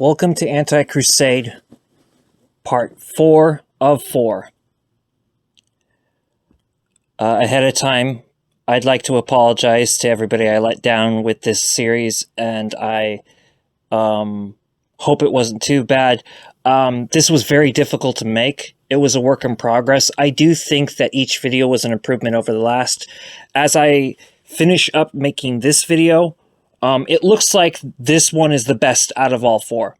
Welcome to Anti-Crusade, part 4 of 4. Ahead of time, I'd like to apologize to everybody I let down with this series, and I hope it wasn't too bad. This was very difficult to make. It was a work in progress. I do think that each video was an improvement over the last. As I finish up making this video, it looks like this one is the best out of all 4.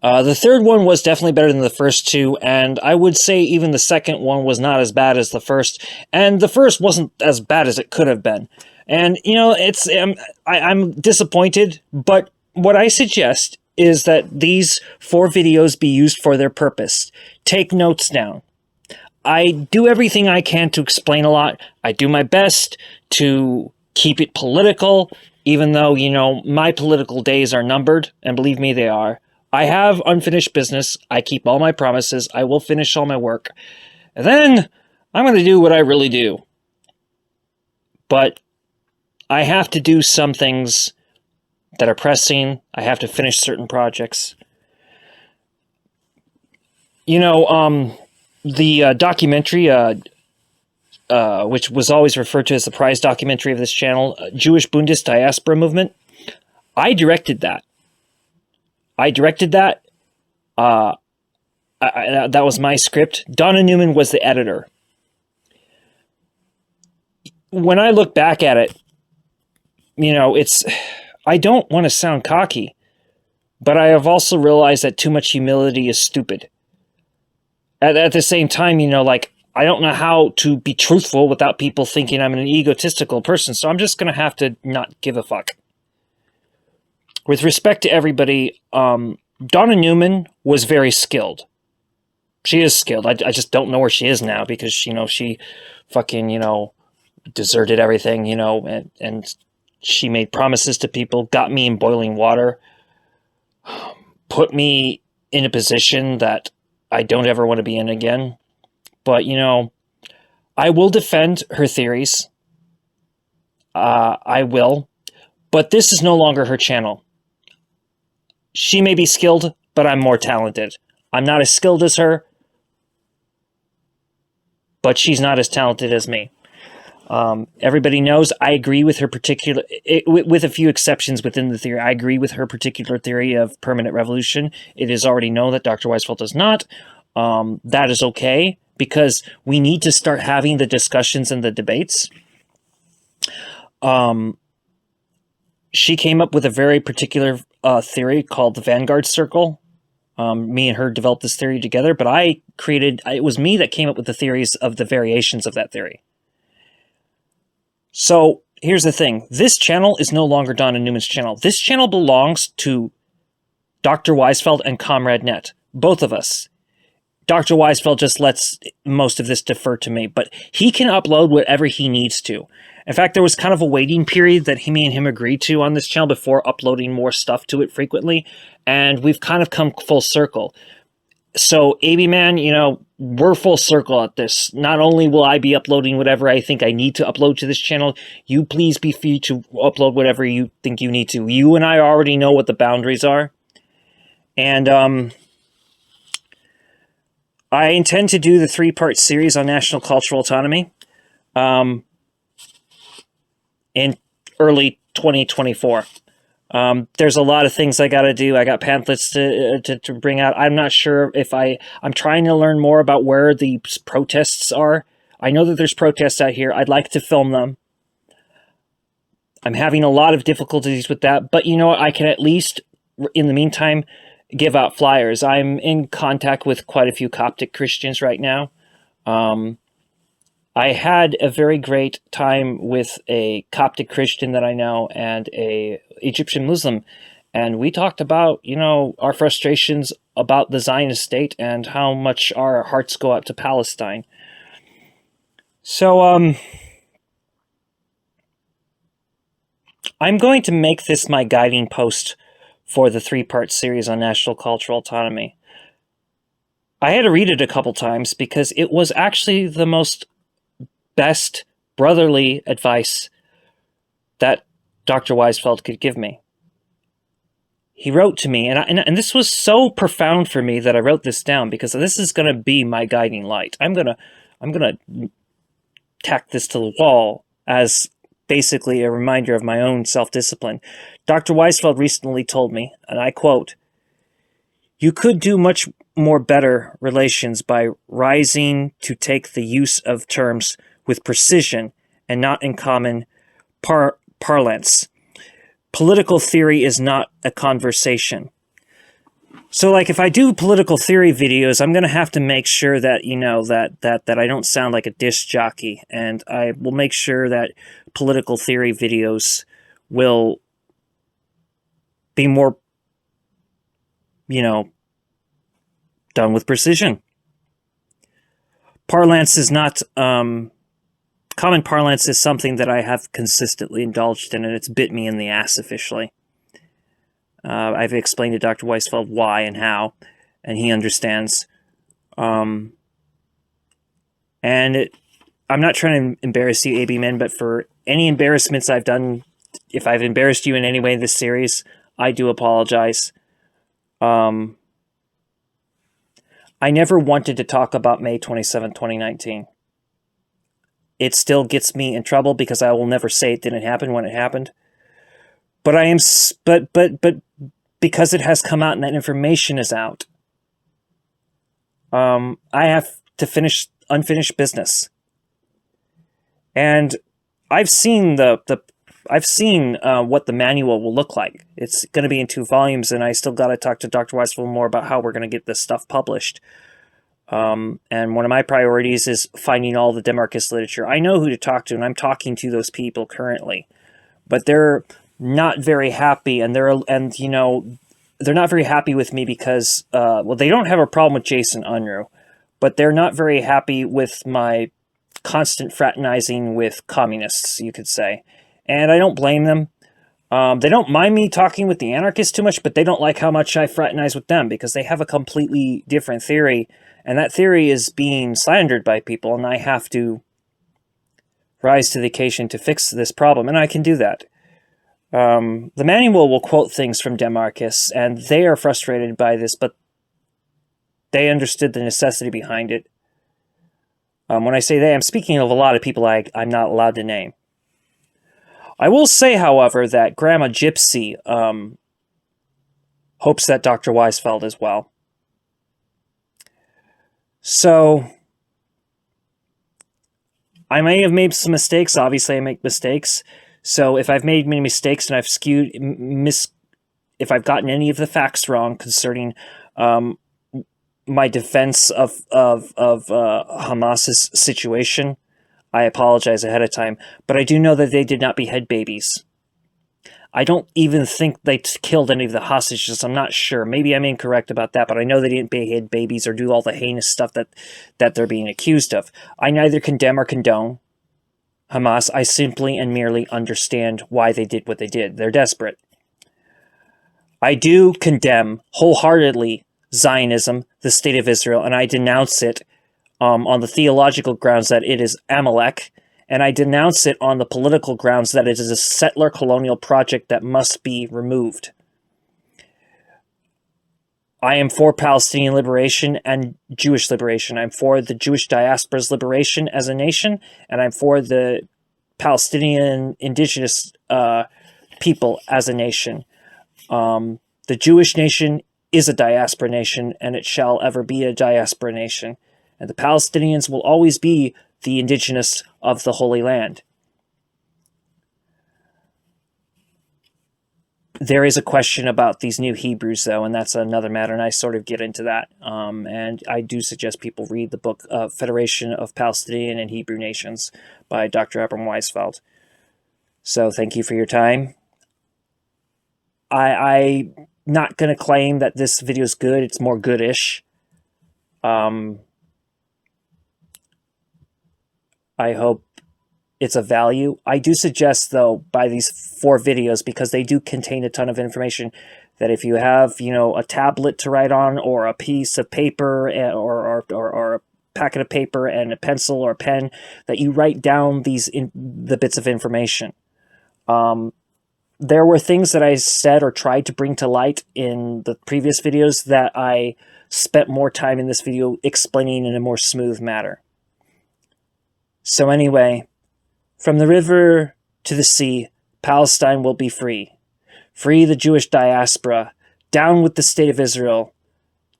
The third one was definitely better than the first 2, and I would say even the second one was not as bad as the first, and the first wasn't as bad as it could have been. And, you know, I'm disappointed, but what I suggest is that these 4 videos be used for their purpose. Take notes down. I do everything I can to explain a lot. I do my best to keep it political, even though, you know, my political days are numbered, and believe me, they are. I have unfinished business. I keep all my promises. I will finish all my work. And then I'm going to do what I really do. But I have to do some things that are pressing. I have to finish certain projects. You know, the documentary, which was always referred to as the prize documentary of this channel, Jewish Bundist Diaspora Movement, I directed that. That was my script. Donna Newman was the editor. When I look back at it, you know, I don't want to sound cocky, but I have also realized that too much humility is stupid. At the same time, you know, like, I don't know how to be truthful without people thinking I'm an egotistical person, so I'm just going to have to not give a fuck. With respect to everybody, Donna Newman was very skilled. She is skilled. I just don't know where she is now because, you know, she fucking, you know, deserted everything, you know, and she made promises to people, got me in boiling water, put me in a position that I don't ever want to be in again. But, you know, I will defend her theories. I will. But this is no longer her channel. She may be skilled, but I'm more talented. I'm not as skilled as her, but she's not as talented as me. Everybody knows I agree with her particular, with a few exceptions within the theory. I agree with her particular theory of permanent revolution. It is already known that Dr. Weisfeld does not. That is okay, because we need to start having the discussions and the debates. She came up with a very particular theory called the Vanguard Circle. Me and her developed this theory together, but it was me that came up with the theories of the variations of that theory. So here's the thing. This channel is no longer Donna Newman's channel. This channel belongs to Dr. Weisfeld and Comrade Net, both of us. Dr. Weisfeld just lets most of this defer to me, but he can upload whatever he needs to. In fact, there was kind of a waiting period that me and him agreed to on this channel before uploading more stuff to it frequently, and we've kind of come full circle. So, AB Man, you know, we're full circle at this. Not only will I be uploading whatever I think I need to upload to this channel, you please be free to upload whatever you think you need to. You and I already know what the boundaries are. And, I intend to do the 3-part series on national cultural autonomy in early 2024. There's a lot of things I got to do. I got pamphlets to bring out. I'm not sure if I'm trying to learn more about where the protests are. I know that there's protests out here. I'd like to film them. I'm having a lot of difficulties with that, but you know what? I can at least, in the meantime, give out flyers. I'm in contact with quite a few Coptic Christians right now. I had a very great time with a Coptic Christian that I know and a Egyptian Muslim, and we talked about, you know, our frustrations about the Zionist state and how much our hearts go out to Palestine. So, I'm going to make this my guiding post for the 3-part series on national cultural autonomy. I had to read it a couple times because it was actually the most best brotherly advice that Dr. Weisfeld could give me. he wrote to me, and this was so profound for me that I wrote this down, because this is going to be my guiding light. I'm gonna tack this to the wall as basically a reminder of my own self-discipline. Dr. Weisfeld recently told me, and I quote, "You could do much more better relations by rising to take the use of terms with precision and not in common parlance. Political theory is not a conversation." So, like, if I do political theory videos, I'm going to have to make sure that, that I don't sound like a disc jockey. And I will make sure that political theory videos will be more, done with precision. Parlance is not, common parlance is something that I have consistently indulged in, and it's bit me in the ass officially. I've explained to Dr. Weisfeld why and how, and he understands. I'm not trying to embarrass you, AB Men, but for any embarrassments I've done, if I've embarrassed you in any way in this series, I do apologize. I never wanted to talk about May 27, 2019. It still gets me in trouble because I will never say it didn't happen when it happened. But but because it has come out and that information is out, I have to finish unfinished business. And I've seen what the manual will look like. It's going to be in 2 volumes, and I still got to talk to Dr. Weisfeld more about how we're going to get this stuff published. And one of my priorities is finding all the Demarchist literature. I know who to talk to, and I'm talking to those people currently, but they're not very happy, and they're not very happy with me because they don't have a problem with Jason Unruh, but they're not very happy with my constant fraternizing with communists, you could say. And I don't blame them. They don't mind me talking with the anarchists too much, but they don't like how much I fraternize with them because they have a completely different theory, and that theory is being slandered by people, and I have to rise to the occasion to fix this problem, and I can do that. The manual will quote things from Demarchists, and they are frustrated by this, but they understood the necessity behind it. When I say they, I'm speaking of a lot of people I'm not allowed to name. I will say, however, that Grandma Gypsy hopes that Dr. Weisfeld is well. So, I may have made some mistakes. Obviously, I make mistakes. So, if I've made many mistakes and I've if I've gotten any of the facts wrong concerning my defense of Hamas's situation, I apologize ahead of time. But I do know that they did not behead babies. I don't even think they killed any of the hostages. I'm not sure. Maybe I'm incorrect about that, but I know they didn't behead babies or do all the heinous stuff that they're being accused of. I neither condemn or condone Hamas. I simply and merely understand why they did what they did. They're desperate. I do condemn wholeheartedly Zionism, the State of Israel, and I denounce it on the theological grounds that it is Amalek, and I denounce it on the political grounds that it is a settler colonial project that must be removed. I am for Palestinian liberation and Jewish liberation. I'm for the Jewish diaspora's liberation as a nation, and I'm for the Palestinian indigenous people as a nation. The Jewish nation is a diaspora nation, and it shall ever be a diaspora nation. And the Palestinians will always be the indigenous of the Holy Land. There is a question about these new Hebrews, though, and that's another matter, and I sort of get into that. And I do suggest people read the book Federation of Palestinian and Hebrew Nations by Dr. Abram Weisfeld. So thank you for your time. I'm not going to claim that this video is good. It's more goodish. I hope it's of value. I do suggest, though, by these 4 videos, because they do contain a ton of information, that if you have, a tablet to write on, or a piece of paper, or a packet of paper and a pencil or a pen, that you write down the bits of information. there were things that I said or tried to bring to light in the previous videos that I spent more time in this video explaining in a more smooth manner. So anyway, from the river to the sea, Palestine will be free. Free the Jewish diaspora. Down with the state of Israel.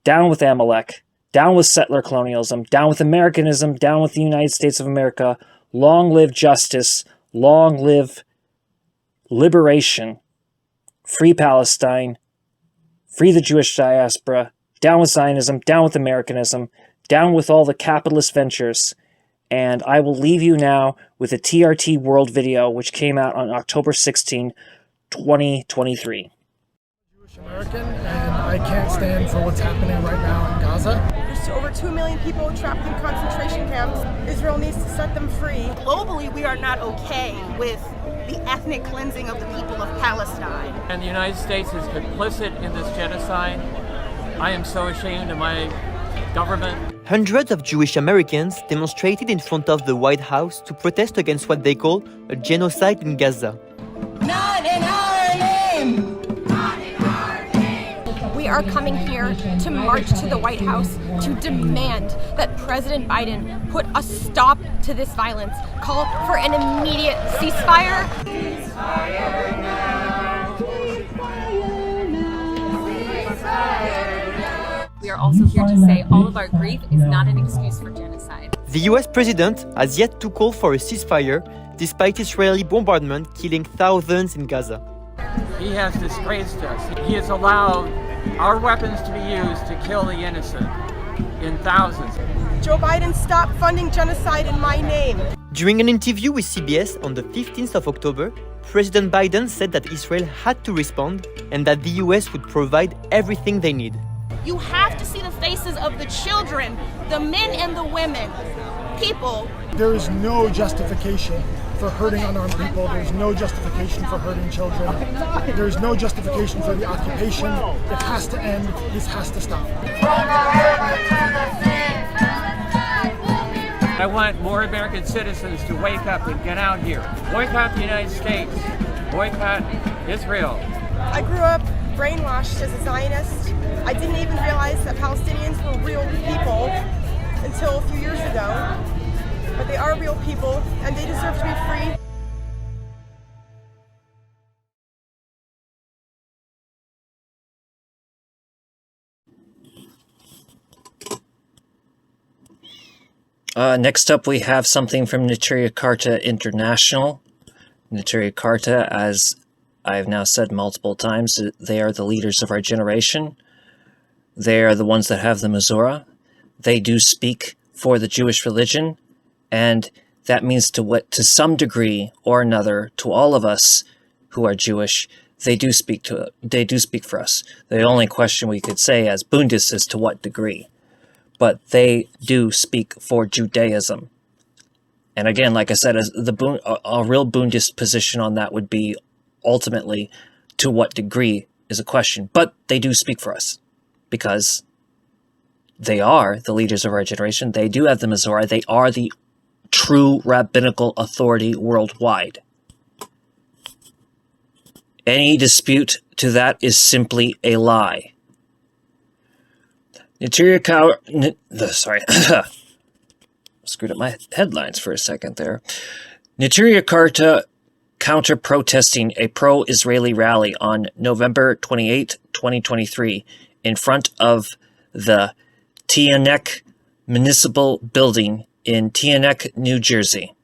Down with Amalek. Down with settler colonialism. Down with Americanism. Down with the United States of America. Long live justice. Long live liberation. Free Palestine. Free the Jewish diaspora. Down with Zionism. Down with Americanism. Down with all the capitalist ventures. And I will leave you now with a TRT World video which came out on October 16, 2023. Jewish American, and I can't stand for what's happening right now in Gaza. There's over 2 million people trapped in concentration camps. Israel needs to set them free. Globally, we are not okay with the ethnic cleansing of the people of Palestine. And the United States is complicit in this genocide. I am so ashamed of my government. Hundreds of Jewish Americans demonstrated in front of the White House to protest against what they call a genocide in Gaza. Not in our name! Not in our name! We are coming here to march to the White House to demand that President Biden put a stop to this violence, call for an immediate ceasefire. Ceasefire now! Ceasefire now! Ceasefire! We are also here to say all of our grief is not an excuse for genocide. The US president has yet to call for a ceasefire despite Israeli bombardment killing thousands in Gaza. He has disgraced us. He has allowed our weapons to be used to kill the innocent in thousands. Joe Biden, stop funding genocide in my name. During an interview with CBS on the 15th of October, President Biden said that Israel had to respond and that the US would provide everything they need. You have to see the faces of the children, the men and the women, people. There is no justification for hurting unarmed people. There's no justification for hurting children. There's no justification for the occupation. It has to end. This has to stop. I want more American citizens to wake up and get out here. Boycott the United States. Boycott Israel. I grew up brainwashed as a Zionist. I didn't even realize that Palestinians were real people until a few years ago. But they are real people, and they deserve to be free. Next up, we have something from Neturei Karta International. Neturei Karta, as I've now said multiple times, they are the leaders of our generation. They are the ones that have the Mizora. They do speak for the Jewish religion, and that means to some degree or another, to all of us who are Jewish, they do speak for us. The only question we could say as Bundists is to what degree. But they do speak for Judaism. And again, like I said, as a real Bundist position on that would be ultimately to what degree is a question. But they do speak for us because they are the leaders of our generation. They do have the Mizora. They are the true rabbinical authority worldwide. Any dispute to that is simply a lie. Neturei screwed up my headlines for a second there. Neturei Karta counter-protesting a pro-Israeli rally on November 28, 2023 in front of the Teaneck Municipal Building in Teaneck, New Jersey.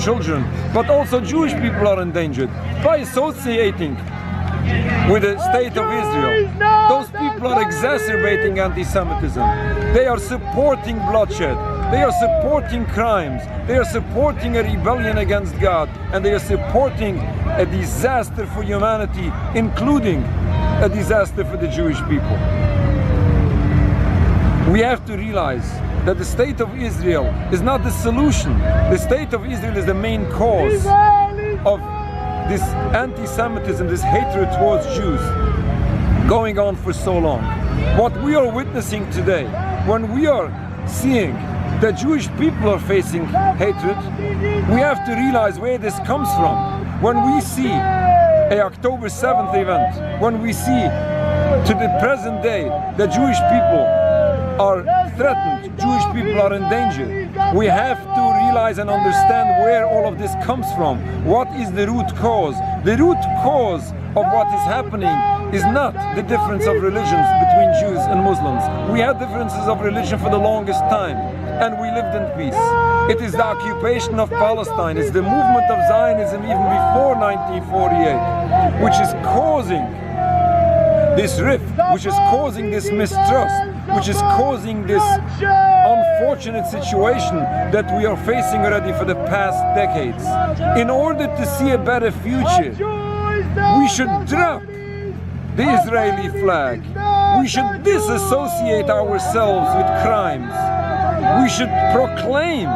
children, but also Jewish people are endangered by associating with the state of Israel. Those people are exacerbating anti-Semitism. They are supporting bloodshed. They are supporting crimes. They are supporting a rebellion against God. And they are supporting a disaster for humanity, including a disaster for the Jewish people. We have to realize that the state of Israel is not the solution. The state of Israel is the main cause of this anti-Semitism, this hatred towards Jews going on for so long. What we are witnessing today, when we are seeing that Jewish people are facing hatred, we have to realize where this comes from. When we see an October 7th event, when we see to the present day that Jewish people are threatened, Jewish people are in danger, we have to realize and understand where all of this comes from. What is the root cause? The root cause of what is happening is not the difference of religions between Jews and Muslims. We had differences of religion for the longest time, and we lived in peace. It is the occupation of Palestine, it's the movement of Zionism even before 1948, which is causing this rift, which is causing this mistrust, which is causing this unfortunate situation that we are facing already for the past decades. In order to see a better future, we should drop the Israeli flag. We should disassociate ourselves with crimes. We should proclaim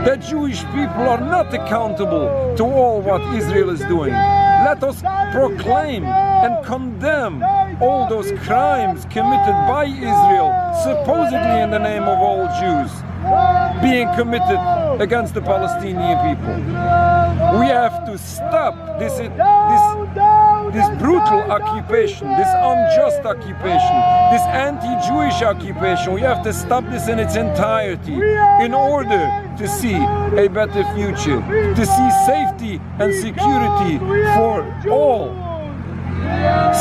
that Jewish people are not accountable to all what Israel is doing. Let us proclaim and condemn all those crimes committed by Israel, supposedly in the name of all Jews, being committed against the Palestinian people. We have to stop this brutal occupation, this unjust occupation, this anti-Jewish occupation. We have to stop this in its entirety in order to see a better future, to see safety and security for all.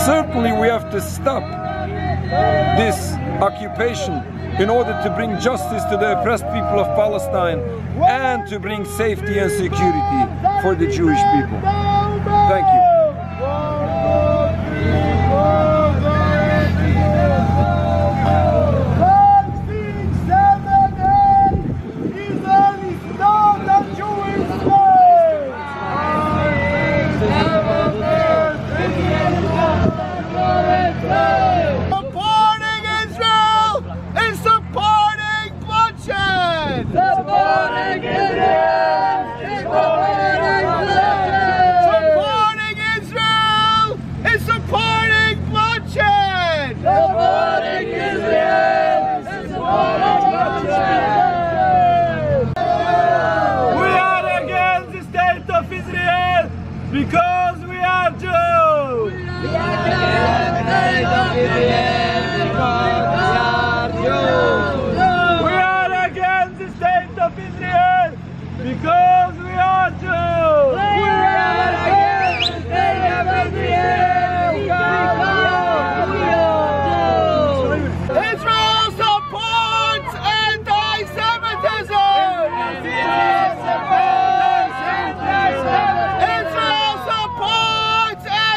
Certainly we have to stop this occupation in order to bring justice to the oppressed people of Palestine and to bring safety and security for the Jewish people. Thank you. Because we are Jews! We are against the state of Israel! Because we are Jews! We are against the state of Israel! Because we are Jews! Israel supports anti-Semitism! Israel supports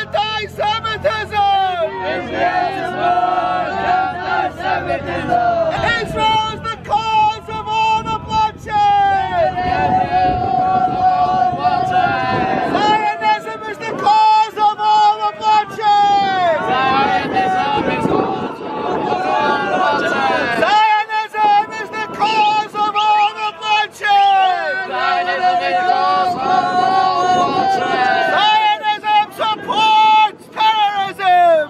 anti-Semitism! Israel supports anti-Semitism! Israel is the cause of all the bloodshed! Zionism is the cause of all the bloodshed! Zionism is the cause of all the bloodshed! Zionism supports terrorism!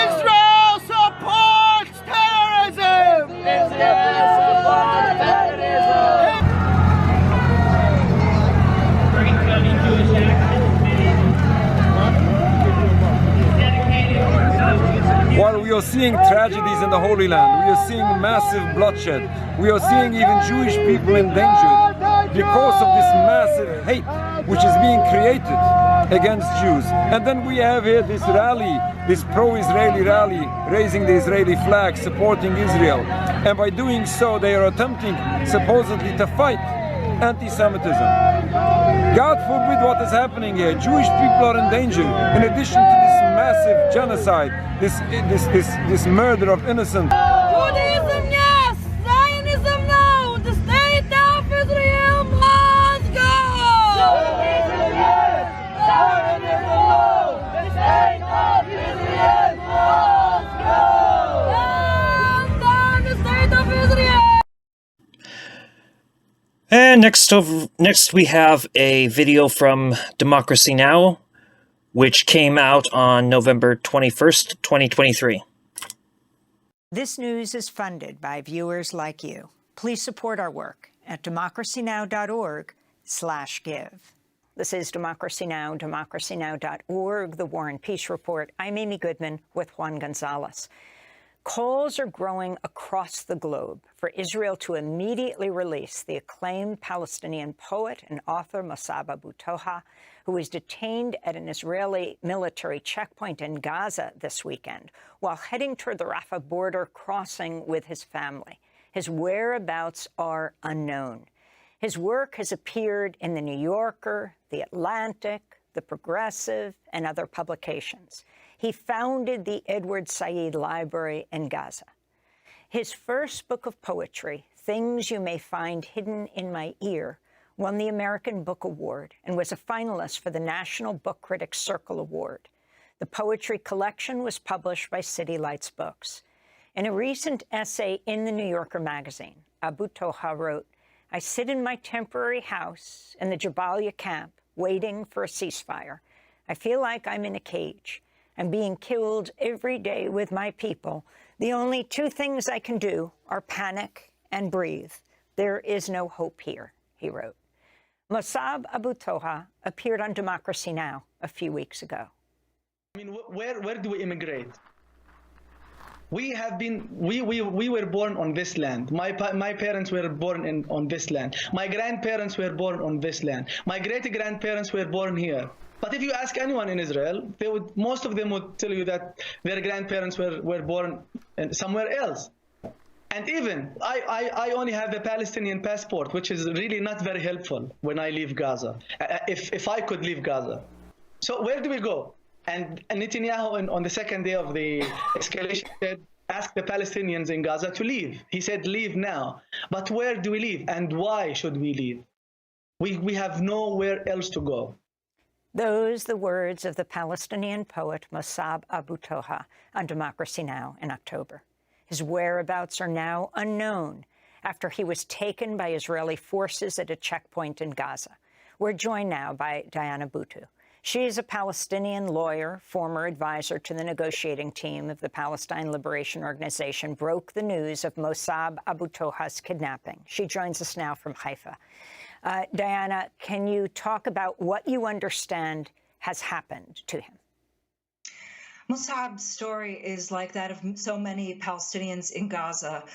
Israel supports terrorism! While we are seeing tragedies in the Holy Land, we are seeing massive bloodshed, we are seeing even Jewish people endangered because of this massive hate which is being created against Jews. And then we have here this rally, this pro-Israeli rally, raising the Israeli flag, supporting Israel. And by doing so, they are attempting supposedly to fight anti-Semitism. God forbid what is happening here. Jewish people are in danger. In addition to this massive genocide, this murder of innocent. Judaism, yes! Zionism, no! The state of Israel must go! Judaism, yes! Zionism, no! The state of Israel must go! And down the state of Israel! And next we have a video from Democracy Now!, which came out on November 21st, 2023. This news is funded by viewers like you. Please support our work at democracynow.org/give. This is Democracy Now!, democracynow.org, The War and Peace Report. I'm Amy Goodman with Juan Gonzalez. Calls are growing across the globe for Israel to immediately release the acclaimed Palestinian poet and author Mossab Abu Toha, who was detained at an Israeli military checkpoint in Gaza this weekend while heading toward the Rafah border crossing with his family. His whereabouts are unknown. His work has appeared in The New Yorker, The Atlantic, The Progressive, and other publications. He founded the Edward Said Library in Gaza. His first book of poetry, Things You May Find Hidden in My Ear, won the American Book Award and was a finalist for the National Book Critics Circle Award. The poetry collection was published by City Lights Books. In a recent essay in The New Yorker magazine, Abu Toha wrote, "I sit in my temporary house in the Jabalia camp waiting for a ceasefire. I feel like I'm in a cage. I'm being killed every day with my people. The only two things I can do are panic and breathe. There is no hope here," he wrote. Mossab Abu Toha appeared on Democracy Now! A few weeks ago. I mean, where do we immigrate? We were born on this land. My parents were born on this land. My grandparents were born on this land. My great-grandparents were born here. But if you ask anyone in Israel, most of them would tell you that their grandparents were born somewhere else. And even, I only have a Palestinian passport, which is really not very helpful when I leave Gaza, if I could leave Gaza. So where do we go? And Netanyahu, on the second day of the escalation, said, ask the Palestinians in Gaza to leave. He said, leave now. But where do we leave? And why should we leave? We have nowhere else to go. Those the words of the Palestinian poet Mossab Abu Toha on Democracy Now! In October. His whereabouts are now unknown after he was taken by Israeli forces at a checkpoint in Gaza. We're joined now by Diana Boutou. She is a Palestinian lawyer, former advisor to the negotiating team of the Palestine Liberation Organization, broke the news of Mossab Abu Toha's kidnapping. She joins us now from Haifa. Diana, can you talk about what you understand has happened to him? Mossab's story is like that of so many Palestinians in Gaza.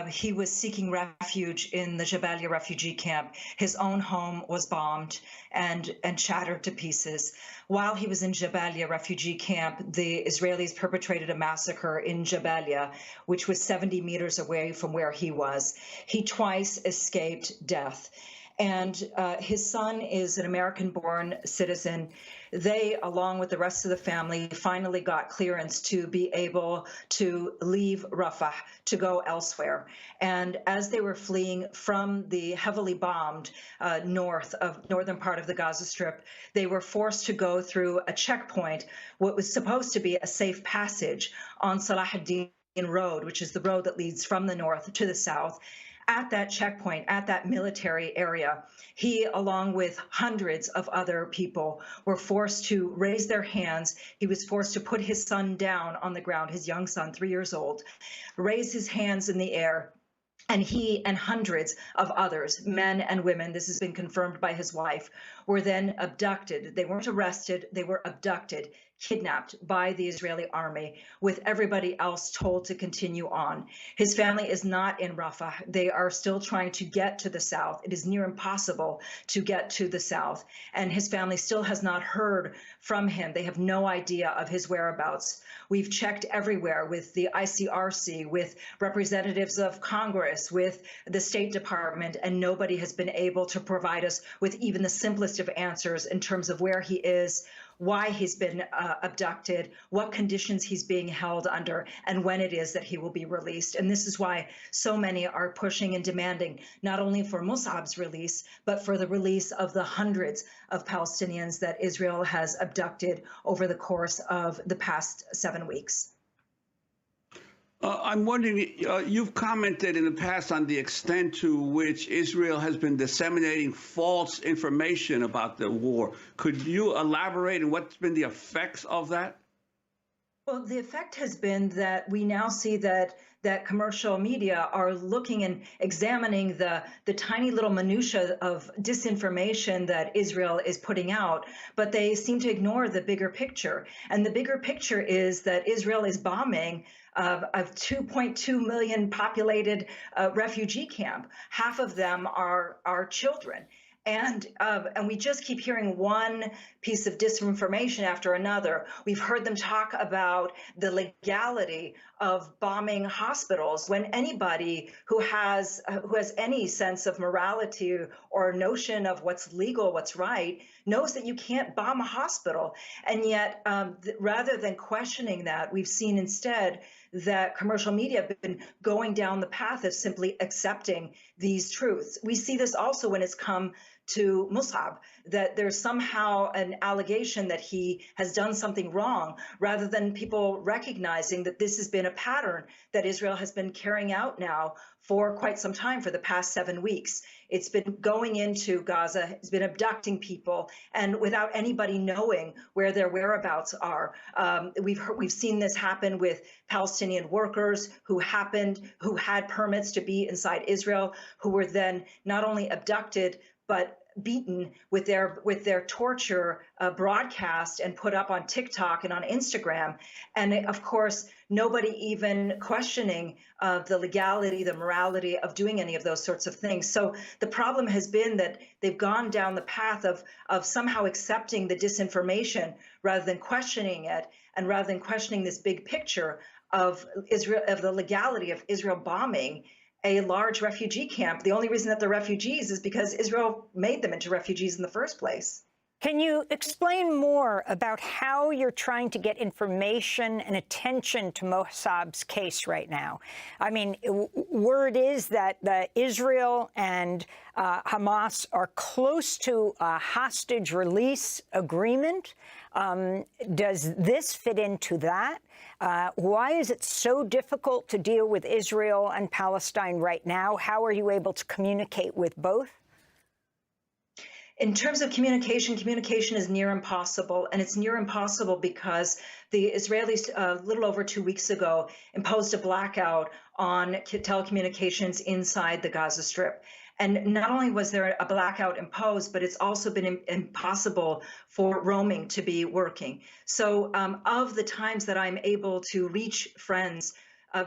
He was seeking refuge in the Jabalia refugee camp. His own home was bombed and shattered to pieces. While he was in Jabalia refugee camp, the Israelis perpetrated a massacre in Jabalia, which was 70 meters away from where he was. He twice escaped death. And his son is an American-born citizen. They, along with the rest of the family, finally got clearance to be able to leave Rafah, to go elsewhere. And as they were fleeing from the heavily bombed northern part of the Gaza Strip, they were forced to go through a checkpoint, what was supposed to be a safe passage on Salah ad-Din Road, which is the road that leads from the north to the south. At that checkpoint, at that military area, he, along with hundreds of other people, were forced to raise their hands. He was forced to put his son down on the ground, his young son, 3 years old, raise his hands in the air. And he and hundreds of others, men and women, this has been confirmed by his wife, were then abducted. They weren't arrested, they were abducted, kidnapped by the Israeli army, with everybody else told to continue on. His family is not in Rafah. They are still trying to get to the south. It is near impossible to get to the south, and his family still has not heard from him. They have no idea of his whereabouts. We've checked everywhere with the ICRC, with representatives of Congress, with the State Department, and nobody has been able to provide us with even the simplest of answers in terms of where he is, why he's been abducted, what conditions he's being held under, and when it is that he will be released. And this is why so many are pushing and demanding not only for Mus'ab's release, but for the release of the hundreds of Palestinians that Israel has abducted over the course of the past 7 weeks. I'm wondering, you've commented in the past on the extent to which Israel has been disseminating false information about the war. Could you elaborate on what's been the effects of that? Well, the effect has been that we now see that commercial media are looking and examining the tiny little minutia of disinformation that Israel is putting out, but they seem to ignore the bigger picture. And the bigger picture is that Israel is bombing a 2.2 million populated refugee camp. Half of them are children. And we just keep hearing one piece of disinformation after another. We've heard them talk about the legality of bombing hospitals, when anybody who has any sense of morality or notion of what's legal, what's right, knows that you can't bomb a hospital. And yet, rather than questioning that, we've seen instead that commercial media have been going down the path of simply accepting these truths. We see this also when it's come to Mus'ab, that there's somehow an allegation that he has done something wrong, rather than people recognizing that this has been a pattern that Israel has been carrying out now for quite some time, for the past 7 weeks. It's been going into Gaza, it's been abducting people, and without anybody knowing where their whereabouts are. We've seen this happen with Palestinian workers who had permits to be inside Israel, who were then not only abducted, but beaten with their torture broadcast and put up on TikTok and on Instagram. And of course, nobody even questioning the legality, the morality of doing any of those sorts of things. So the problem has been that they've gone down the path of somehow accepting the disinformation rather than questioning it, and rather than questioning this big picture of Israel, of the legality of Israel bombing a large refugee camp. The only reason that they're refugees is because Israel made them into refugees in the first place. Can you explain more about how you're trying to get information and attention to Mus'ab's case right now? I mean, word is that Israel and Hamas are close to a hostage release agreement. Does this fit into that? Why is it so difficult to deal with Israel and Palestine right now? How are you able to communicate with both? In terms of communication, communication is near impossible, and it's near impossible because the Israelis, a little over 2 weeks ago, imposed a blackout on telecommunications inside the Gaza Strip. And not only was there a blackout imposed, but it's also been impossible for roaming to be working. So of the times that I'm able to reach friends,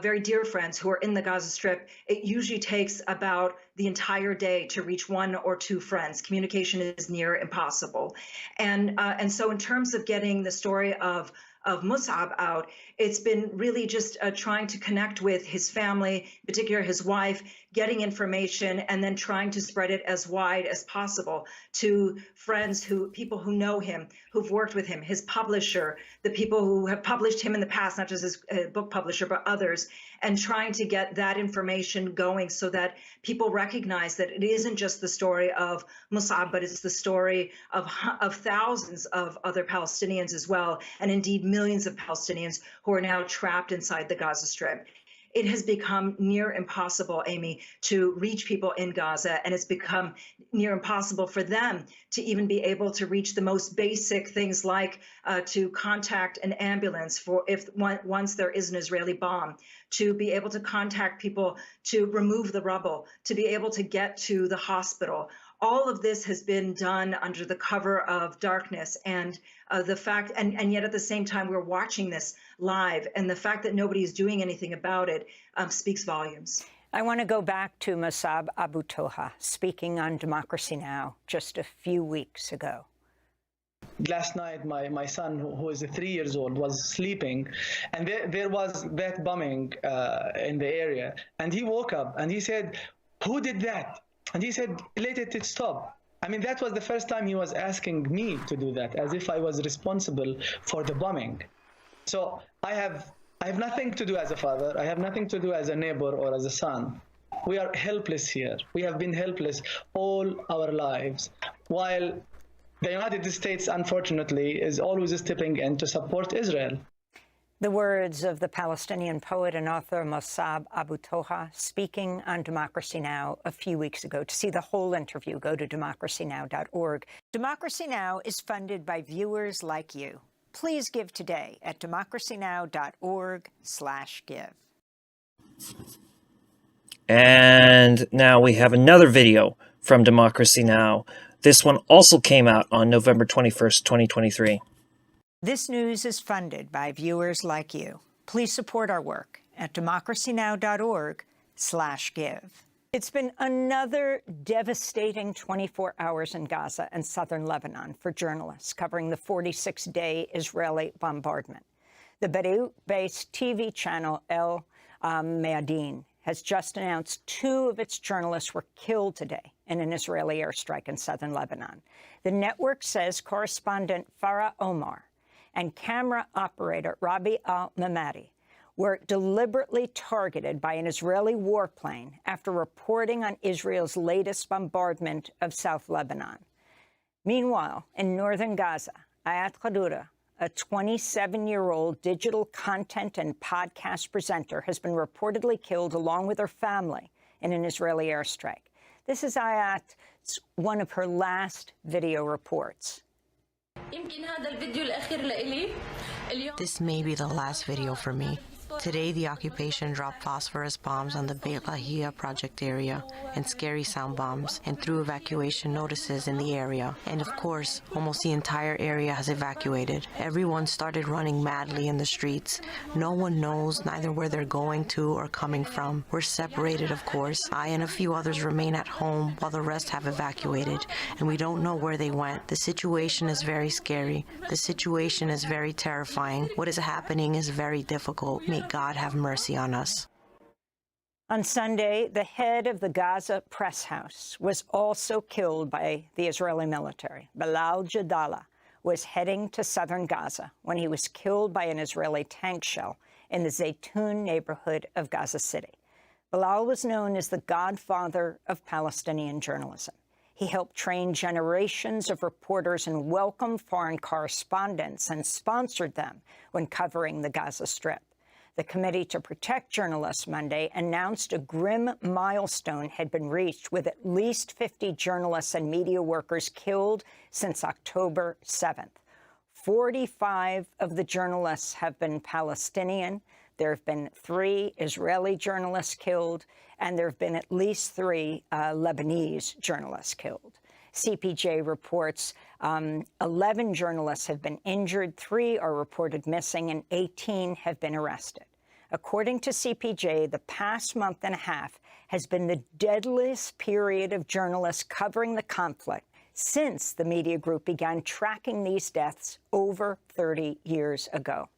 very dear friends who are in the Gaza Strip, it usually takes about the entire day to reach 1 or 2 friends. Communication is near impossible. And so in terms of getting the story of Mus'ab out, it's been really just trying to connect with his family, in particular his wife, getting information, and then trying to spread it as wide as possible to friends, people who know him, who've worked with him, his publisher, the people who have published him in the past, not just his book publisher, but others, and trying to get that information going so that people recognize that it isn't just the story of Mus'ab, but it's the story of thousands of other Palestinians as well, and indeed millions of Palestinians who are now trapped inside the Gaza Strip. It has become near impossible, Amy, to reach people in Gaza, and it's become near impossible for them to even be able to reach the most basic things like to contact an ambulance once there is an Israeli bomb, to be able to contact people to remove the rubble, to be able to get to the hospital. All of this has been done under the cover of darkness, and the fact, and yet at the same time we're watching this live, and the fact that nobody is doing anything about it speaks volumes. I want to go back to Mossab Abu Toha speaking on Democracy Now! Just a few weeks ago. Last night, my son, who is 3 years old, was sleeping, and there was that bombing in the area. And he woke up and he said, "Who did that?" And he said, "Let it stop." I mean, that was the first time he was asking me to do that, as if I was responsible for the bombing. So I have nothing to do as a father. I have nothing to do as a neighbor or as a son. We are helpless here. We have been helpless all our lives, while the United States, unfortunately, is always stepping in to support Israel. The words of the Palestinian poet and author Mossab Abu Toha speaking on Democracy Now! A few weeks ago. To see the whole interview, go to democracynow.org. Democracy Now! Is funded by viewers like you. Please give today at democracynow.org/give. And now we have another video from Democracy Now! This one also came out on November 21st, 2023. This news is funded by viewers like you. Please support our work at democracynow.org/give. It's been another devastating 24 hours in Gaza and southern Lebanon for journalists covering the 46-day Israeli bombardment. The Beirut-based TV channel El Mayadeen has just announced 2 of its journalists were killed today in an Israeli airstrike in southern Lebanon. The network says correspondent Farah Omar and camera operator Rabi al-Mamadi were deliberately targeted by an Israeli warplane after reporting on Israel's latest bombardment of South Lebanon. Meanwhile, in northern Gaza, Ayat Khadura, a 27-year-old digital content and podcast presenter, has been reportedly killed along with her family in an Israeli airstrike. This is Ayat's one of her last video reports. This may be the last video for me. Today, the occupation dropped phosphorus bombs on the Beit Lahia project area and scary sound bombs and threw evacuation notices in the area. And of course, almost the entire area has evacuated. Everyone started running madly in the streets. No one knows neither where they're going to or coming from. We're separated, of course. I and a few others remain at home while the rest have evacuated, and we don't know where they went. The situation is very scary. The situation is very terrifying. What is happening is very difficult. May God have mercy on us. On Sunday, the head of the Gaza press house was also killed by the Israeli military. Bilal Jadallah was heading to southern Gaza when he was killed by an Israeli tank shell in the Zaytun neighborhood of Gaza City. Bilal was known as the godfather of Palestinian journalism. He helped train generations of reporters and welcomed foreign correspondents and sponsored them when covering the Gaza Strip. The Committee to Protect Journalists Monday announced a grim milestone had been reached, with at least 50 journalists and media workers killed since October 7th. 45 of the journalists have been Palestinian. There have been 3 Israeli journalists killed, and there have been at least 3 Lebanese journalists killed. CPJ reports 11 journalists have been injured, 3 are reported missing, and 18 have been arrested. According to CPJ, the past month and a half has been the deadliest period of journalists covering the conflict since the media group began tracking these deaths over 30 years ago.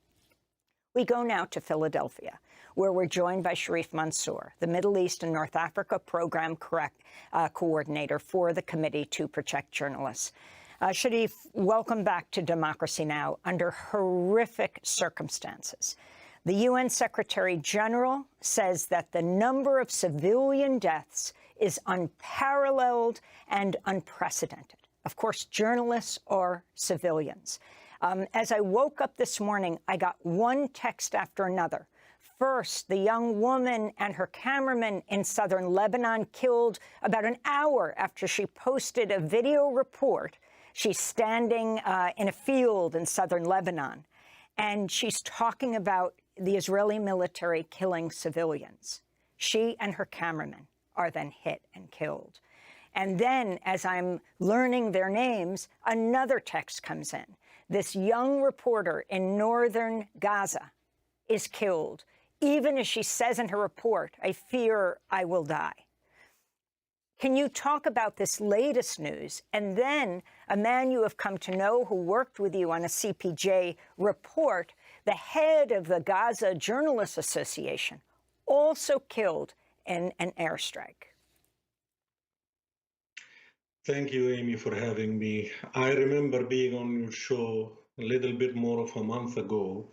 We go now to Philadelphia, where we're joined by Sharif Mansour, the Middle East and North Africa Program Coordinator for the Committee to Protect Journalists. Sharif, welcome back to Democracy Now! Under horrific circumstances, the UN Secretary General says that the number of civilian deaths is unparalleled and unprecedented. Of course, journalists are civilians. As I woke up this morning, I got one text after another. First, the young woman and her cameraman in southern Lebanon killed about an hour after she posted a video report. She's standing in a field in southern Lebanon, and she's talking about the Israeli military killing civilians. She and her cameraman are then hit and killed. And then, as I'm learning their names, another text comes in. This young reporter in northern Gaza is killed. Even as she says in her report, I fear I will die. Can you talk about this latest news? And then a man you have come to know who worked with you on a CPJ report, the head of the Gaza Journalists Association, also killed in an airstrike. Thank you, Amy, for having me. I remember being on your show a little bit more of a month ago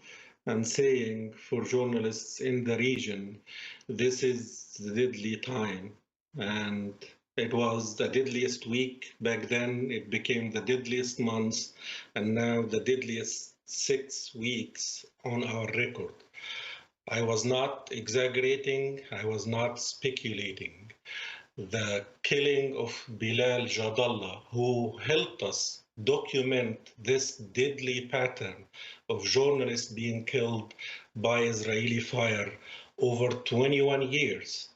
and saying for journalists in the region, this is the deadly time. And it was the deadliest week back then. It became the deadliest month, and now the deadliest 6 weeks on our record. I was not exaggerating. I was not speculating. The killing of Bilal Jadallah, who helped us document this deadly pattern of journalists being killed by Israeli fire over 21 years.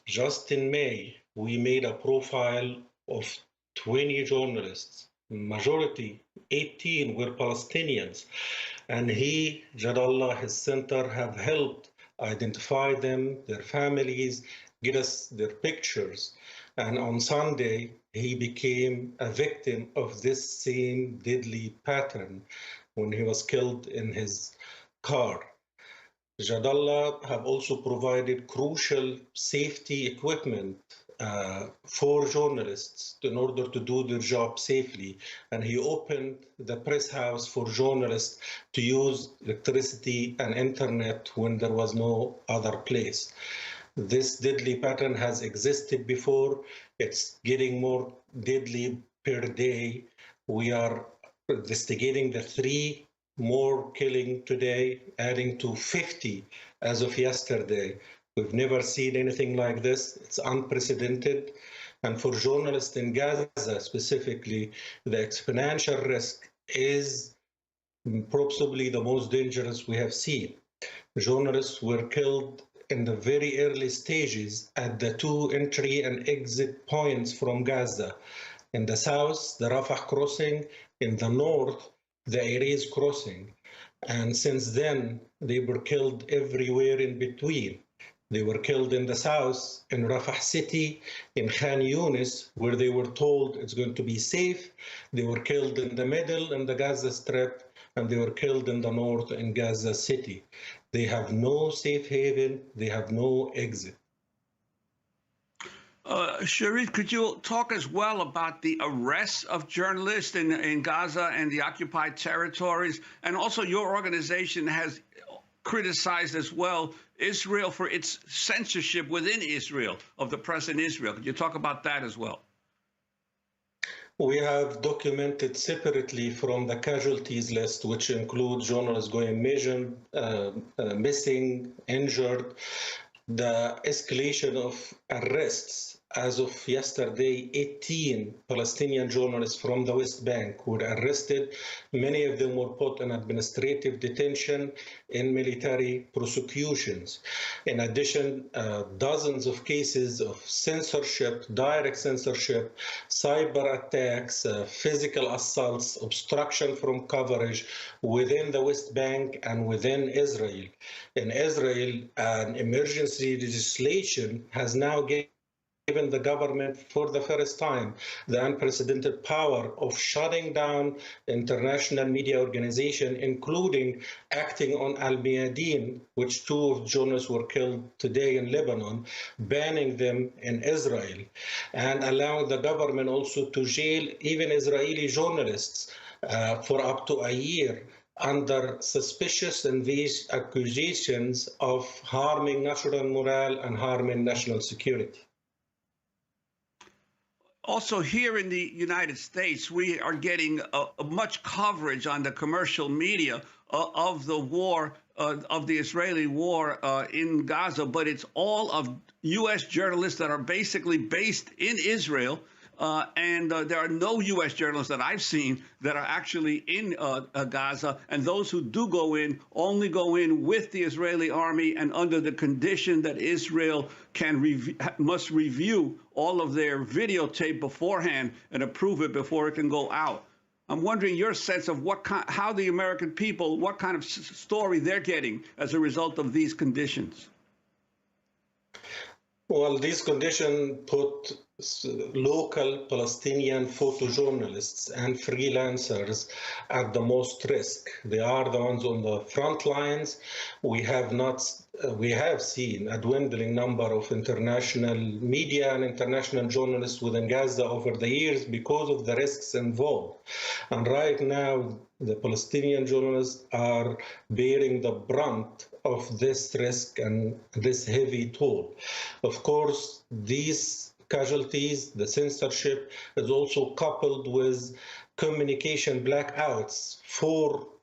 Just in May, we made a profile of 20 journalists. Majority, 18, were Palestinians. And he, Jadallah, his center, have helped identify them, their families, get us their pictures. And on Sunday, he became a victim of this same deadly pattern when he was killed in his car. Jadallah have also provided crucial safety equipment for journalists in order to do their job safely. And he opened the press house for journalists to use electricity and internet when there was no other place. This deadly pattern has existed before. It's getting more deadly per day. We are investigating the 3 more killing today, adding to 50 as of yesterday. We've never seen anything like this. It's unprecedented. And for journalists in Gaza specifically, the exponential risk is probably the most dangerous we have seen. Journalists were killed in the very early stages at the 2 entry and exit points from Gaza. In the south, the Rafah crossing. In the north, the Erez crossing. And since then, they were killed everywhere in between. They were killed in the south, in Rafah city, in Khan Yunis, where they were told it's going to be safe. They were killed in the middle, in the Gaza Strip, and they were killed in the north, in Gaza city. They have no safe haven. They have no exit. Sharif, could you talk as well about the arrests of journalists in Gaza and the occupied territories? And also your organization has criticized as well Israel for its censorship within Israel of the press in Israel. Could you talk about that as well? We have documented separately from the casualties list, which includes journalists going missing, injured, the escalation of arrests. As of yesterday, 18 Palestinian journalists from the West Bank were arrested. Many of them were put in administrative detention in military prosecutions. In addition, dozens of cases of censorship, direct censorship, cyber attacks, physical assaults, obstruction from coverage within the West Bank and within Israel. In Israel, an emergency legislation has now given the government for the first time the unprecedented power of shutting down international media organizations, including acting on Al Mayadeen, which 2 of journalists were killed today in Lebanon, banning them in Israel, and allowing the government also to jail even Israeli journalists for up to a year under suspicious and these accusations of harming national morale and harming national security. Also, here in the United States, we are getting much coverage on the commercial media of the war, of the Israeli war in Gaza, but it's all of U.S. journalists that are basically based in Israel. And there are no U.S. journalists that I've seen that are actually in Gaza. And those who do go in only go in with the Israeli army and under the condition that Israel must review all of their videotape beforehand and approve it before it can go out. I'm wondering your sense of how the American people, what kind of story they're getting as a result of these conditions. Well, these conditions put local Palestinian photojournalists and freelancers at the most risk. They are the ones on the front lines. We have seen a dwindling number of international media and international journalists within Gaza over the years because of the risks involved. And right now, the Palestinian journalists are bearing the brunt of this risk and this heavy toll. Of course, these casualties, the censorship, is also coupled with communication blackouts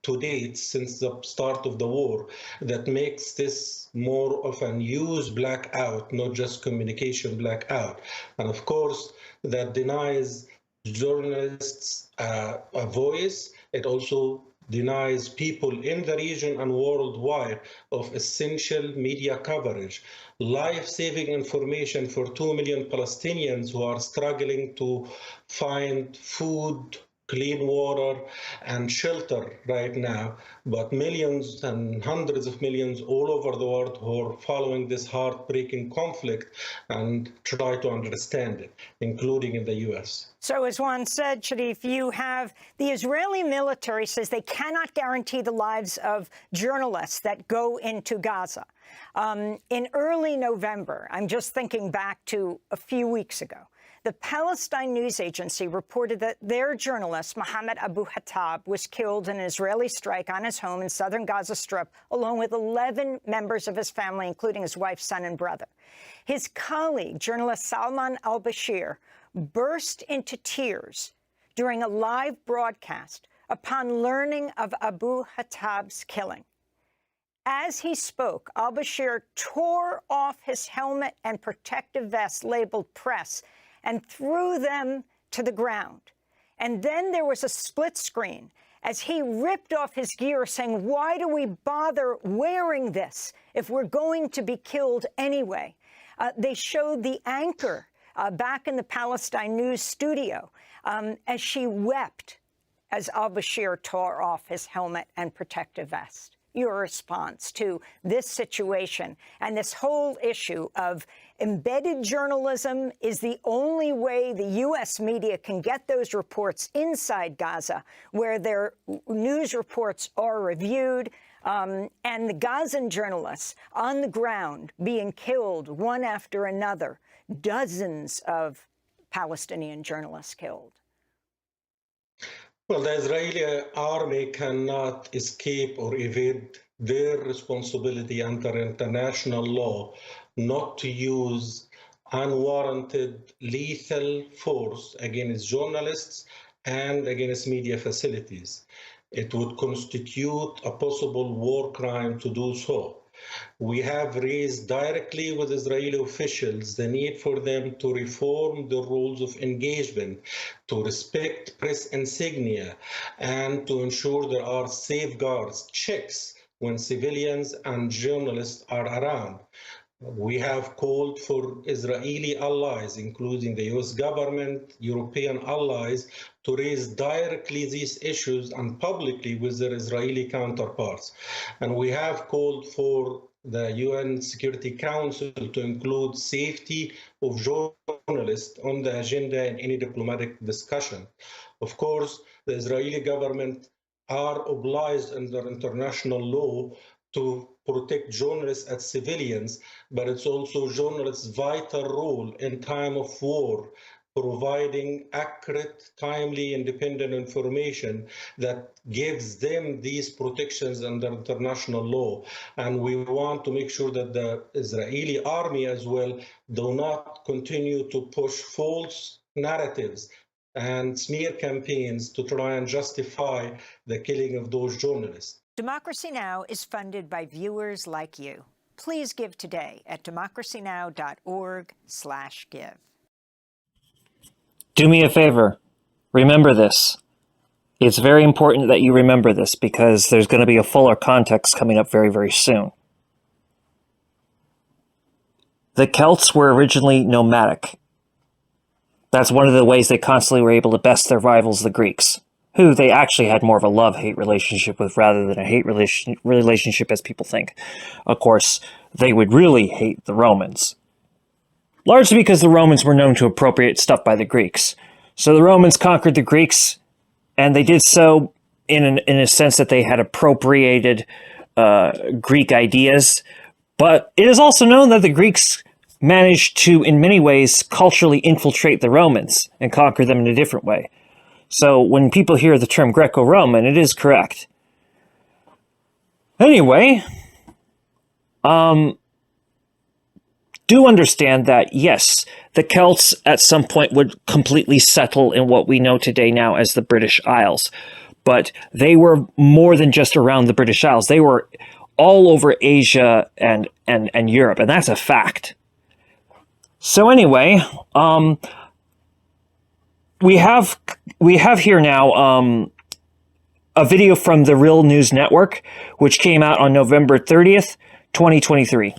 to date since the start of the war that makes this more of a news blackout, not just communication blackout. And of course, that denies journalists a voice. It also denies people in the region and worldwide of essential media coverage, life-saving information for 2 million Palestinians who are struggling to find food, clean water, and shelter right now, but millions and hundreds of millions all over the world who are following this heartbreaking conflict and try to understand it, including in the U.S. So as Juan said, Sharif, you have the Israeli military says they cannot guarantee the lives of journalists that go into Gaza. In early November, I'm just thinking back to a few weeks ago, the Palestine News Agency reported that their journalist, Mohammed Abu Hattab, was killed in an Israeli strike on his home in southern Gaza Strip, along with 11 members of his family, including his wife, son, and brother. His colleague, journalist Salman al-Bashir, burst into tears during a live broadcast upon learning of Abu Hattab's killing. As he spoke, al-Bashir tore off his helmet and protective vest labeled press and threw them to the ground. And then there was a split screen as he ripped off his gear, saying, "Why do we bother wearing this if we're going to be killed anyway?" They showed the anchor back in the Palestine News studio as she wept as al-Bashir tore off his helmet and protective vest. Your response to this situation and this whole issue of embedded journalism is the only way the U.S. media can get those reports inside Gaza, where their news reports are reviewed, and the Gazan journalists on the ground being killed one after another, dozens of Palestinian journalists killed. Well, the Israeli army cannot escape or evade their responsibility under international law not to use unwarranted lethal force against journalists and against media facilities. It would constitute a possible war crime to do so. We have raised directly with Israeli officials the need for them to reform the rules of engagement, to respect press insignia, and to ensure there are safeguards, checks when civilians and journalists are around. We have called for Israeli allies, including the US government, European allies, to raise directly these issues and publicly with their Israeli counterparts. And we have called for the UN Security Council to include safety of journalists on the agenda in any diplomatic discussion. Of course, the Israeli government are obliged under international law to protect journalists as civilians, but it's also journalists' vital role in time of war, providing accurate, timely, independent information that gives them these protections under international law. And we want to make sure that the Israeli army as well do not continue to push false narratives and smear campaigns to try and justify the killing of those journalists. Democracy Now! Is funded by viewers like you. Please give today at democracynow.org/give. Do me a favor. Remember this. It's very important that you remember this because there's going to be a fuller context coming up very, very soon. The Celts were originally nomadic. That's one of the ways they constantly were able to best their rivals, the Greeks, who they actually had more of a love-hate relationship with rather than a hate relationship as people think. Of course, they would really hate the Romans, largely because the Romans were known to appropriate stuff by the Greeks. So the Romans conquered the Greeks, and they did so in a sense that they had appropriated Greek ideas. But it is also known that the Greeks managed to, in many ways, culturally infiltrate the Romans and conquer them in a different way. So when people hear the term Greco-Roman, it is correct. Anyway, do understand that, yes, the Celts at some point would completely settle in what we know today now as the British Isles. But they were more than just around the British Isles. They were all over Asia and Europe, and that's a fact. So anyway, we have here now a video from the Real News Network, which came out on November 30th, 2023.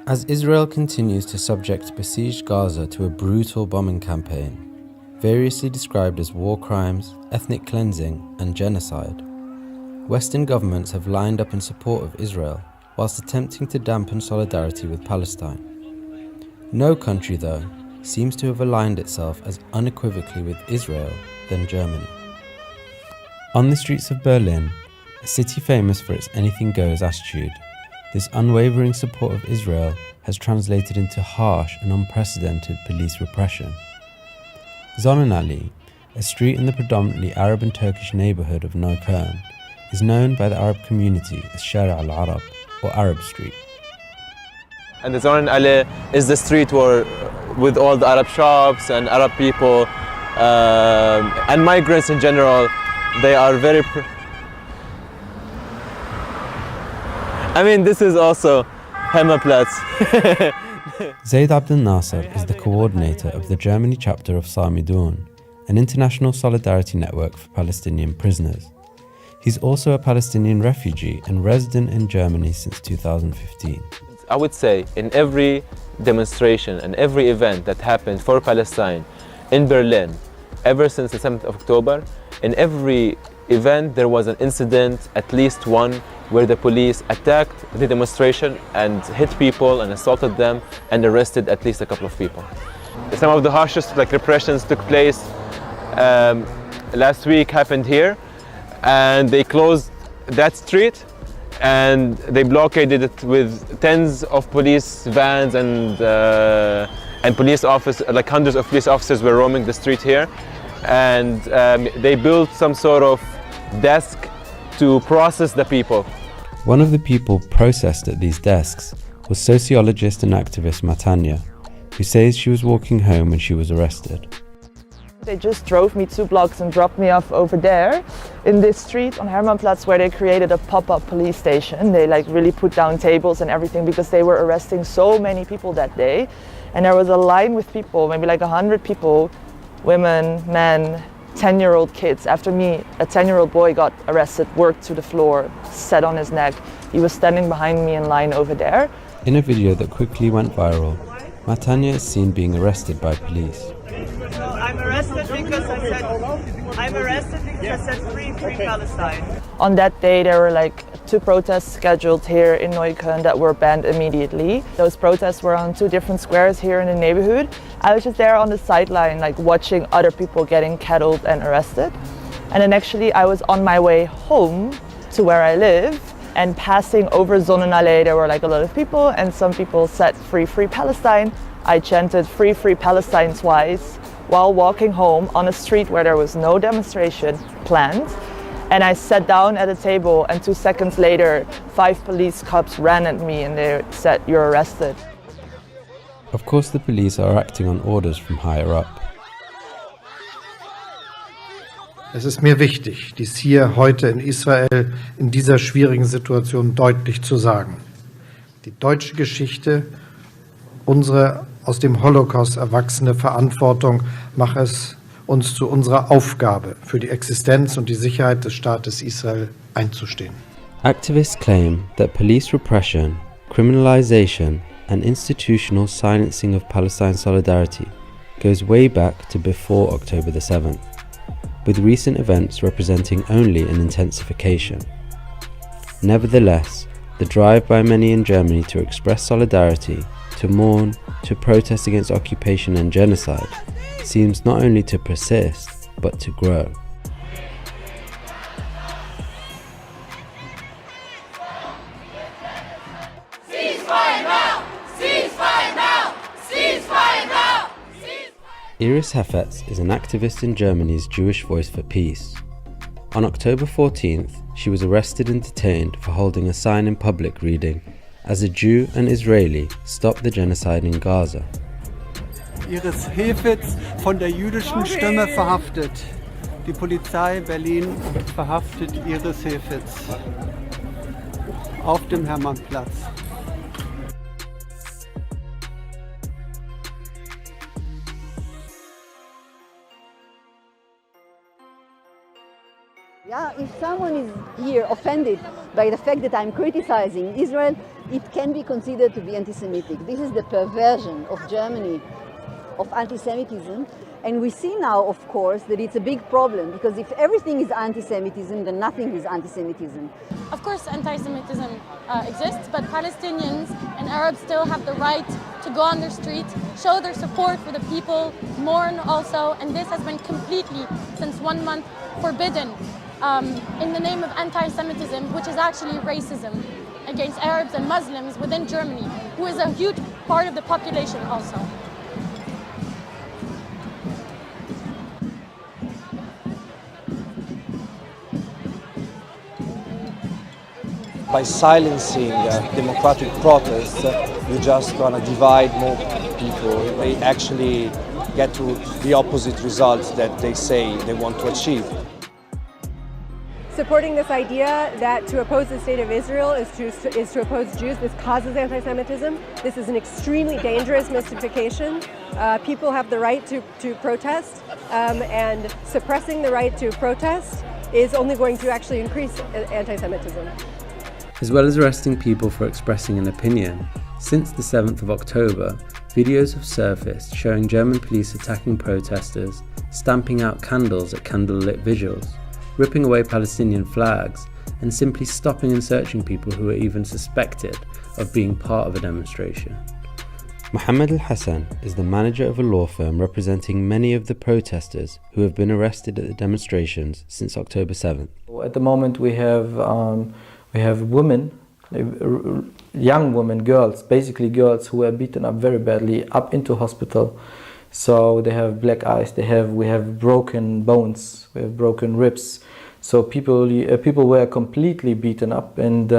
As Israel continues to subject besieged Gaza to a brutal bombing campaign, variously described as war crimes, ethnic cleansing, and genocide, Western governments have lined up in support of Israel, whilst attempting to dampen solidarity with Palestine. No country, though, seems to have aligned itself as unequivocally with Israel than Germany. On the streets of Berlin, a city famous for its anything-goes attitude, this unwavering support of Israel has translated into harsh and unprecedented police repression. Sonnenallee, a street in the predominantly Arab and Turkish neighbourhood of Neukölln, is known by the Arab community as Shara al-Arab, or Arab Street. And the Sonnenallee is the street where, with all the Arab shops and Arab people and migrants in general, they are very... I mean, this is also Hermannplatz. Zaid Abdel Nasser is the coordinator of the Germany chapter of Samidun, an international solidarity network for Palestinian prisoners. He's also a Palestinian refugee and resident in Germany since 2015. I would say in every demonstration and every event that happened for Palestine in Berlin, ever since the 7th of October, in every event there was an incident, at least one, where the police attacked the demonstration and hit people and assaulted them and arrested at least a couple of people. Some of the harshest repressions took place last week, happened here, and they closed that street and they blockaded it with tens of police vans and police officers, hundreds of police officers were roaming the street here, and they built some sort of desk to process the people. One of the people processed at these desks was sociologist and activist Matanya, who says she was walking home when she was arrested. They just drove me 2 blocks and dropped me off over there in this street on Hermannplatz, where they created a pop-up police station. They really put down tables and everything because they were arresting so many people that day. And there was a line with people, maybe 100 people, women, men, 10-year-old kids. After me, a 10-year-old boy got arrested, worked to the floor, sat on his neck. He was standing behind me in line over there. In a video that quickly went viral, Matanya is seen being arrested by police. I'm arrested because I said free Palestine. On that day, there were 2 protests scheduled here in Neukölln that were banned immediately. Those protests were on 2 different squares here in the neighborhood. I was just there on the sideline, watching other people getting kettled and arrested. And then actually I was on my way home to where I live, and passing over Sonnenallee, there were a lot of people, and some people said free Palestine. I chanted free Palestine twice while walking home on a street where there was no demonstration planned. And I sat down at a table, and 2 seconds later, 5 police cops ran at me and they said, "You're arrested." Of course, the police are acting on orders from higher up. Es ist mir wichtig, dies hier heute in Israel in dieser schwierigen Situation deutlich zu sagen. Die deutsche Geschichte, unsere aus dem Holocaust erwachsene Verantwortung macht es uns zu unserer Aufgabe, für die Existenz und die Sicherheit des Staates Israel einzustehen. Activists claim that police repression, criminalization, and institutional silencing of Palestine solidarity goes way back to before October the 7th, with recent events representing only an intensification. Nevertheless, the drive by many in Germany to express solidarity, to mourn, to protest against occupation and genocide seems not only to persist, but to grow. Iris Hefetz is an activist in Germany's Jewish Voice for Peace. On October 14th, she was arrested and detained for holding a sign in public reading, "As a Jew and Israeli, stop the genocide in Gaza." Iris Hefetz von der jüdischen Stimme verhaftet. Die Polizei Berlin verhaftet Iris Hefetz auf dem Hermannplatz. Yeah, if someone is here offended by the fact that I'm criticizing Israel, it can be considered to be anti-Semitic. This is the perversion of Germany of anti-Semitism. And we see now, of course, that it's a big problem, because if everything is anti-Semitism, then nothing is anti-Semitism. Of course, anti-Semitism exists, but Palestinians and Arabs still have the right to go on their streets, show their support for the people, mourn also, and this has been completely, since 1 month, forbidden in the name of anti-Semitism, which is actually racism against Arabs and Muslims within Germany, who is a huge part of the population also. By silencing democratic protests, you're just going to divide more people. They actually get to the opposite results that they say they want to achieve. Supporting this idea that to oppose the state of Israel is to oppose Jews. This causes anti-Semitism. This is an extremely dangerous mystification. People have the right to protest, and suppressing the right to protest is only going to actually increase anti-Semitism. As well as arresting people for expressing an opinion, since the 7th of October, videos have surfaced showing German police attacking protesters, stamping out candles at candlelit vigils, ripping away Palestinian flags, and simply stopping and searching people who are even suspected of being part of a demonstration. Mohammed Al-Hassan is the manager of a law firm representing many of the protesters who have been arrested at the demonstrations since October 7th. At the moment we have women, young women, girls, basically girls who were beaten up very badly, up into hospital. So they have black eyes, we have broken bones, we have broken ribs. So people were completely beaten up, and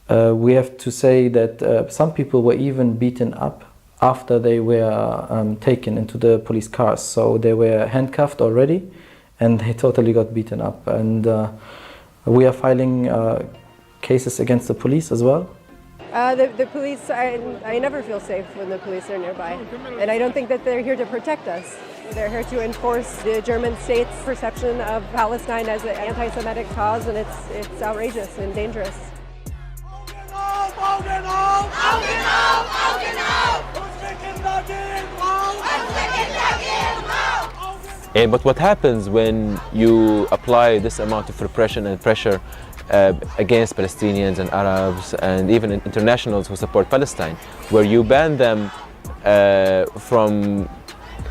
we have to say that some people were even beaten up after they were taken into the police cars. So they were handcuffed already, and they totally got beaten up. And we are filing cases against the police as well. The police, I never feel safe when the police are nearby. And I don't think that they're here to protect us. They're here to enforce the German state's perception of Palestine as an anti-Semitic cause, and it's outrageous and dangerous. But what happens when you apply this amount of repression and pressure against Palestinians and Arabs and even internationals who support Palestine, where you ban them from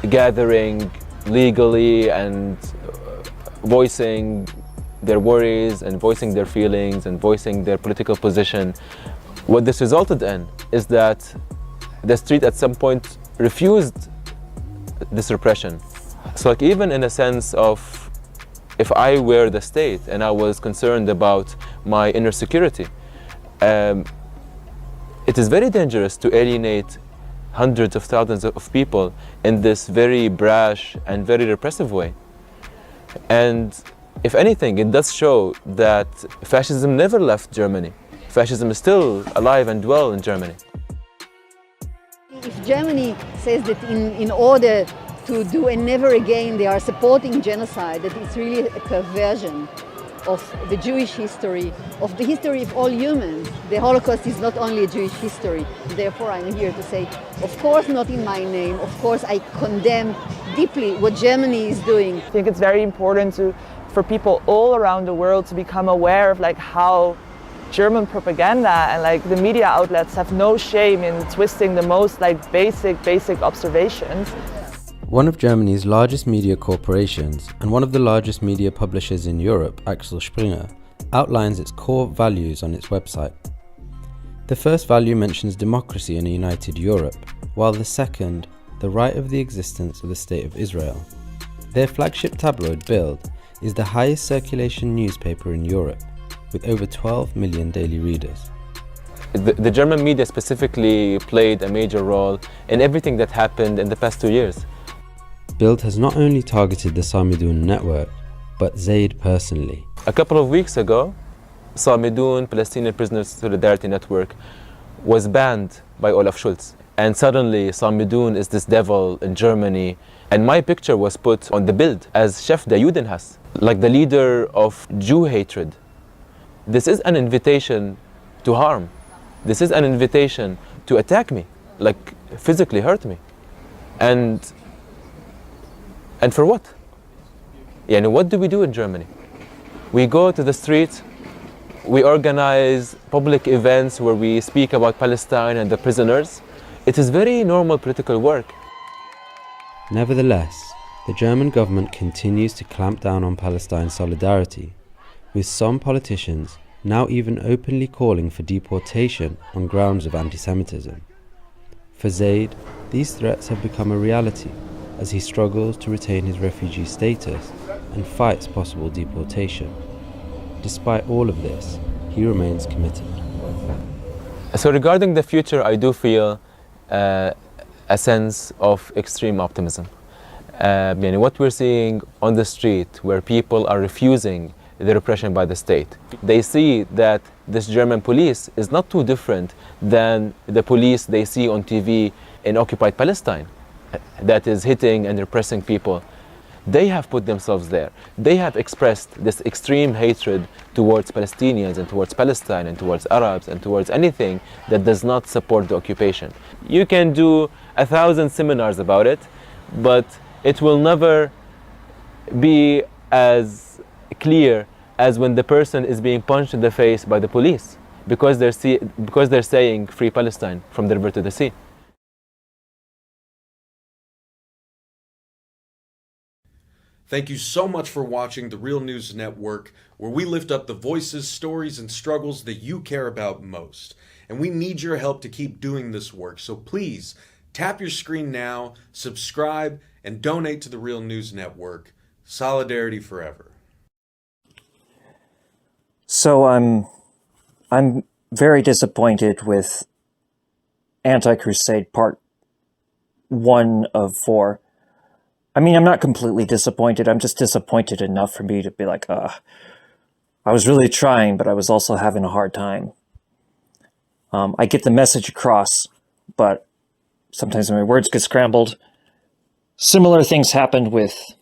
gathering legally and voicing their worries and voicing their feelings and voicing their political position? What this resulted in is that the street at some point refused this repression. So like, even in a sense of, if I were the state and I was concerned about my inner security, it is very dangerous to alienate hundreds of thousands of people in this very brash and very repressive way. And if anything, it does show that fascism never left Germany. Fascism is still alive and well in Germany. If Germany says that in order to do and never again they are supporting genocide, that it's really a perversion of the Jewish history, of the history of all humans. The Holocaust is not only a Jewish history. Therefore, I'm here to say, of course, not in my name. Of course, I condemn deeply what Germany is doing. I think it's very important for people all around the world to become aware of like how German propaganda and like the media outlets have no shame in twisting the most like basic observations. One of Germany's largest media corporations and one of the largest media publishers in Europe, Axel Springer, outlines its core values on its website. The first value mentions democracy in a united Europe, while the second, the right of the existence of the State of Israel. Their flagship tabloid, Bild, is the highest circulation newspaper in Europe, with over 12 million daily readers. The German media specifically played a major role in everything that happened in the past 2 years. Bild has not only targeted the Samidun network, but Zaid personally. A couple of weeks ago, Samidun, Palestinian Prisoners Solidarity Network, was banned by Olaf Scholz. And suddenly Samidun is this devil in Germany. And my picture was put on the Bild as Chef der Judenhass, like the leader of Jew hatred. This is an invitation to harm. This is an invitation to attack me, like physically hurt me. And for what? Yani, what do we do in Germany? We go to the street, we organize public events where we speak about Palestine and the prisoners. It is very normal political work. Nevertheless, the German government continues to clamp down on Palestine solidarity, with some politicians now even openly calling for deportation on grounds of anti-Semitism. For Zaid, these threats have become a reality as he struggles to retain his refugee status and fights possible deportation. Despite all of this, he remains committed. So regarding the future, I do feel a sense of extreme optimism. What we're seeing on the street, where people are refusing the repression by the state, they see that this German police is not too different than the police they see on TV in occupied Palestine, that is hitting and repressing people. They have put themselves there. They have expressed this extreme hatred towards Palestinians and towards Palestine and towards Arabs and towards anything that does not support the occupation. You can do 1,000 seminars about it, but it will never be as clear as when the person is being punched in the face by the police because they're saying free Palestine from the river to the sea. Thank you so much for watching The Real News Network, where we lift up the voices, stories, and struggles that you care about most. And we need your help to keep doing this work, so please tap your screen now, subscribe, and donate to The Real News Network. Solidarity forever. So I'm very disappointed with Anti-Crusade Part 1 of 4. I mean, I'm not completely disappointed. I'm just disappointed enough for me to be like, I was really trying, but I was also having a hard time. I get the message across, but sometimes my words get scrambled. Similar things happened with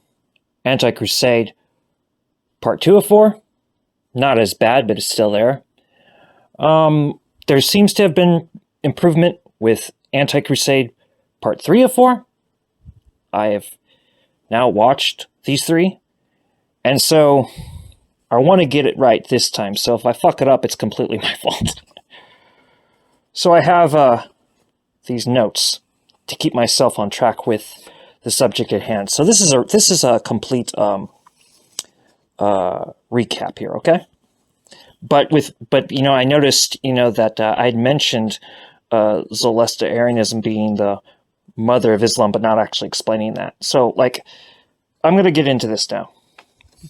Anti-Crusade Part 2 of 4. Not as bad, but it's still there. There seems to have been improvement with Anti-Crusade Part 3 of 4. I have now watched these 3, and so I want to get it right this time. So if I fuck it up, it's completely my fault. So I have these notes to keep myself on track with the subject at hand. So this is a complete recap here, okay? But you know, I noticed, you know, that I'd mentioned Zoroastrianism being the mother of Islam, but not actually explaining that. So, like, I'm going to get into this now.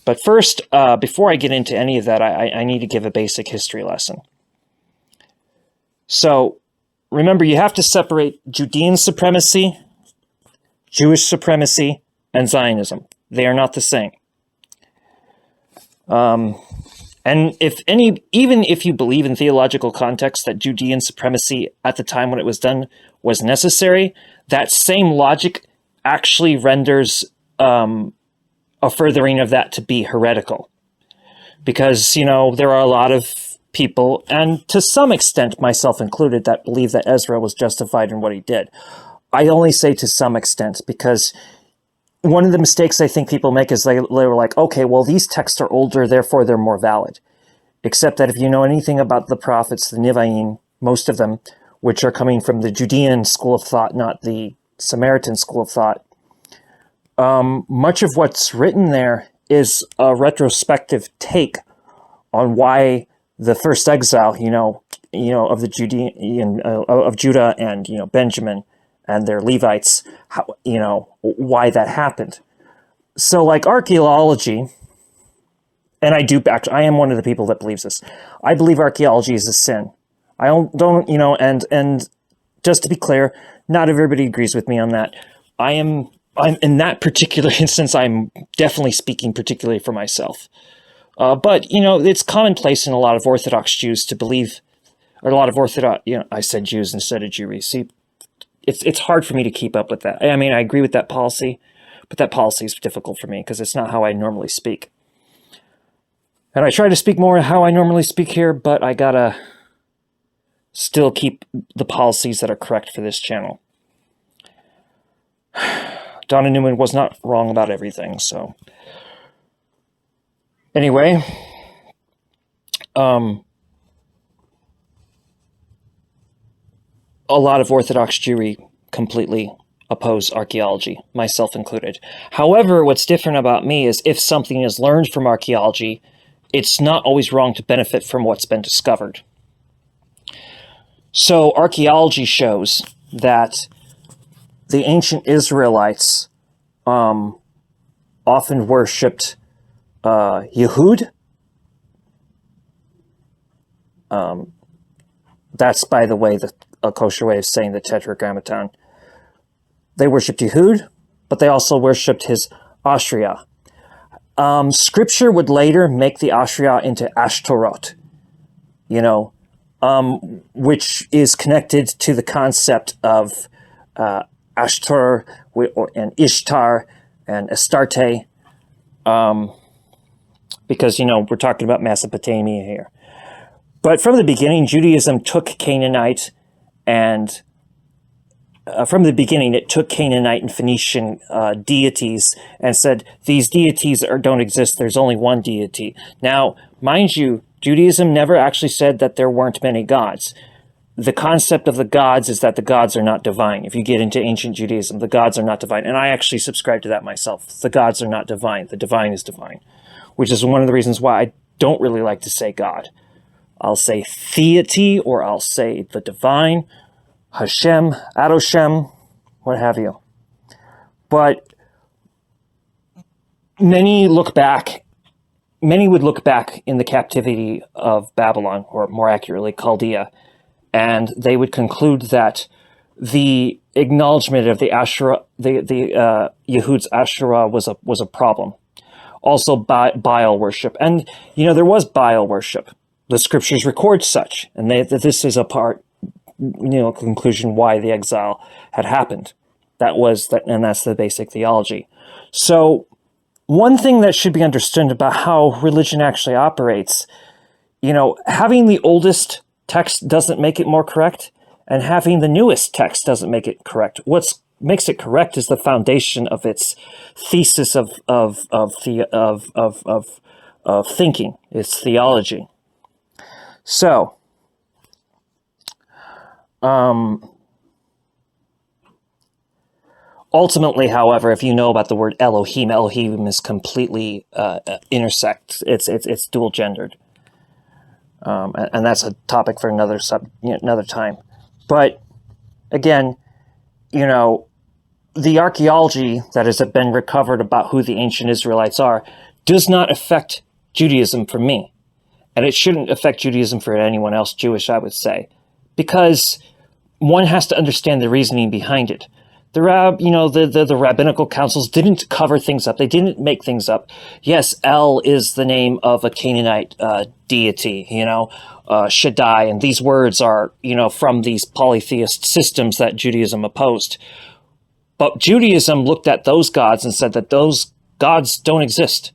But first, before I get into any of that, I need to give a basic history lesson. So, remember, you have to separate Judean supremacy, Jewish supremacy, and Zionism. They are not the same. And even if you believe in theological context that Judean supremacy at the time when it was done was necessary, that same logic actually renders a furthering of that to be heretical. because, you know, there are a lot of people, and to some extent, myself included, that believe that Ezra was justified in what he did. I only say to some extent, because one of the mistakes I think people make is they were like, okay, well, these texts are older, therefore they're more valid. Except that if you know anything about the prophets, the Nevi'im, most of them, which are coming from the Judean school of thought, not the Samaritan school of thought, much of what's written there is a retrospective take on why the first exile, of the Judean, of Judah and, Benjamin and their Levites, why that happened. So like archaeology, and I am one of the people that believes this. I believe archaeology is a sin. I don't, and just to be clear, not everybody agrees with me on that. I'm in that particular instance, I'm definitely speaking particularly for myself. But, it's commonplace in a lot of Orthodox Jews to believe, or a lot of Orthodox, I said Jews instead of Jewry. See, it's hard for me to keep up with that. I mean, I agree with that policy, but that policy is difficult for me because it's not how I normally speak. And I try to speak more how I normally speak here, but I gotta still keep the policies that are correct for this channel. Donna Newman was not wrong about everything, so. Anyway, a lot of Orthodox Jewry completely oppose archaeology, myself included. However, what's different about me is if something is learned from archaeology, it's not always wrong to benefit from what's been discovered. So archaeology shows that the ancient Israelites often worshipped Yehud. That's, by the way, a kosher way of saying the Tetragrammaton. They worshipped Yehud, but they also worshipped his Asherah. Scripture would later make the Asherah into Ashtoreth, which is connected to the concept of Ashtor and Ishtar and Astarte, because, we're talking about Mesopotamia here. But from the beginning, Judaism took Canaanite and and Phoenician deities and said, these deities don't exist, there's only one deity. Now, mind you, Judaism never actually said that there weren't many gods. The concept of the gods is that the gods are not divine. If you get into ancient Judaism, the gods are not divine. And I actually subscribe to that myself. The gods are not divine. The divine is divine, which is one of the reasons why I don't really like to say God. I'll say theity, or I'll say the divine, Hashem, Adoshem, what have you. But many would look back in the captivity of Babylon, or more accurately, Chaldea, and they would conclude that the acknowledgement of the Asherah, the Yehud's Asherah was a problem. Also, Baal worship, and there was Baal worship. The scriptures record such, and this is a part, conclusion why the exile had happened. And that's the basic theology. So, one thing that should be understood about how religion actually operates, having the oldest text doesn't make it more correct, and having the newest text doesn't make it correct. What makes it correct is the foundation of its thesis of thinking, its theology. So, ultimately, however, if you know about the word Elohim is completely intersect. It's dual gendered. And that's a topic for another time. But again, the archaeology that has been recovered about who the ancient Israelites are does not affect Judaism for me. And it shouldn't affect Judaism for anyone else Jewish, I would say. Because one has to understand the reasoning behind it. The rabbinical councils didn't cover things up. They didn't make things up. Yes, El is the name of a Canaanite deity, Shaddai, and these words are, from these polytheist systems that Judaism opposed. But Judaism looked at those gods and said that those gods don't exist.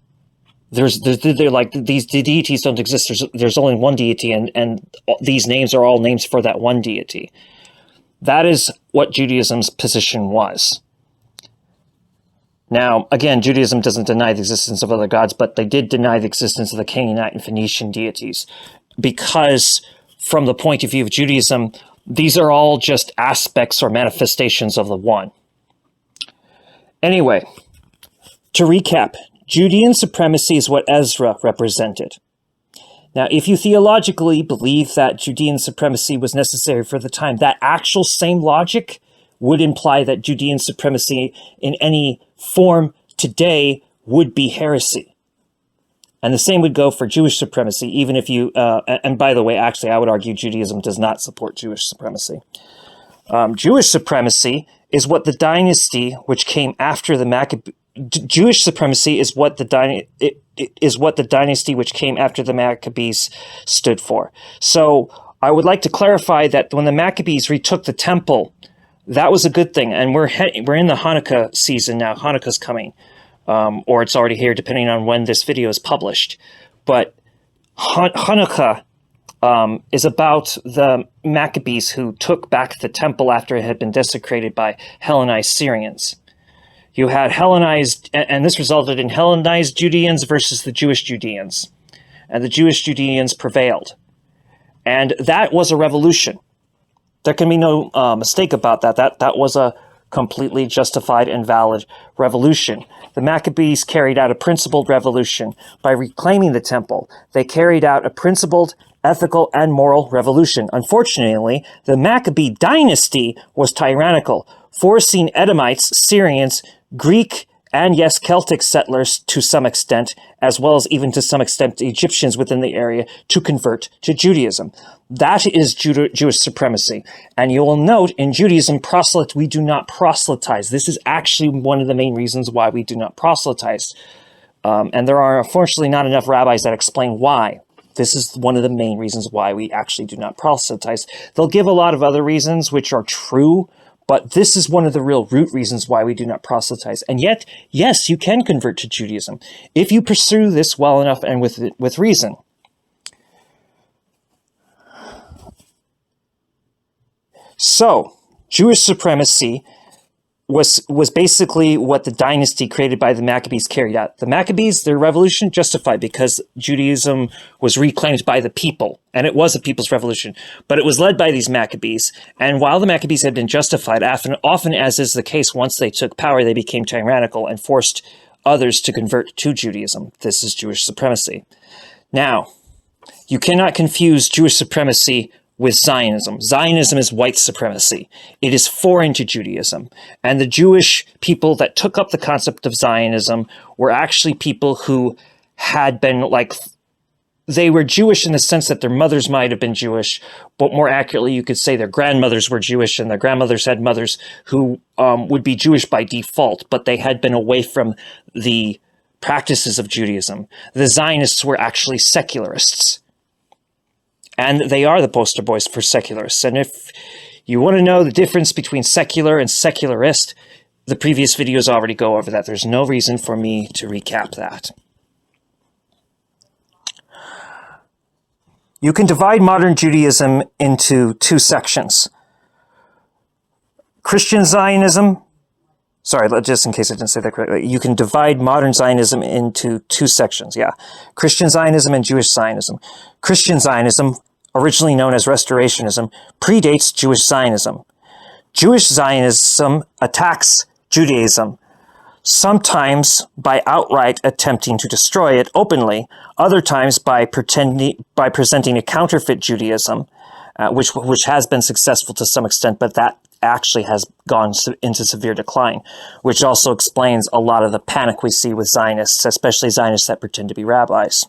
They're like, these deities don't exist. There's only one deity, and these names are all names for that one deity. That is what Judaism's position was. Now, again, Judaism doesn't deny the existence of other gods, but they did deny the existence of the Canaanite and Phoenician deities, because from the point of view of Judaism, these are all just aspects or manifestations of the one. Anyway, to recap, Judean supremacy is what Ezra represented. Now, if you theologically believe that Judean supremacy was necessary for the time, that actual same logic would imply that Judean supremacy in any form today would be heresy. And the same would go for Jewish supremacy, even if you, and by the way, actually, I would argue Judaism does not support Jewish supremacy. Jewish supremacy is what the dynasty which came after the Maccabees. Jewish supremacy is what the dynasty which came after the Maccabees stood for. So I would like to clarify that when the Maccabees retook the temple, that was a good thing. And we're in the Hanukkah season now. Hanukkah's coming, or it's already here, depending on when this video is published. But Hanukkah is about the Maccabees who took back the temple after it had been desecrated by Hellenized Syrians. You had Hellenized, and this resulted in Hellenized Judeans versus the Jewish Judeans. And the Jewish Judeans prevailed. And that was a revolution. There can be no mistake about that. That was a completely justified and valid revolution. The Maccabees carried out a principled revolution by reclaiming the temple. They carried out a principled, ethical, and moral revolution. Unfortunately, the Maccabee dynasty was tyrannical, forcing Edomites, Syrians, Greek, and yes, Celtic settlers to some extent, as well as even to some extent Egyptians within the area, to convert to Judaism. That is Jewish supremacy. And you will note in Judaism, we do not proselytize. This is actually one of the main reasons why we do not proselytize. And there are unfortunately not enough rabbis that explain why. This is one of the main reasons why we actually do not proselytize. They'll give a lot of other reasons which are true, but this is one of the real root reasons why we do not proselytize. And yet, yes, you can convert to Judaism if you pursue this well enough and with reason. So, Jewish supremacy was basically what the dynasty created by the Maccabees carried out. The Maccabees, their revolution, justified because Judaism was reclaimed by the people, and it was a people's revolution. But it was led by these Maccabees, and while the Maccabees had been justified, often as is the case, once they took power, they became tyrannical and forced others to convert to Judaism. This is Jewish supremacy. Now, you cannot confuse Jewish supremacy with Zionism. Zionism is white supremacy. It is foreign to Judaism. And the Jewish people that took up the concept of Zionism were actually people who had been they were Jewish in the sense that their mothers might have been Jewish, but more accurately, you could say their grandmothers were Jewish and their grandmothers had mothers who would be Jewish by default, but they had been away from the practices of Judaism. The Zionists were actually secularists. And they are the poster boys for secularists. And if you want to know the difference between secular and secularist, the previous videos already go over that. There's no reason for me to recap that. You can divide modern Judaism into two sections. Christian Zionism, just in case I didn't say that correctly, you can divide modern Zionism into two sections, Christian Zionism and Jewish Zionism. Christian Zionism, originally known as Restorationism, predates Jewish Zionism. Jewish Zionism attacks Judaism, sometimes by outright attempting to destroy it openly, other times by presenting a counterfeit Judaism, which has been successful to some extent, but that actually has gone into severe decline, which also explains a lot of the panic we see with Zionists, especially Zionists that pretend to be rabbis.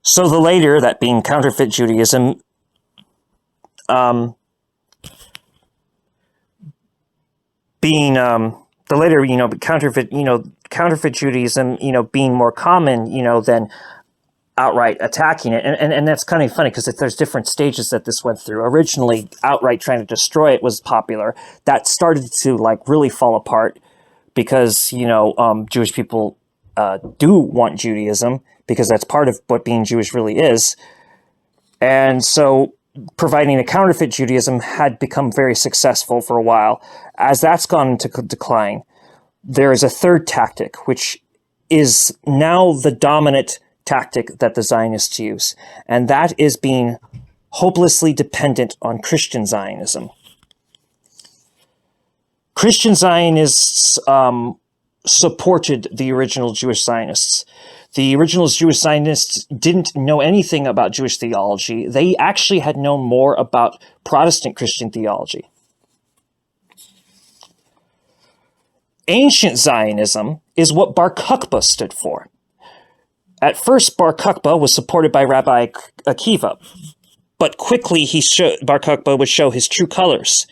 So the later, that being counterfeit Judaism, counterfeit Judaism, being more common, than outright attacking it. And that's kind of funny because there's different stages that this went through. Originally, outright trying to destroy it was popular. That started to really fall apart because, Jewish people do want Judaism, because that's part of what being Jewish really is. And so providing a counterfeit Judaism had become very successful for a while. As that's gone into decline, there is a third tactic, which is now the dominant tactic that the Zionists use, and that is being hopelessly dependent on Christian Zionism. Christian Zionists supported the original Jewish Zionists. The original Jewish Zionists didn't know anything about Jewish theology. They actually had known more about Protestant Christian theology. Ancient Zionism is what Bar Kokhba stood for. At first, Bar Kokhba was supported by Rabbi Akiva, but quickly Bar Kokhba would show his true colors.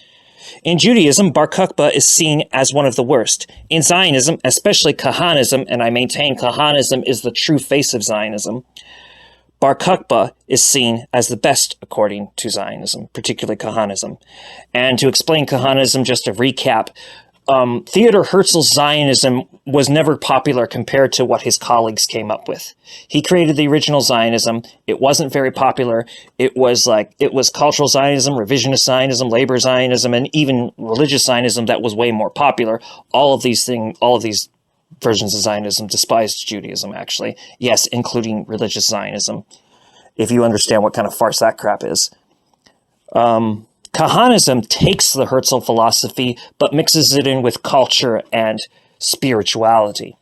In Judaism, Bar Kokhba is seen as one of the worst. In Zionism, especially Kahanism, and I maintain Kahanism is the true face of Zionism, Bar Kokhba is seen as the best according to Zionism, particularly Kahanism. And to explain Kahanism, just to recap, Theodor Herzl's Zionism was never popular compared to what his colleagues came up with. He created the original Zionism. It wasn't very popular. It was cultural Zionism, revisionist Zionism, labor Zionism, and even religious Zionism that was way more popular. All of these versions of Zionism despised Judaism, actually. Yes, including religious Zionism, if you understand what kind of farce that crap is. Kahanism takes the Herzl philosophy, but mixes it in with culture and spirituality.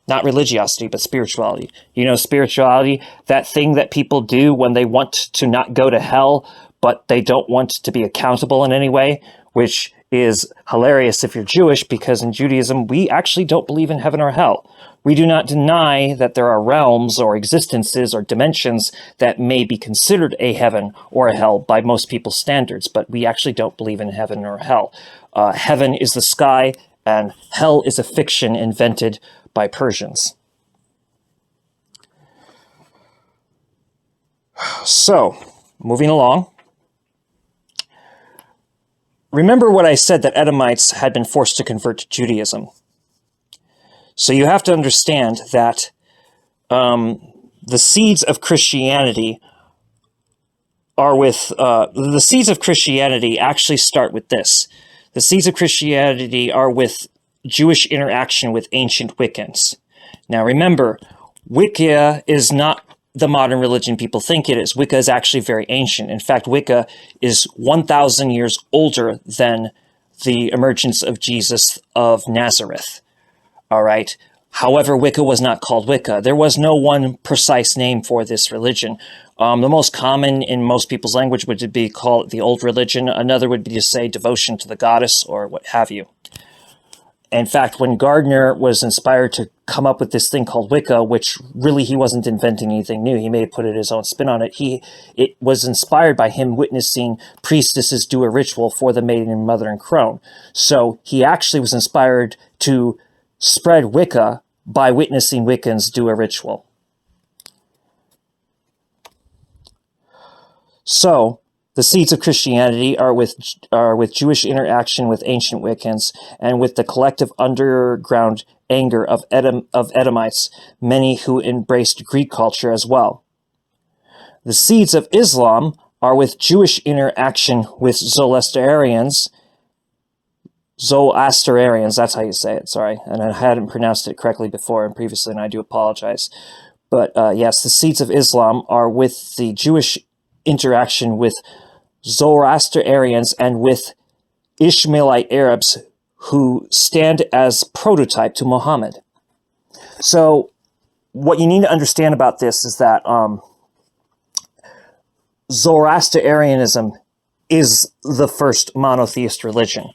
Not religiosity, but spirituality. You know, spirituality, that thing that people do when they want to not go to hell, but they don't want to be accountable in any way, which is hilarious if you're Jewish, because in Judaism, we actually don't believe in heaven or hell. We do not deny that there are realms or existences or dimensions that may be considered a heaven or a hell by most people's standards, but we actually don't believe in heaven or hell. Heaven is the sky, and hell is a fiction invented by Persians. So, moving along. Remember what I said, that Edomites had been forced to convert to Judaism. So you have to understand that the seeds of Christianity actually start with this. The seeds of Christianity are with Jewish interaction with ancient Wiccans. Now remember, Wicca is not the modern religion people think it is. Wicca is actually very ancient. In fact, Wicca is 1,000 years older than the emergence of Jesus of Nazareth. All right. However, Wicca was not called Wicca. There was no one precise name for this religion. The most common in most people's language would be called the old religion. Another would be to say devotion to the goddess or what have you. In fact, when Gardner was inspired to come up with this thing called Wicca, which really he wasn't inventing anything new, he may have put his own spin on it, it was inspired by him witnessing priestesses do a ritual for the maiden, mother, and crone. So he actually was inspired to spread Wicca by witnessing Wiccans do a ritual. So, the seeds of Christianity are with Jewish interaction with ancient Wiccans and with the collective underground anger of Edomites, many who embraced Greek culture as well. The seeds of Islam are with Jewish interaction with Zoroastrians, that's how you say it, sorry. And I hadn't pronounced it correctly before and previously, and I do apologize. But yes, the seeds of Islam are with the Jewish interaction with Zoroastrians and with Ishmaelite Arabs who stand as prototype to Muhammad. So what you need to understand about this is that Zoroastrianism is the first monotheist religion.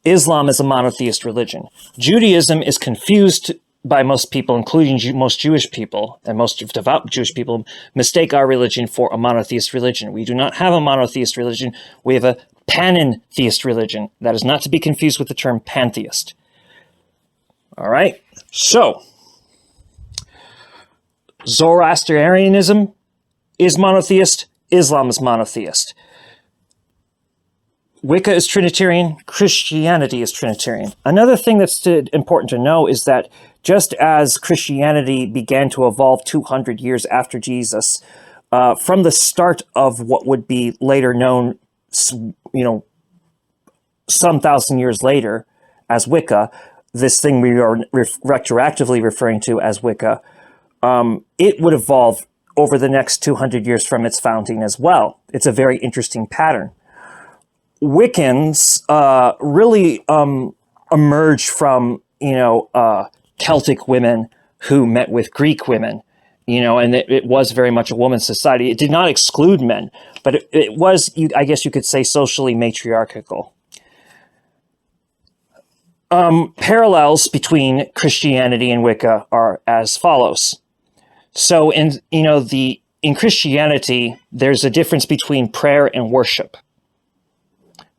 Islam is a monotheist religion. Judaism is confused by most people, including most Jewish people, and most devout Jewish people, mistake our religion for a monotheist religion. We do not have a monotheist religion. We have a panentheist religion. That is not to be confused with the term pantheist. All right? So, Zoroastrianism is monotheist. Islam is monotheist. Wicca is Trinitarian, Christianity is Trinitarian. Another thing that's important to know is that just as Christianity began to evolve 200 years after Jesus, from the start of what would be later known, some thousand years later as Wicca, this thing we are retroactively referring to as Wicca, it would evolve over the next 200 years from its founding as well. It's a very interesting pattern. Wiccans really emerged from, Celtic women who met with Greek women, and it was very much a woman's society. It did not exclude men, but it was, I guess you could say, socially matriarchal. Parallels between Christianity and Wicca are as follows. So in Christianity, there's a difference between prayer and worship.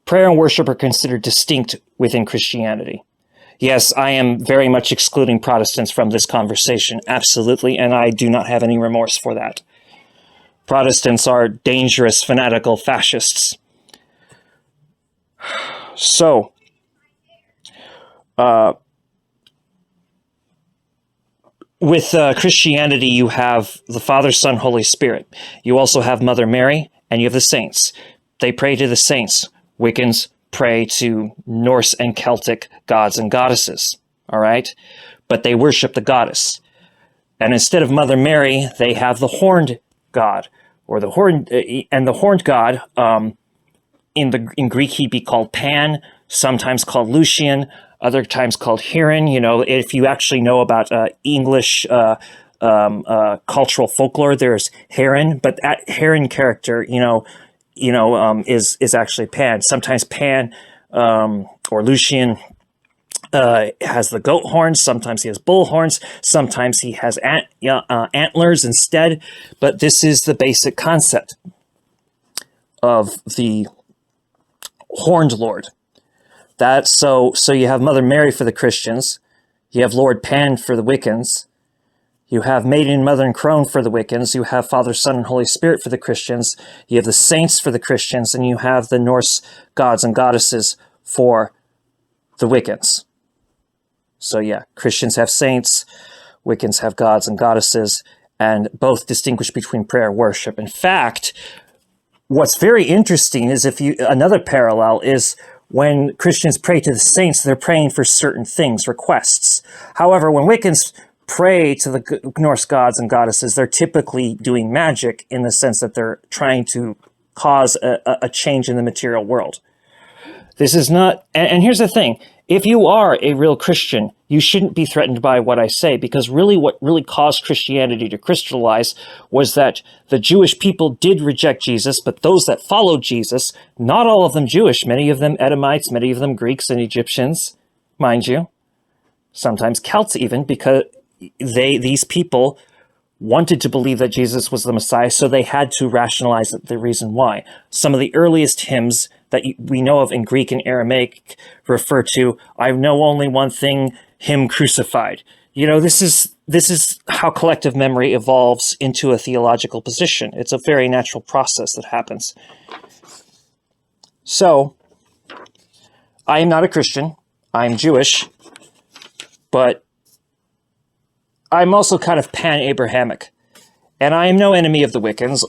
Prayer and worship are considered distinct within Christianity. Yes, I am very much excluding Protestants from this conversation, absolutely, and I do not have any remorse for that. Protestants are dangerous, fanatical fascists. So, with Christianity, you have the Father, Son, Holy Spirit. You also have Mother Mary, and you have the saints. They pray to the saints. Wiccans pray to Norse and Celtic gods and goddesses, all right? But they worship the goddess. And instead of Mother Mary, they have the horned god, or the horned god, in Greek he'd be called Pan, sometimes called Lucian, other times called Heron. If you actually know about English cultural folklore, there's Heron, but that Heron character, is actually Pan. Sometimes Pan or Lucian has the goat horns. Sometimes he has bull horns. Sometimes he has antlers instead. But this is the basic concept of the horned lord. So you have Mother Mary for the Christians. You have Lord Pan for the Wiccans. You have Maiden, Mother, and Crone for the Wiccans. You have Father, Son, and Holy Spirit for the Christians. You have the saints for the Christians, and you have the Norse gods and goddesses for the Wiccans. So yeah, Christians have saints, Wiccans have gods and goddesses, and both distinguish between prayer and worship. In fact, what's very interesting is another parallel is when Christians pray to the saints, they're praying for certain things, requests. However, when Wiccans pray to the Norse gods and goddesses, they're typically doing magic in the sense that they're trying to cause a change in the material world. This is not, and here's the thing, if you are a real Christian, you shouldn't be threatened by what I say, because really what really caused Christianity to crystallize was that the Jewish people did reject Jesus, but those that followed Jesus, not all of them Jewish, many of them Edomites, many of them Greeks and Egyptians, mind you, sometimes Celts even, because these people wanted to believe that Jesus was the Messiah, so they had to rationalize the reason why. Some of the earliest hymns that we know of in Greek and Aramaic refer to, I know only one thing, him crucified. This is how collective memory evolves into a theological position. It's a very natural process that happens. So, I am not a Christian. I'm Jewish. But I'm also kind of pan-Abrahamic, and I am no enemy of the Wiccans,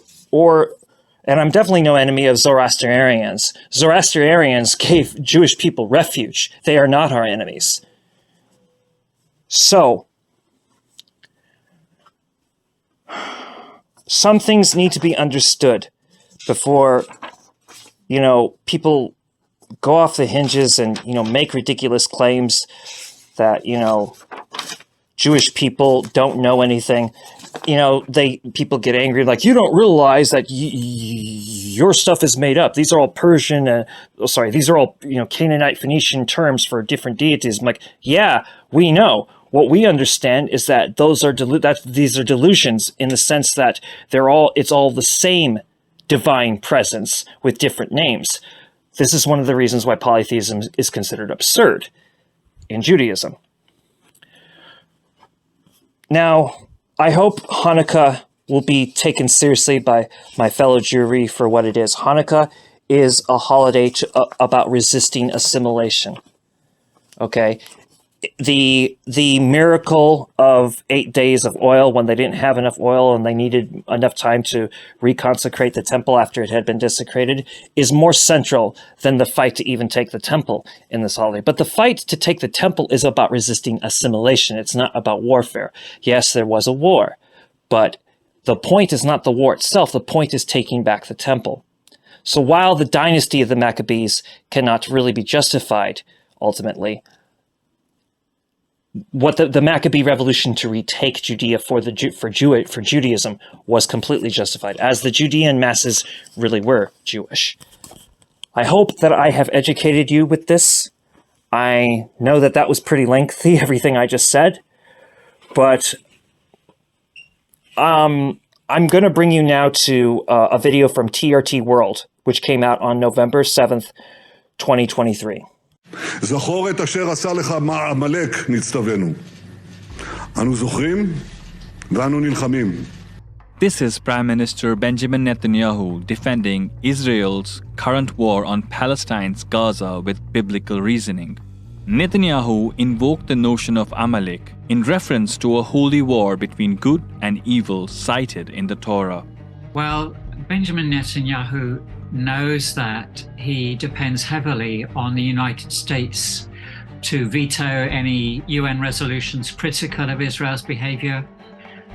and I'm definitely no enemy of Zoroastrians. Zoroastrians gave Jewish people refuge. They are not our enemies. So, some things need to be understood before, people go off the hinges and, make ridiculous claims that, Jewish people don't know anything. People get angry, like, you don't realize that your stuff is made up. These are all Persian, these are all, Canaanite, Phoenician terms for different deities. I'm like, yeah, we know. What we understand is that these are delusions in the sense that it's all the same divine presence with different names. This is one of the reasons why polytheism is considered absurd in Judaism. Now, I hope Hanukkah will be taken seriously by my fellow Jewry for what it is. Hanukkah is a holiday about resisting assimilation. Okay? The miracle of 8 days of oil when they didn't have enough oil and they needed enough time to reconsecrate the temple after it had been desecrated is more central than the fight to even take the temple in this holiday. But the fight to take the temple is about resisting assimilation. It's not about warfare. Yes, there was a war, but the point is not the war itself. The point is taking back the temple. So while the dynasty of the Maccabees cannot really be justified, ultimately, what the Maccabee revolution to retake Judea for Judaism was completely justified, as the Judean masses really were Jewish. I hope that I have educated you with this. I know that was pretty lengthy, everything I just said, but I'm going to bring you now to a video from TRT World, which came out on November 7th, 2023. זכור את אשר עשה לך עמלק נצטווינו. אנו זוכרים ואנו נלחמים. This is Prime Minister Benjamin Netanyahu defending Israel's current war on Palestine's Gaza with biblical reasoning. Netanyahu invoked the notion of Amalek in reference to a holy war between good and evil cited in the Torah. Well, Benjamin Netanyahu knows that he depends heavily on the United States to veto any UN resolutions critical of Israel's behavior,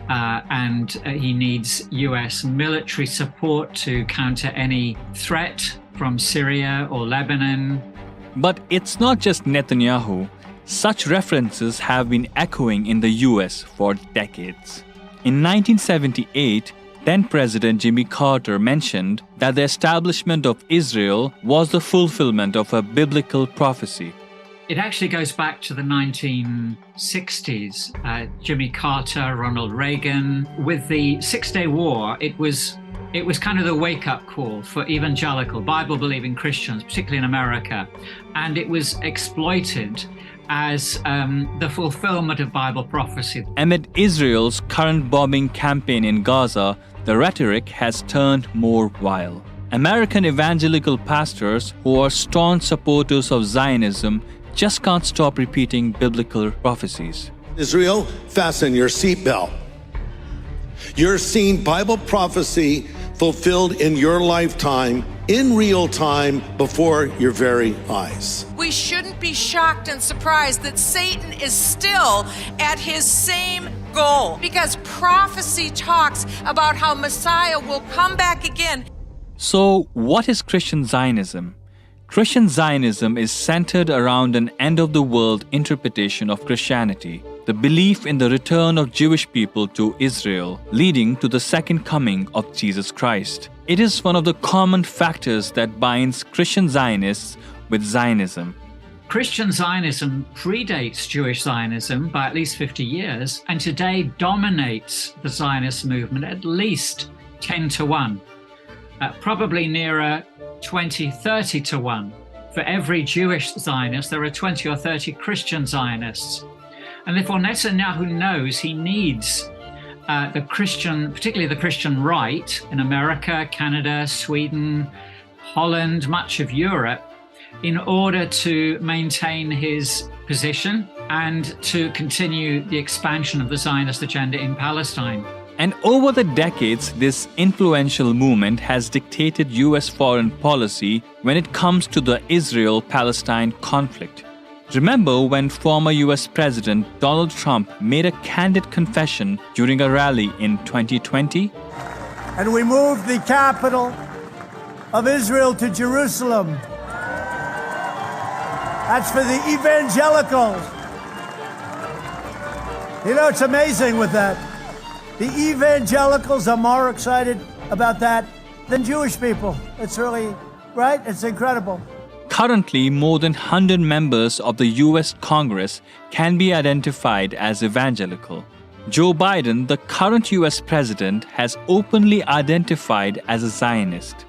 and he needs US military support to counter any threat from Syria or Lebanon. But it's not just Netanyahu. Such references have been echoing in the US for decades. In 1978, then-President Jimmy Carter mentioned that the establishment of Israel was the fulfillment of a biblical prophecy. It actually goes back to the 1960s. Jimmy Carter, Ronald Reagan. With the Six-Day War, it was kind of the wake-up call for evangelical, Bible-believing Christians, particularly in America. And it was exploited as the fulfillment of Bible prophecy. Amid Israel's current bombing campaign in Gaza, the rhetoric has turned more vile. American evangelical pastors who are staunch supporters of Zionism just can't stop repeating biblical prophecies. Israel, fasten your seatbelt. You're seeing Bible prophecy fulfilled in your lifetime, in real time, before your very eyes. We shouldn't be shocked and surprised that Satan is still at his same goal, because prophecy talks about how Messiah will come back again. So, what is Christian Zionism? Christian Zionism is centered around an end-of-the-world interpretation of Christianity, the belief in the return of Jewish people to Israel, leading to the second coming of Jesus Christ. It is one of the common factors that binds Christian Zionists with Zionism. Christian Zionism predates Jewish Zionism by at least 50 years, and today dominates the Zionist movement at least 10 to 1, probably nearer 20, 30 to 1. For every Jewish Zionist, there are 20 or 30 Christian Zionists. And therefore Netanyahu knows he needs the Christian, particularly the Christian right in America, Canada, Sweden, Holland, much of Europe, in order to maintain his position and to continue the expansion of the Zionist agenda in Palestine. And over the decades, this influential movement has dictated US foreign policy when it comes to the Israel-Palestine conflict. Remember when former US President Donald Trump made a candid confession during a rally in 2020? And we moved the capital of Israel to Jerusalem. That's for the evangelicals. You know, it's amazing with that. The evangelicals are more excited about that than Jewish people. It's really, right? It's incredible. Currently, more than 100 members of the US Congress can be identified as evangelical. Joe Biden, the current US president, has openly identified as a Zionist.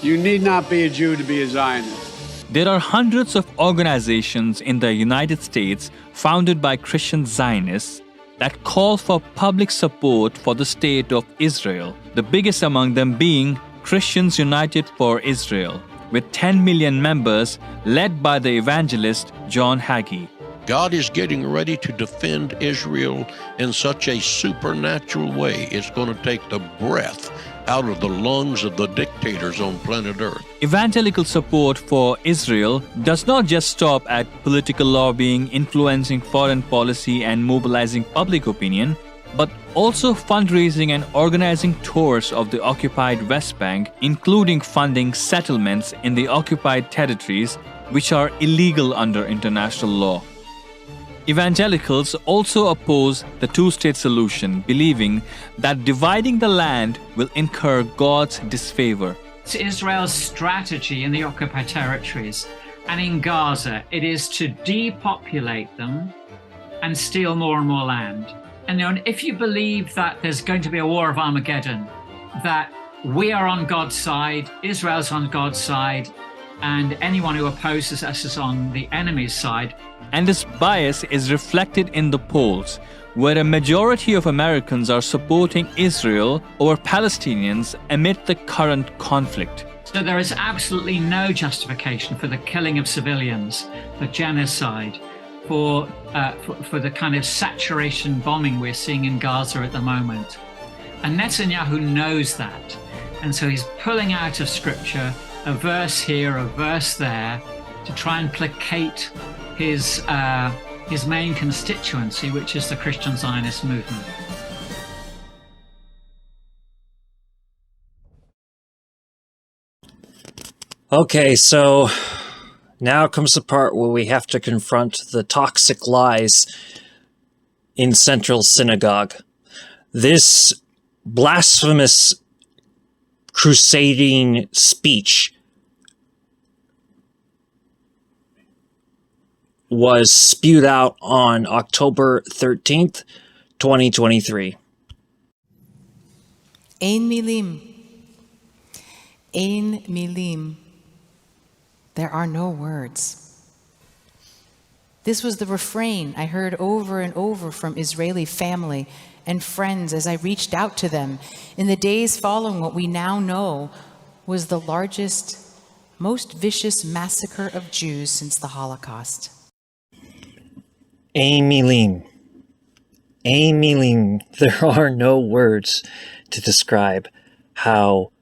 You need not be a Jew to be a Zionist. There are hundreds of organizations in the United States founded by Christian Zionists that call for public support for the state of Israel, the biggest among them being Christians United for Israel, with 10 million members led by the evangelist John Hagee. God is getting ready to defend Israel in such a supernatural way. It's going to take the breath out of the lungs of the dictators on planet Earth. Evangelical support for Israel does not just stop at political lobbying, influencing foreign policy, and mobilizing public opinion, but also fundraising and organizing tours of the occupied West Bank, including funding settlements in the occupied territories, which are illegal under international law. Evangelicals also oppose the two-state solution, believing that dividing the land will incur God's disfavor. It's Israel's strategy in the occupied territories and in Gaza. It is to depopulate them and steal more and more land. And if you believe that there's going to be a war of Armageddon, that we are on God's side, Israel's on God's side, and anyone who opposes us is on the enemy's side. And this bias is reflected in the polls, where a majority of Americans are supporting Israel over Palestinians amid the current conflict. So there is absolutely no justification for the killing of civilians, for genocide, for the kind of saturation bombing we're seeing in Gaza at the moment. And Netanyahu knows that. And so he's pulling out of scripture a verse here, a verse there, to try and placate his main constituency, which is the Christian Zionist movement. Okay, so now comes the part where we have to confront the toxic lies in Central Synagogue. This blasphemous crusading speech was spewed out on October 13th, 2023. Ein milim. Ein milim. There are no words. This was the refrain I heard over and over from Israeli family and friends as I reached out to them in the days following what we now know was the largest, most vicious massacre of Jews since the Holocaust. Ein milim. Ein milim. There are no words to describe how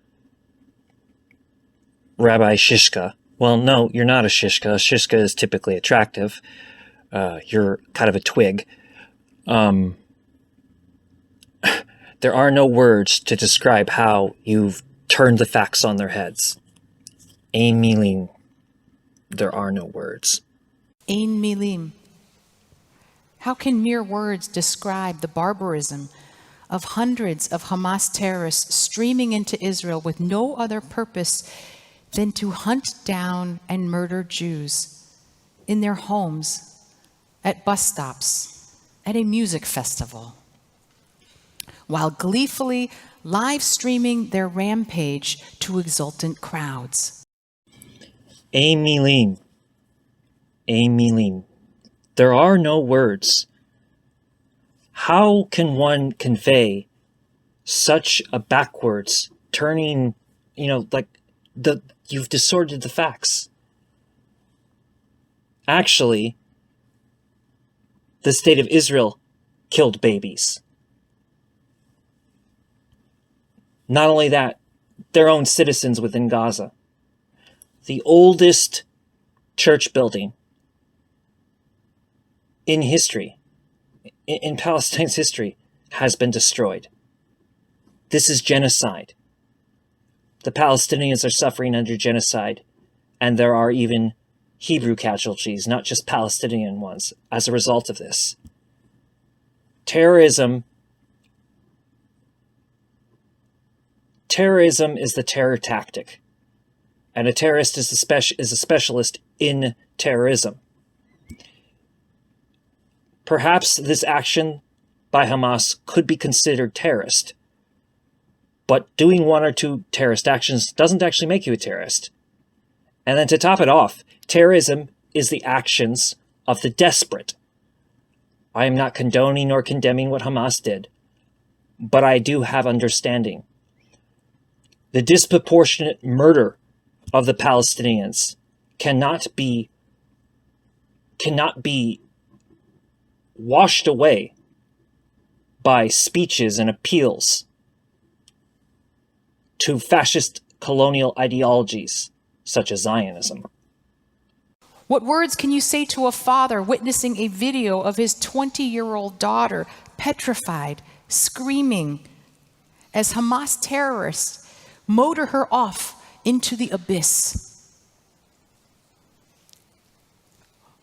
Rabbi Shishka, well, no, you're not a Shishka. A Shishka is typically attractive. You're kind of a twig. There are no words to describe how you've turned the facts on their heads. Ein milim. There are no words. Ein milim. How can mere words describe the barbarism of hundreds of Hamas terrorists streaming into Israel with no other purpose than to hunt down and murder Jews in their homes, at bus stops, at a music festival, while gleefully live streaming their rampage to exultant crowds? Ein milim. Ein milim. There are no words. How can one convey such a backwards turning, you've distorted the facts. Actually, the state of Israel killed babies. Not only that, their own citizens within Gaza. The oldest church building in history, in Palestine's history, has been destroyed. This is genocide. The Palestinians are suffering under genocide, and there are even Hebrew casualties, not just Palestinian ones, as a result of this. Terrorism is the terror tactic, and a terrorist is a specialist in terrorism. Perhaps this action by Hamas could be considered terrorist, but doing one or two terrorist actions doesn't actually make you a terrorist. And then to top it off, terrorism is the actions of the desperate. I am not condoning or condemning what Hamas did, but I do have understanding. The disproportionate murder of the Palestinians cannot be washed away by speeches and appeals to fascist colonial ideologies such as Zionism. What words can you say to a father witnessing a video of his 20-year-old daughter petrified, screaming, as Hamas terrorists motor her off into the abyss?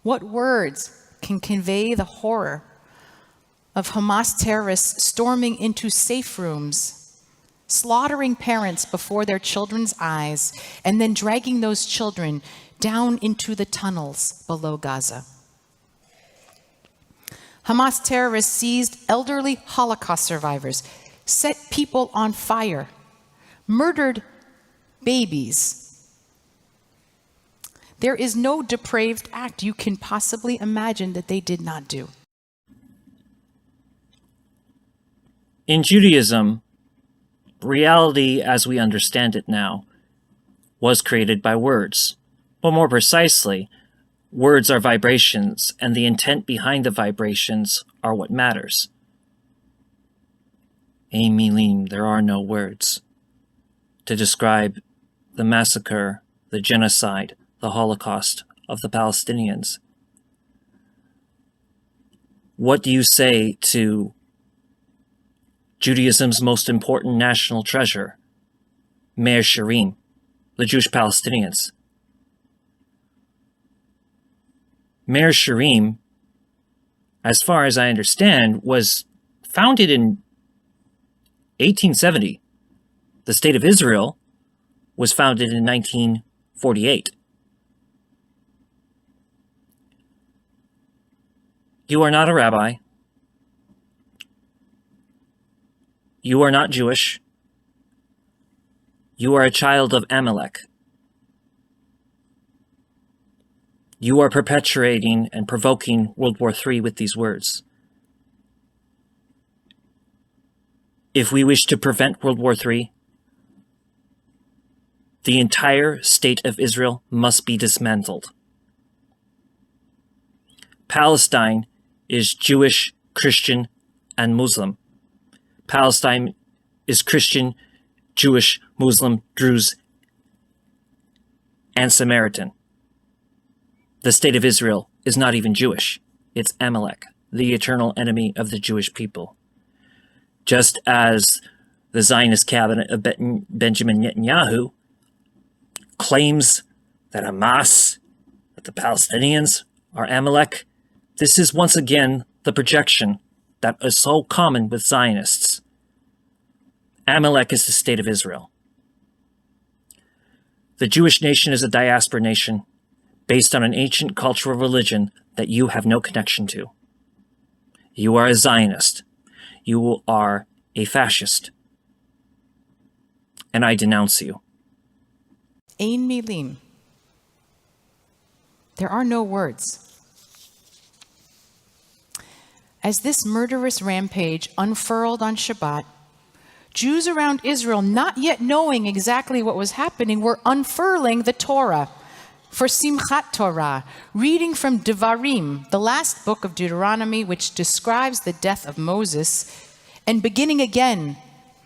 What words can convey the horror of Hamas terrorists storming into safe rooms, slaughtering parents before their children's eyes, and then dragging those children down into the tunnels below Gaza? Hamas terrorists seized elderly Holocaust survivors, set people on fire, murdered babies. There is no depraved act you can possibly imagine that they did not do. In Judaism, reality as we understand it now was created by words. But more precisely, words are vibrations, and the intent behind the vibrations are what matters. Ein milim, there are no words to describe the massacre, the genocide, the Holocaust of the Palestinians. What do you say to Judaism's most important national treasure, Meir Shirim, the Jewish Palestinians? Meir Shirim, as far as I understand, was founded in 1870. The State of Israel was founded in 1948. You are not a rabbi. You are not Jewish. You are a child of Amalek. You are perpetuating and provoking World War III with these words. If we wish to prevent World War III, the entire state of Israel must be dismantled. Palestine is Jewish, Christian, and Muslim. Palestine is Christian, Jewish, Muslim, Druze, and Samaritan. The state of Israel is not even Jewish. It's Amalek, the eternal enemy of the Jewish people. Just as the Zionist cabinet of Benjamin Netanyahu claims that Hamas, that the Palestinians are Amalek, this is once again the projection that is so common with Zionists. Amalek is the state of Israel. The Jewish nation is a diaspora nation based on an ancient cultural religion that you have no connection to. You are a Zionist. You are a fascist. And I denounce you. Ein milim. There are no words. As this murderous rampage unfurled on Shabbat, Jews around Israel, not yet knowing exactly what was happening, were unfurling the Torah for Simchat Torah, reading from Devarim, the last book of Deuteronomy, which describes the death of Moses, and beginning again,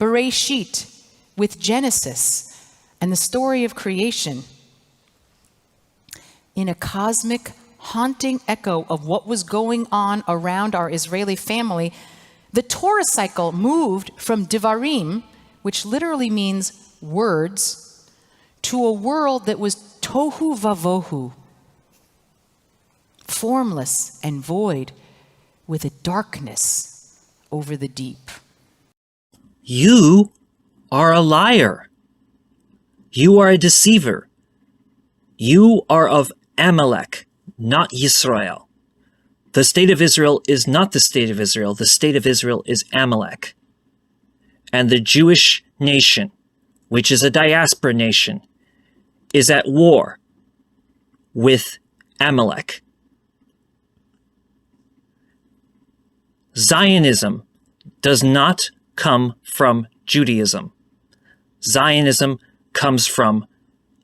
Bereshit, with Genesis and the story of creation. In a cosmic, haunting echo of what was going on around our Israeli family, the Torah cycle moved from Devarim, which literally means words, to a world that was tohu vavohu, formless and void, with a darkness over the deep. You are a liar. You are a deceiver. You are of Amalek, not Yisrael. The state of Israel is not the state of Israel. The state of Israel is Amalek. And the Jewish nation, which is a diaspora nation, is at war with Amalek. Zionism does not come from Judaism. Zionism comes from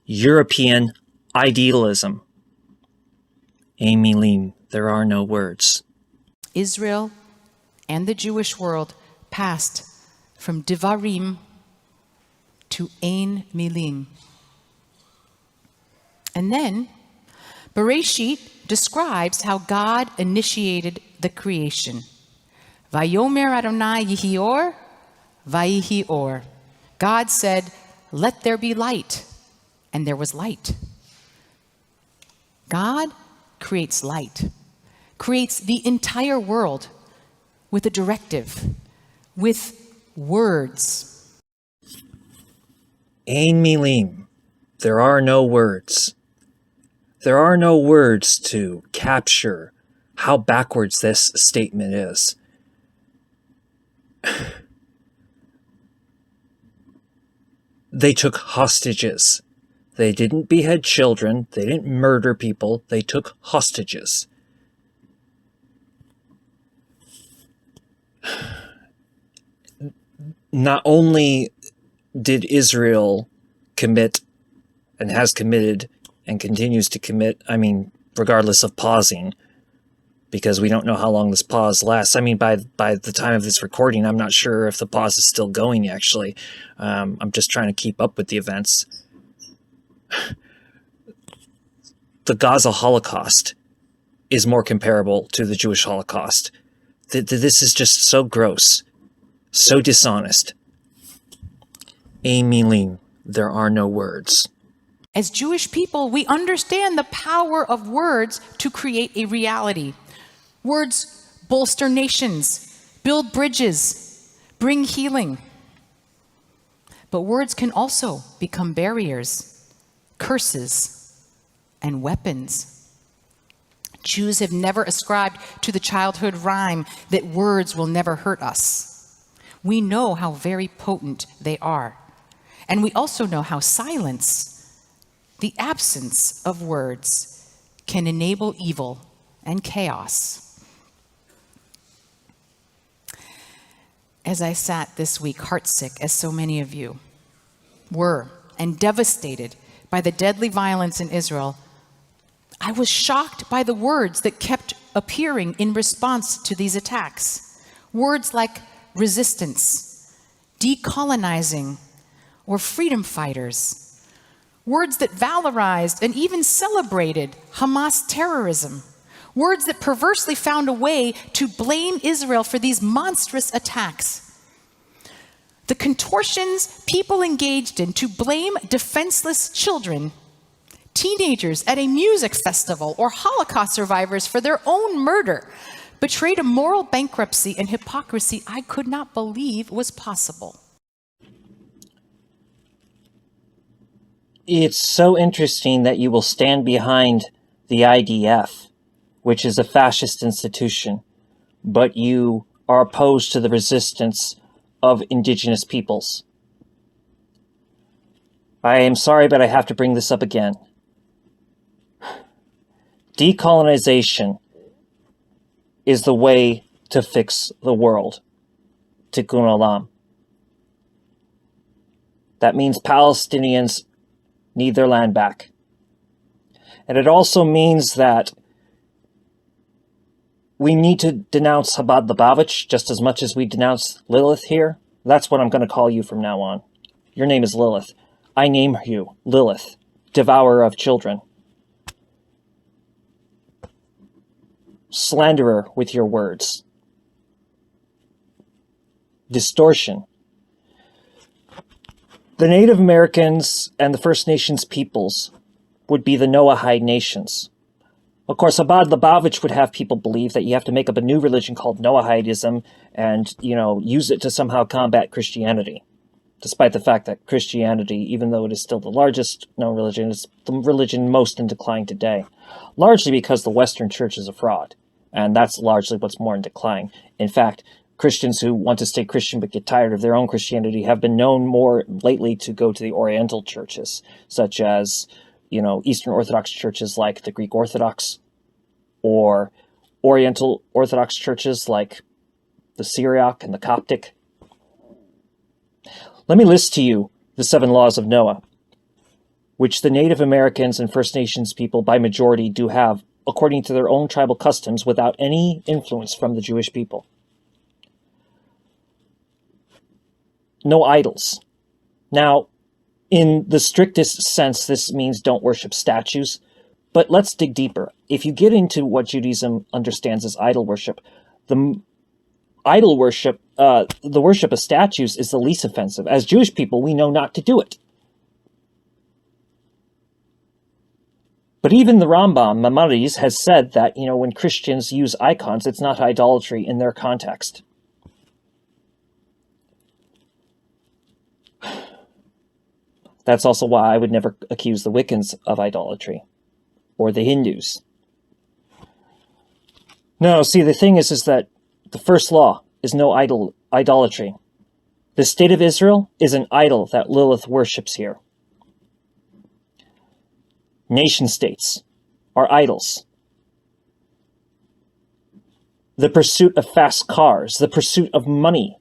European idealism. Ein milim, there are no words. Israel and the Jewish world passed from Devarim to Ein Milim. And then Bereshit describes how God initiated the creation. Vayomer Adonai Yihi Or, Vayihi Or. God said, "Let there be light," and there was light. God creates light, creates the entire world with a directive, with words. Ein milim, there are no words. There are no words to capture how backwards this statement is. They took hostages. They didn't behead children. They didn't murder people. They took hostages. Not only did Israel commit and has committed and continues to commit, I mean, regardless of pausing, because we don't know how long this pause lasts. I mean, by the time of this recording, I'm not sure if the pause is still going, actually. I'm just trying to keep up with the events. The Gaza Holocaust is more comparable to the Jewish Holocaust. This is just so gross, so dishonest. Ein milim, there are no words. As Jewish people, we understand the power of words to create a reality. Words bolster nations, build bridges, bring healing. But words can also become barriers, curses, and weapons. Jews have never ascribed to the childhood rhyme that words will never hurt us. We know how very potent they are. And we also know how silence, the absence of words, can enable evil and chaos. As I sat this week heartsick, as so many of you were, and devastated by the deadly violence in Israel, I was shocked by the words that kept appearing in response to these attacks. Words like resistance, decolonizing, or freedom fighters. Words that valorized and even celebrated Hamas terrorism. Words that perversely found a way to blame Israel for these monstrous attacks. The contortions people engaged in to blame defenseless children, teenagers at a music festival, or Holocaust survivors for their own murder betrayed a moral bankruptcy and hypocrisy I could not believe was possible. It's so interesting that you will stand behind the IDF, which is a fascist institution, but you are opposed to the resistance of indigenous peoples. I am sorry, but I have to bring this up again. Decolonization is the way to fix the world. Tikkun olam. That means Palestinians need their land back. And it also means that we need to denounce Chabad Lubavitch just as much as we denounce Lilith here. That's what I'm going to call you from now on. Your name is Lilith. I name you Lilith, devourer of children. Slanderer with your words. Distortion. The Native Americans and the First Nations peoples would be the Noahide nations. Of course, Chabad Lubavitch would have people believe that you have to make up a new religion called Noahidism and, use it to somehow combat Christianity. Despite the fact that Christianity, even though it is still the largest known religion, is the religion most in decline today. Largely because the Western Church is a fraud. And that's largely what's more in decline. In fact, Christians who want to stay Christian but get tired of their own Christianity have been known more lately to go to the Oriental churches, such as, Eastern Orthodox churches like the Greek Orthodox, or Oriental Orthodox churches like the Syriac and the Coptic. Let me list to you the 7 laws of Noah, which the Native Americans and First Nations people by majority do have according to their own tribal customs without any influence from the Jewish people. No idols. Now, in the strictest sense, this means don't worship statues, but let's dig deeper. If you get into what Judaism understands as idol worship, the worship of statues is the least offensive. As Jewish people, we know not to do it. But even the Rambam, Maimonides, has said that, when Christians use icons, it's not idolatry in their context. That's also why I would never accuse the Wiccans of idolatry, or the Hindus. No, see, the thing is that the first law is no idolatry. The state of Israel is an idol that Lilith worships here. Nation states are idols. The pursuit of fast cars, the pursuit of money,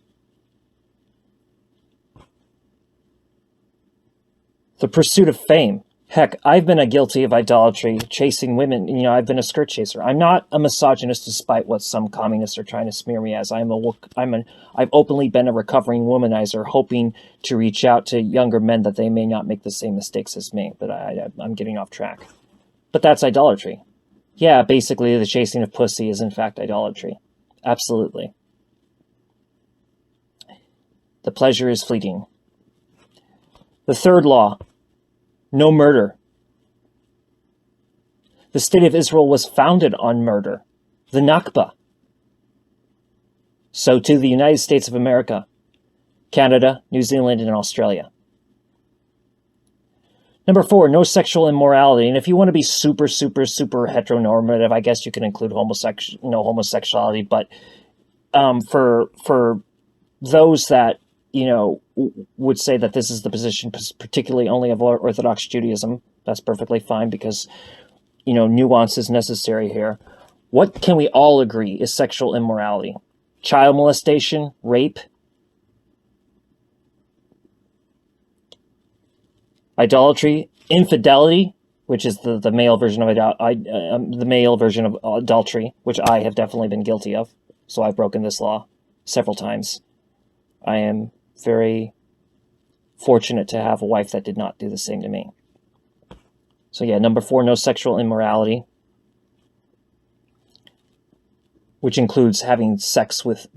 the pursuit of fame. Heck, I've been guilty of idolatry, chasing women. I've been a skirt chaser. I'm not a misogynist, despite what some communists are trying to smear me as. I've openly been a recovering womanizer, hoping to reach out to younger men that they may not make the same mistakes as me. But I'm getting off track. But that's idolatry. Yeah, basically the chasing of pussy is in fact idolatry. Absolutely. The pleasure is fleeting. The third law, no murder. The state of Israel was founded on murder, the Nakba. So too the United States of America, Canada, New Zealand, and Australia. Number 4, no sexual immorality. And if you want to be super, super, super heteronormative, I guess you can include homosexuality. But for those that would say that this is the position, particularly only of Orthodox Judaism, that's perfectly fine because, nuance is necessary here. What can we all agree is sexual immorality? Child molestation, rape, idolatry, infidelity, which is the male version of adultery, which I have definitely been guilty of. So I've broken this law several times. I am very fortunate to have a wife that did not do the same to me. So yeah, number 4, no sexual immorality, which includes having sex with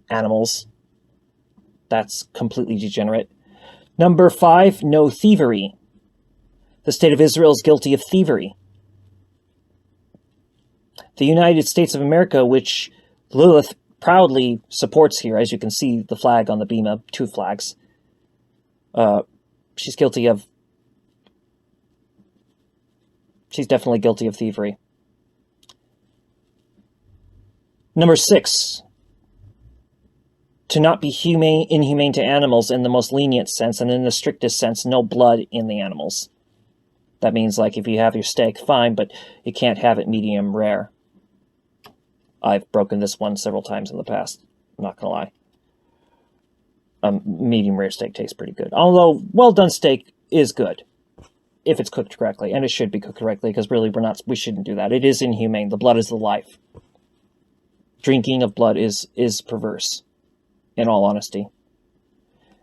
animals. That's completely degenerate. Number 5, no thievery. The state of Israel is guilty of thievery. The United States of America, which Lilith proudly supports here, as you can see the flag on the bima, 2 flags. She's definitely guilty of thievery. Number 6, to not be inhumane to animals in the most lenient sense, and in the strictest sense, no blood in the animals. That means, like, if you have your steak, fine, but you can't have it medium rare. I've broken this one several times in the past. I'm not going to lie. Medium rare steak tastes pretty good. Although, well-done steak is good if it's cooked correctly, and it should be cooked correctly, because really we shouldn't do that. It is inhumane. The blood is the life. Drinking of blood is perverse, in all honesty.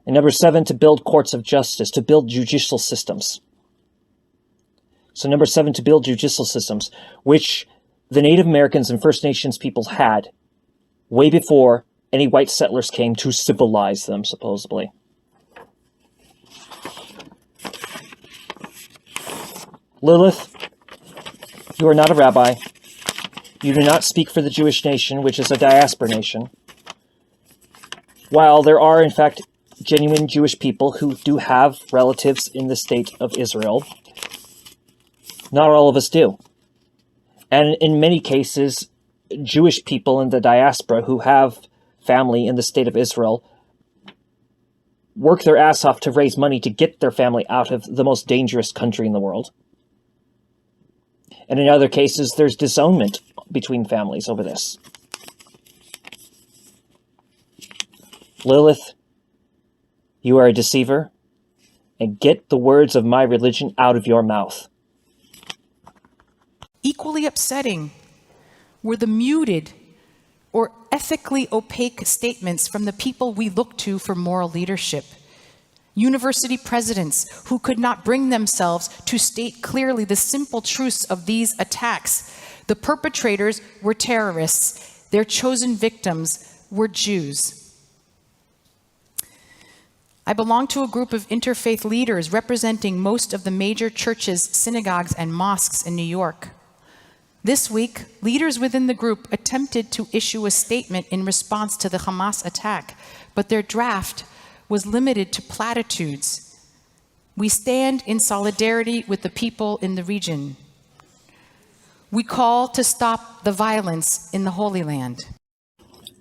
And number 7, to build courts of justice, to build judicial systems. So number 7, to build judicial systems, which the Native Americans and First Nations peoples had way before any white settlers came to civilize them, supposedly. Lilith, you are not a rabbi. You do not speak for the Jewish nation, which is a diaspora nation. While there are, in fact, genuine Jewish people who do have relatives in the state of Israel, not all of us do. And in many cases, Jewish people in the diaspora who have family in the state of Israel work their ass off to raise money to get their family out of the most dangerous country in the world. And in other cases, there's disownment between families over this. Lilith, you are a deceiver. and get the words of my religion out of your mouth. Equally upsetting were the muted or ethically opaque statements from the people we look to for moral leadership. University presidents who could not bring themselves to state clearly the simple truths of these attacks. The perpetrators were terrorists. Their chosen victims were Jews. I belong to a group of interfaith leaders representing most of the major churches, synagogues, and mosques in New York. This week, leaders within the group attempted to issue a statement in response to the Hamas attack, but their draft was limited to platitudes. We stand in solidarity with the people in the region. We call to stop the violence in the Holy Land.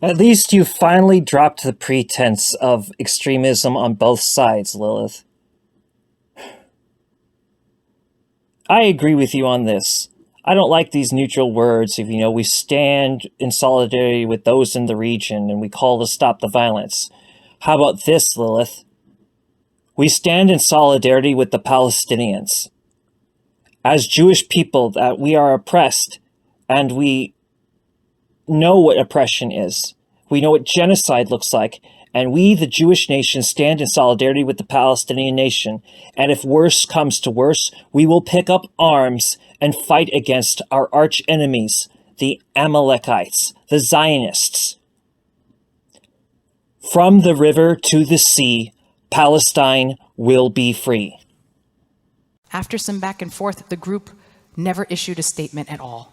At least you finally dropped the pretense of extremism on both sides, Lilith. I agree with you on this. I don't like these neutral words of, we stand in solidarity with those in the region and we call to stop the violence. How about this, Lilith? We stand in solidarity with the Palestinians. As Jewish people, that we are oppressed, and we know what oppression is. We know what genocide looks like, and we, the Jewish nation, stand in solidarity with the Palestinian nation. And if worse comes to worse, we will pick up arms and fight against our arch enemies, the Amalekites, the Zionists. From the river to the sea, Palestine will be free. After some back and forth, the group never issued a statement at all.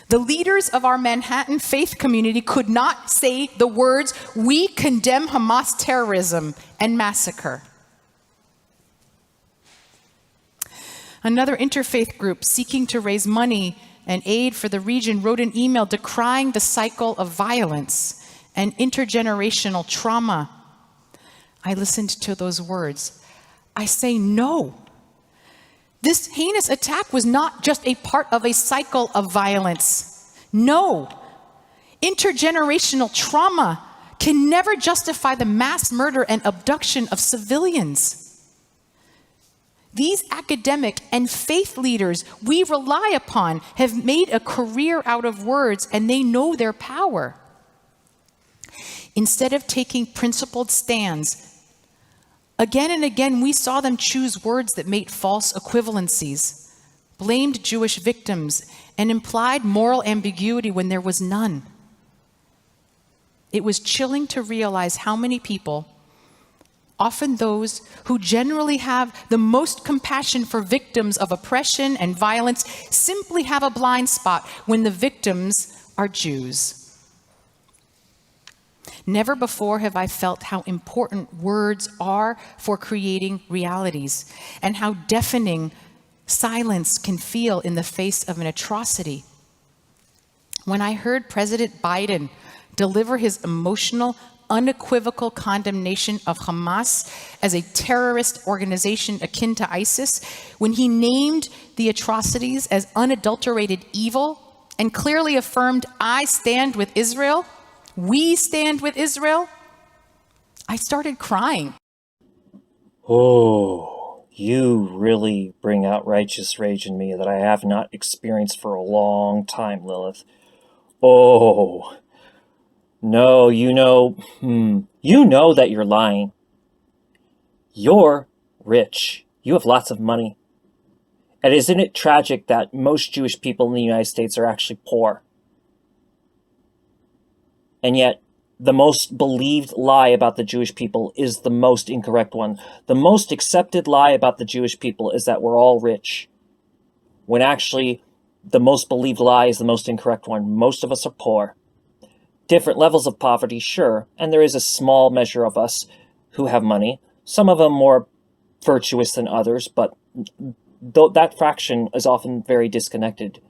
The leaders of our Manhattan faith community could not say the words, "We condemn Hamas terrorism and massacre." Another interfaith group seeking to raise money and aid for the region wrote an email decrying the cycle of violence and intergenerational trauma. I listened to those words. I say no. This heinous attack was not just a part of a cycle of violence. No. Intergenerational trauma can never justify the mass murder and abduction of civilians. These academic and faith leaders we rely upon have made a career out of words, and they know their power. Instead of taking principled stands, again and again we saw them choose words that made false equivalencies, blamed Jewish victims, and implied moral ambiguity when there was none. It was chilling to realize how many people, often those who generally have the most compassion for victims of oppression and violence, simply have a blind spot when the victims are Jews. Never before have I felt how important words are for creating realities, and how deafening silence can feel in the face of an atrocity. When I heard President Biden deliver his emotional, unequivocal condemnation of Hamas as a terrorist organization akin to ISIS, when he named the atrocities as unadulterated evil and clearly affirmed, "I stand with Israel, we stand with Israel," I started crying. Oh, you really bring out righteous rage in me that I have not experienced for a long time, Lilith. Oh, no, you know that you're lying. You're rich. You have lots of money. And isn't it tragic that most Jewish people in the United States are actually poor? And yet, the most believed lie about the Jewish people is the most incorrect one. The most accepted lie about the Jewish people is that we're all rich, when actually the most believed lie is the most incorrect one. Most of us are poor. Different levels of poverty, sure, and there is a small measure of us who have money, some of them more virtuous than others, but that fraction is often very disconnected,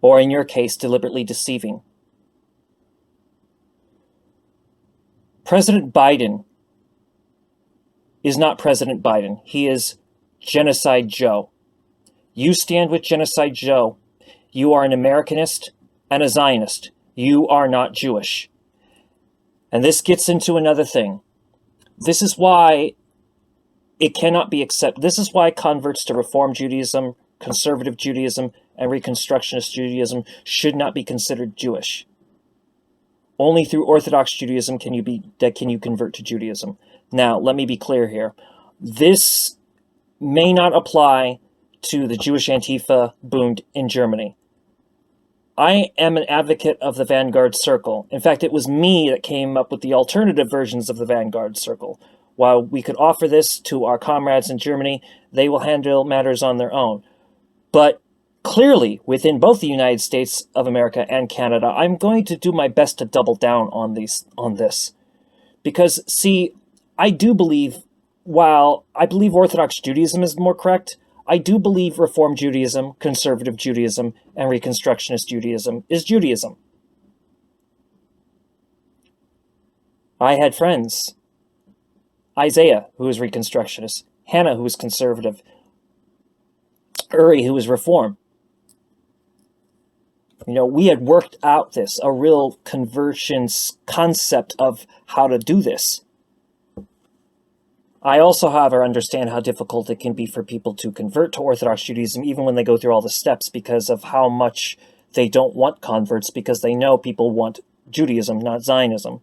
or in your case, deliberately deceiving. President Biden is not President Biden. He is Genocide Joe. You stand with Genocide Joe. You are an Americanist and a Zionist. You are not Jewish. And this gets into another thing. This is why It cannot be accepted. This is why converts to Reform Judaism, Conservative Judaism, and Reconstructionist Judaism should not be considered Jewish. Only through Orthodox Judaism can you convert to Judaism. Now, let me be clear here. This may not apply to the Jewish Antifa Bund in Germany. I am an advocate of the Vanguard Circle. In fact, it was me that came up with the alternative versions of the Vanguard Circle. While we could offer this to our comrades in Germany, they will handle matters on their own. But clearly, within both the United States of America and Canada, I'm going to do my best to double down on this. Because, see, I do believe, while I believe Orthodox Judaism is more correct, I do believe Reform Judaism, Conservative Judaism, and Reconstructionist Judaism is Judaism. I had friends. Isaiah, who was Reconstructionist. Hannah, who was Conservative. Uri, who was Reform. You know, we had worked out a real conversion concept of how to do this. I also, however, understand how difficult it can be for people to convert to Orthodox Judaism, even when they go through all the steps, because of how much they don't want converts, because they know people want Judaism, not Zionism.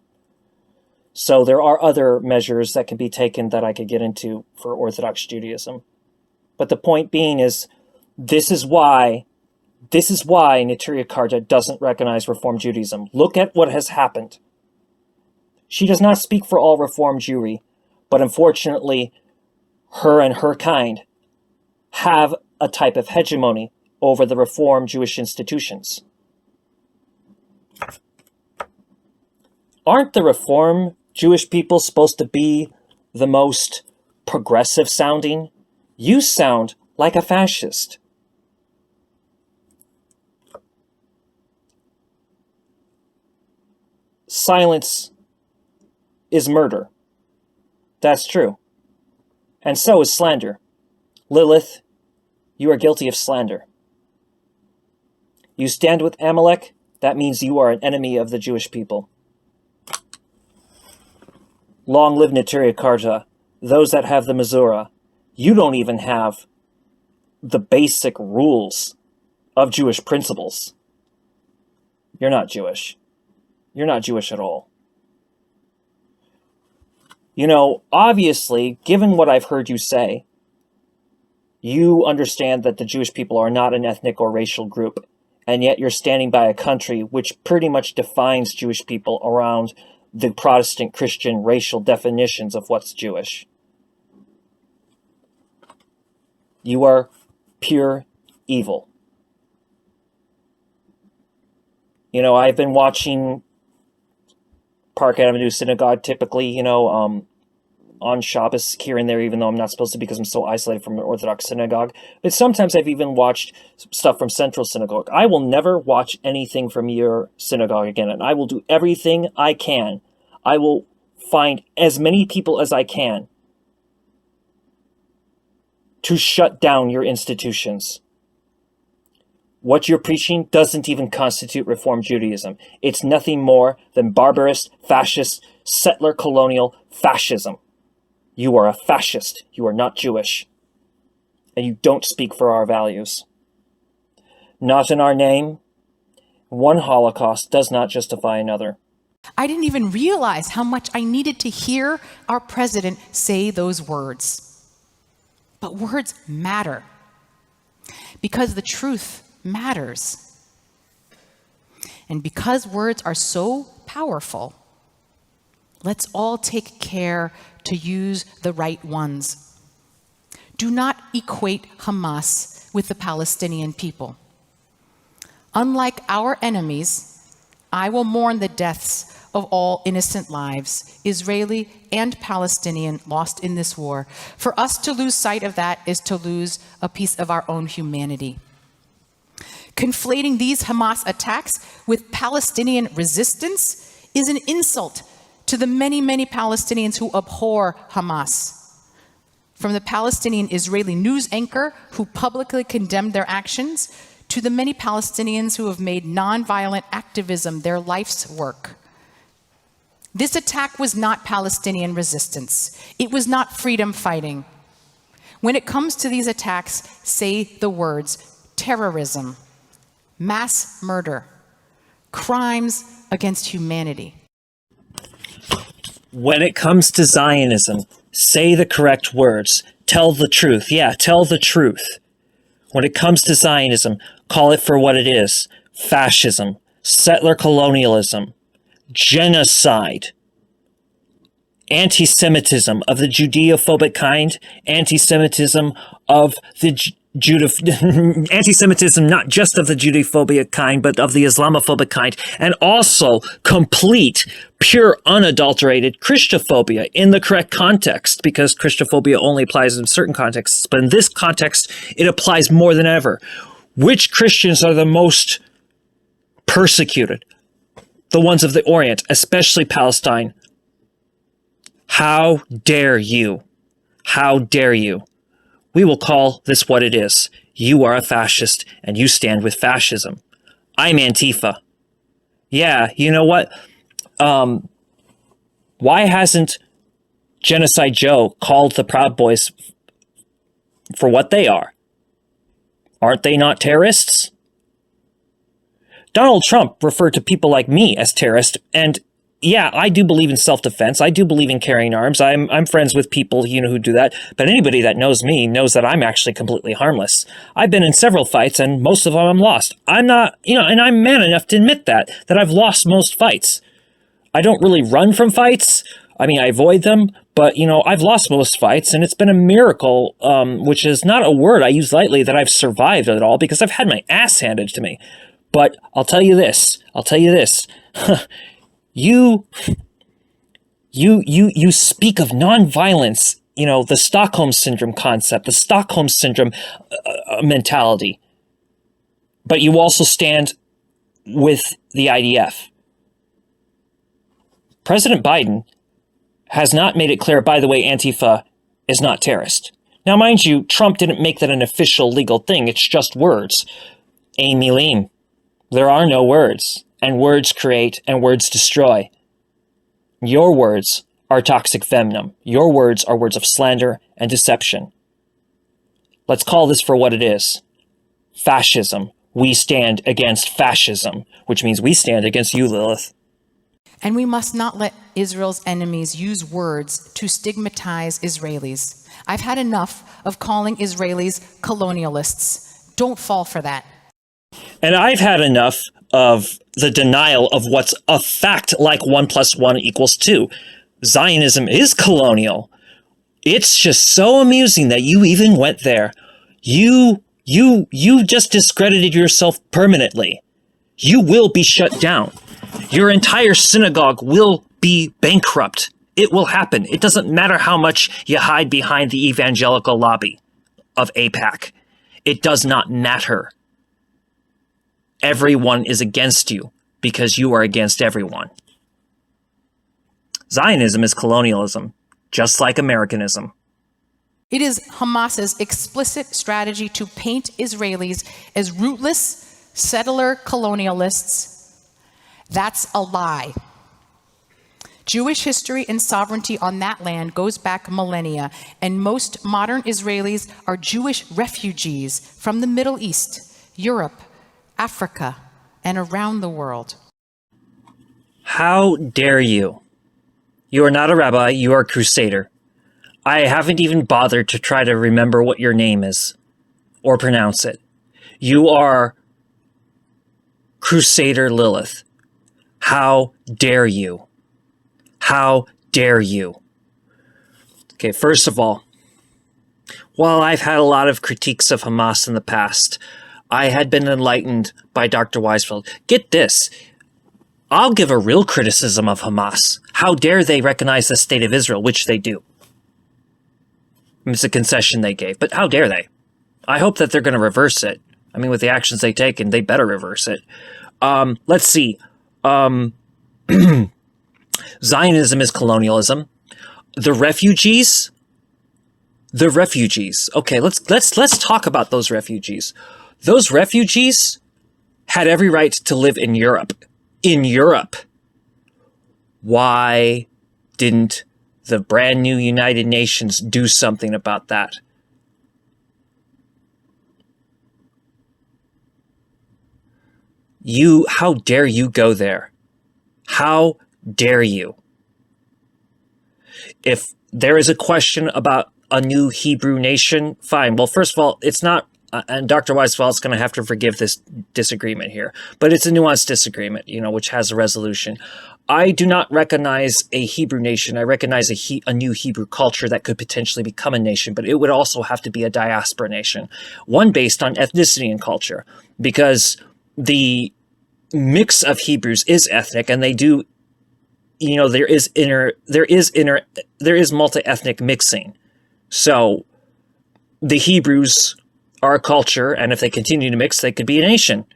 So there are other measures that can be taken that I could get into for Orthodox Judaism. But the point being is, this is why Neturei Karta doesn't recognize Reform Judaism. Look at what has happened. She does not speak for all Reform Jewry, but unfortunately, her and her kind have a type of hegemony over the Reform Jewish institutions. Aren't the Reform Jewish people supposed to be the most progressive sounding? You sound like a fascist. Silence is murder. That's true. And so is slander. Lilith, you are guilty of slander. You stand with Amalek, that means you are an enemy of the Jewish people. Long live Neturei Karta, those that have the Mizura. You don't even have the basic rules of Jewish principles. You're not Jewish. You're not Jewish at all. You know, obviously, given what I've heard you say, you understand that the Jewish people are not an ethnic or racial group, and yet you're standing by a country which pretty much defines Jewish people around the Protestant Christian racial definitions of what's Jewish. You are pure evil. You know, I've been watching Park Avenue Synagogue typically, on Shabbos here and there, even though I'm not supposed to because I'm so isolated from an Orthodox synagogue. But sometimes I've even watched stuff from Central Synagogue. I will never watch anything from your synagogue again, and I will do everything I can. I will find as many people as I can to shut down your institutions. What you're preaching doesn't even constitute Reform Judaism. It's nothing more than barbarous, fascist, settler colonial fascism. You are a fascist. You are not Jewish. And you don't speak for our values. Not in our name. One Holocaust does not justify another. I didn't even realize how much I needed to hear our president say those words. But words matter. Because the truth matters. And because words are so powerful, let's all take care to use the right ones. Do not equate Hamas with the Palestinian people. Unlike our enemies, I will mourn the deaths of all innocent lives, Israeli and Palestinian, lost in this war. For us to lose sight of that is to lose a piece of our own humanity. Conflating these Hamas attacks with Palestinian resistance is an insult to the many, many Palestinians who abhor Hamas. From the Palestinian Israeli news anchor who publicly condemned their actions, to the many Palestinians who have made nonviolent activism their life's work. This attack was not Palestinian resistance. It was not freedom fighting. When it comes to these attacks, say the words terrorism, mass murder, crimes against humanity. When it comes to Zionism, say the correct words. Tell the truth. Yeah, tell the truth. When it comes to Zionism, call it for what it is. Fascism, settler colonialism, genocide, anti-Semitism of the Judeophobic kind, anti-Semitism of the anti-Semitism not just of the Judeophobia kind, but of the Islamophobic kind, and also complete, pure, unadulterated Christophobia in the correct context, because Christophobia only applies in certain contexts, but in this context, it applies more than ever. Which Christians are the most persecuted? The ones of the Orient, especially Palestine. How dare you? How dare you? We will call this what it is. You are a fascist, and you stand with fascism. I'm Antifa. Yeah, you know what? Why hasn't Genocide Joe called the Proud Boys for what they are? Aren't they not terrorists? Donald Trump referred to people like me as terrorists, and yeah, I do believe in self-defense. I do believe in carrying arms. I'm friends with people, who do that. But anybody that knows me knows that I'm actually completely harmless. I've been in several fights, and most of them I'm lost. I'm not, and I'm man enough to admit that I've lost most fights. I don't really run from fights. I mean, I avoid them, but, I've lost most fights, and it's been a miracle, which is not a word I use lightly, that I've survived at all, because I've had my ass handed to me. But I'll tell you this. You speak of nonviolence, the Stockholm Syndrome concept, the Stockholm Syndrome mentality, but you also stand with the IDF. President Biden has not made it clear, by the way, Antifa is not terrorist. Now, mind you, Trump didn't make that an official legal thing. It's just words. Ein milim. There are no words. And words create and words destroy. Your words are toxic venom. Your words are words of slander and deception. Let's call this for what it is. Fascism. We stand against fascism, which means we stand against you, Lilith. And we must not let Israel's enemies use words to stigmatize Israelis. I've had enough of calling Israelis colonialists. Don't fall for that. And I've had enough of the denial of what's a fact, like 1 + 1 = 2. Zionism is colonial. It's just so amusing that you even went there. You just discredited yourself permanently. You will be shut down. Your entire synagogue will be bankrupt. It will happen. It doesn't matter how much you hide behind the evangelical lobby of AIPAC. It does not matter. Everyone is against you because you are against everyone. Zionism is colonialism, just like Americanism. It is Hamas's explicit strategy to paint Israelis as rootless, settler colonialists. That's a lie. Jewish history and sovereignty on that land goes back millennia, and most modern Israelis are Jewish refugees from the Middle East, Europe, Africa, and around the world. How dare you? You are not a rabbi, you are a crusader. I haven't even bothered to try to remember what your name is, or pronounce it. You are Crusader Lilith. How dare you? How dare you? Okay, first of all, while I've had a lot of critiques of Hamas in the past, I had been enlightened by Dr. Weisfeld. Get this. I'll give a real criticism of Hamas. How dare they recognize the state of Israel, which they do. It's a concession they gave, but how dare they? I hope that they're going to reverse it. I mean, with the actions they've taken, they better reverse it. Let's see. Zionism is colonialism. The refugees. Okay, let's talk about those refugees. Those refugees had every right to live in Europe. In Europe. Why didn't the brand new United Nations do something about that? How dare you go there? How dare you? If there is a question about a new Hebrew nation, fine. Well, first of all, it's not, and Dr. Weisfeld's going to have to forgive this disagreement here, but it's a nuanced disagreement, which has a resolution. I do not recognize a Hebrew nation. I recognize a new Hebrew culture that could potentially become a nation, but it would also have to be a diaspora nation, one based on ethnicity and culture, because the mix of Hebrews is ethnic, and they do, there is multi-ethnic mixing. So the Hebrews are a culture, and if they continue to mix, they could be a nation.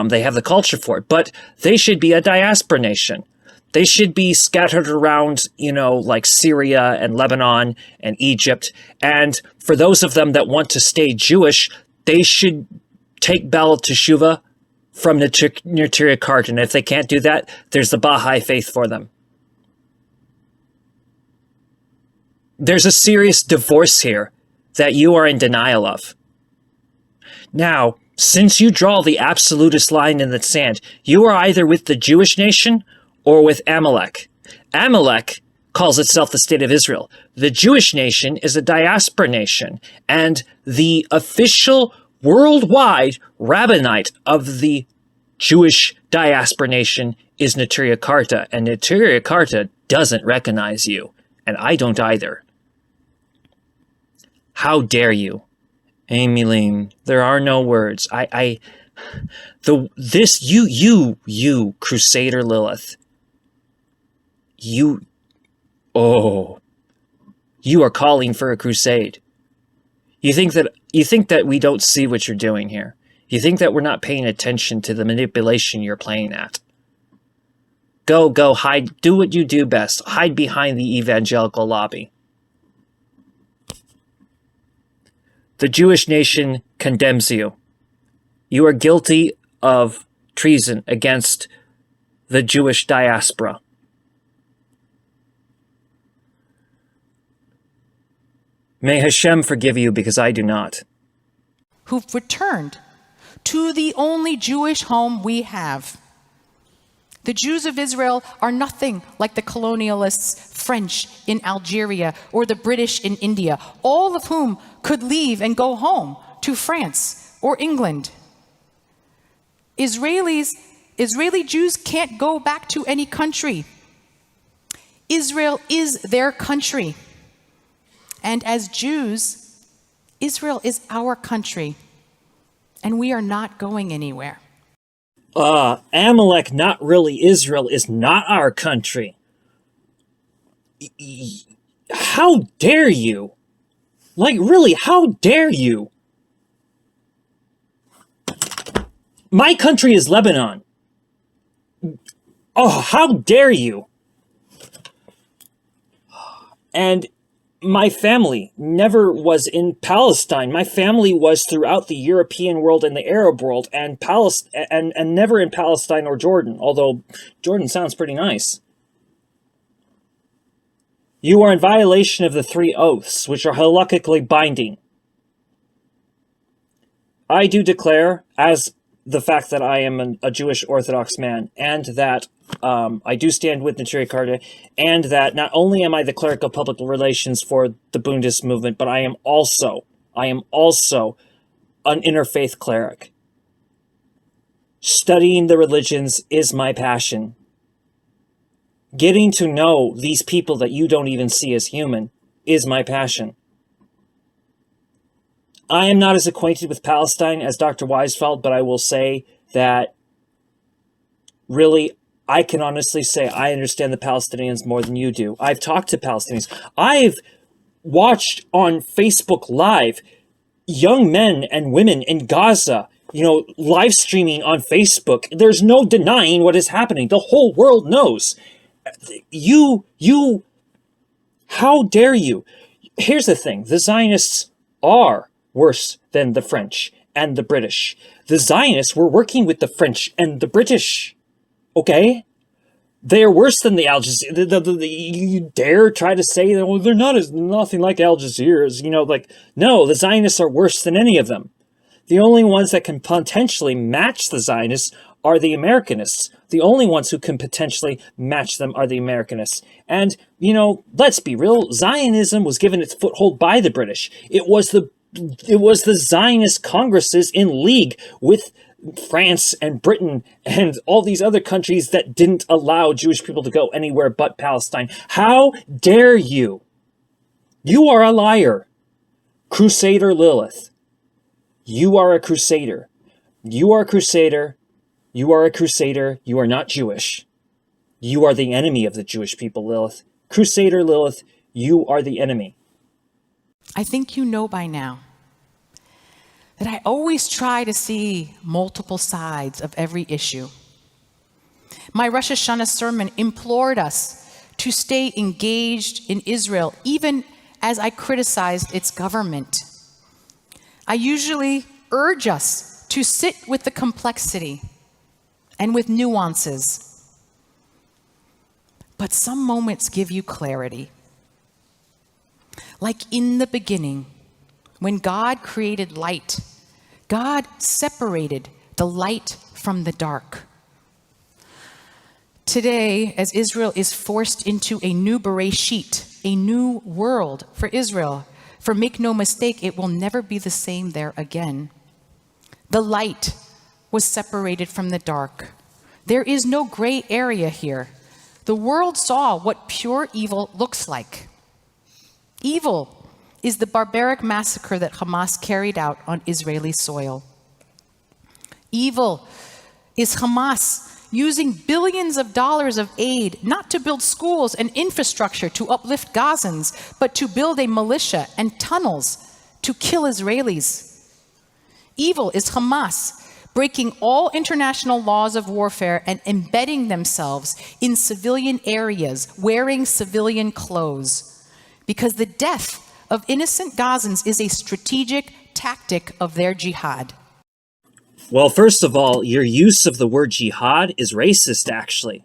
They have the culture for it, but they should be a diaspora nation. They should be scattered around, like Syria and Lebanon and Egypt. And for those of them that want to stay Jewish, they should take Baal Teshuvah from Neturei Karta. And if they can't do that, there's the Baha'i faith for them. There's a serious divorce here that you are in denial of. Now, since you draw the absolutist line in the sand, you are either with the Jewish nation or with Amalek. Amalek calls itself the State of Israel. The Jewish nation is a diaspora nation, and the official worldwide rabbinate of the Jewish diaspora nation is Neturei Karta, and Neturei Karta doesn't recognize you, and I don't either. How dare you? Emilim, there are no words. You, Crusader Lilith, you are calling for a crusade. You think that we don't see what you're doing here. You think that we're not paying attention to the manipulation you're playing at. Go, hide, do what you do best. Hide behind the evangelical lobby. The Jewish nation condemns you. You are guilty of treason against the Jewish diaspora. May Hashem forgive you, because I do not. Who've returned to the only Jewish home we have. The Jews of Israel are nothing like the colonialists French in Algeria or the British in India, all of whom could leave and go home to France or England. Israeli Jews can't go back to any country. Israel is their country. And as Jews, Israel is our country, and we are not going anywhere. Amalek, not really Israel, is not our country. How dare you? Like, really, how dare you? My country is Lebanon. Oh, how dare you? And my family never was in Palestine. My family was throughout the European world and the Arab world, and never in Palestine or Jordan, although Jordan sounds pretty nice. You are in violation of the 3 oaths, which are halakhically binding. I do declare, as the fact that I am a Jewish Orthodox man, and that I do stand with Neturei Karta, and that not only am I the cleric of public relations for the Bundist movement, but I am also an interfaith cleric. Studying the religions is my passion. Getting to know these people that you don't even see as human is my passion. I am not as acquainted with Palestine as Dr. Weisfeld, but I will say that really, I can honestly say I understand the Palestinians more than you do. I've talked to Palestinians. I've watched on Facebook Live young men and women in Gaza, live streaming on Facebook. There's no denying what is happening. The whole world knows. How dare you? Here's the thing. The Zionists are worse than the French and the British. The Zionists were working with the French and the British. Okay? They are worse than the Al Jazeera. You dare try to say, oh, they're nothing like Al Jazeera's. No, the Zionists are worse than any of them. The only ones that can potentially match the Zionists are the Americanists. The only ones who can potentially match them are the Americanists. And, you know, let's be real, Zionism was given its foothold by the British. It was the Zionist congresses in league with France and Britain and all these other countries that didn't allow Jewish people to go anywhere but Palestine. How dare you? You are a liar. Crusader Lilith. You are a crusader. You are a crusader. You are a crusader. You are not Jewish. You are the enemy of the Jewish people, Lilith. Crusader Lilith, you are the enemy. I think you know by now that I always try to see multiple sides of every issue. My Rosh Hashanah sermon implored us to stay engaged in Israel, even as I criticized its government. I usually urge us to sit with the complexity and with nuances. But some moments give you clarity. Like in the beginning, when God created light, God separated the light from the dark. Today, as Israel is forced into a new Bereshit, a new world for Israel, for make no mistake, it will never be the same there again. The light was separated from the dark. There is no gray area here. The world saw what pure evil looks like. Evil is the barbaric massacre that Hamas carried out on Israeli soil. Evil is Hamas using billions of dollars of aid not to build schools and infrastructure to uplift Gazans, but to build a militia and tunnels to kill Israelis. Evil is Hamas breaking all international laws of warfare and embedding themselves in civilian areas, wearing civilian clothes, because the death of innocent Gazans is a strategic tactic of their jihad. Well, first of all, your use of the word jihad is racist, actually.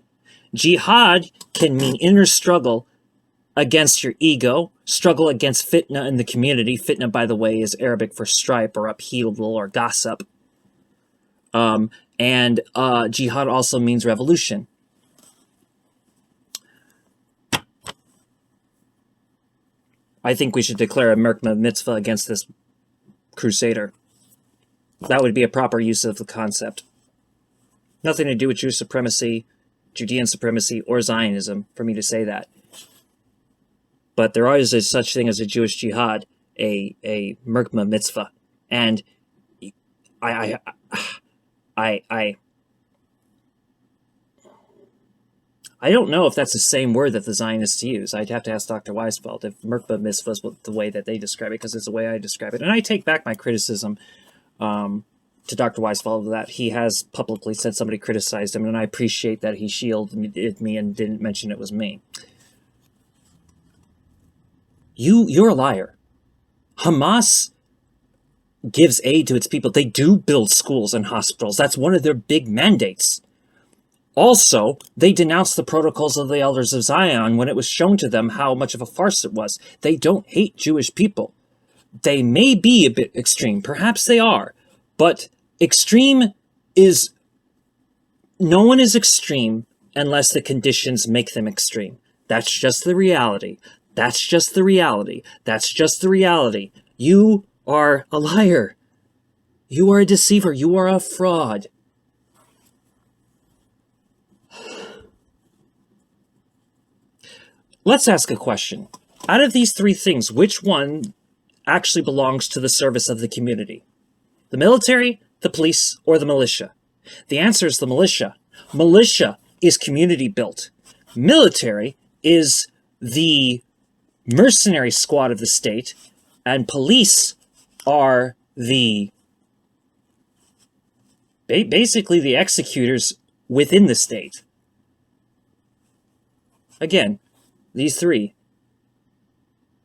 Jihad can mean inner struggle against your ego, struggle against fitna in the community. Fitna, by the way, is Arabic for stripe or upheaval or gossip. And jihad also means revolution. I think we should declare a merkma mitzvah against this crusader. That would be a proper use of the concept. Nothing to do with Jewish supremacy, Judean supremacy, or Zionism for me to say that. But there is a such thing as a Jewish jihad, a merkma mitzvah. And I don't know if that's the same word that the Zionists use. I'd have to ask Dr. Weisfeld if merkba mitzvah is the way that they describe it, because it's the way I describe it. And I take back my criticism to Dr. Weisfeld that he has publicly said somebody criticized him, and I appreciate that he shielded me and didn't mention it was me. You're a liar. Hamas gives aid to its people. They do build schools and hospitals. That's one of their big mandates. Also, they denounced the protocols of the Elders of Zion when it was shown to them how much of a farce it was. They don't hate Jewish people. They may be a bit extreme. Perhaps they are. But extreme is... No one is extreme unless the conditions make them extreme. That's just the reality. That's just the reality. That's just the reality. You are a liar. You are a deceiver. You are a fraud. Let's ask a question. Out of these three things, which one actually belongs to the service of the community? The military, the police, or the militia? The answer is the militia. Militia is community built. Military is the mercenary squad of the state, and police are the basically the executors within the state. Again, these three: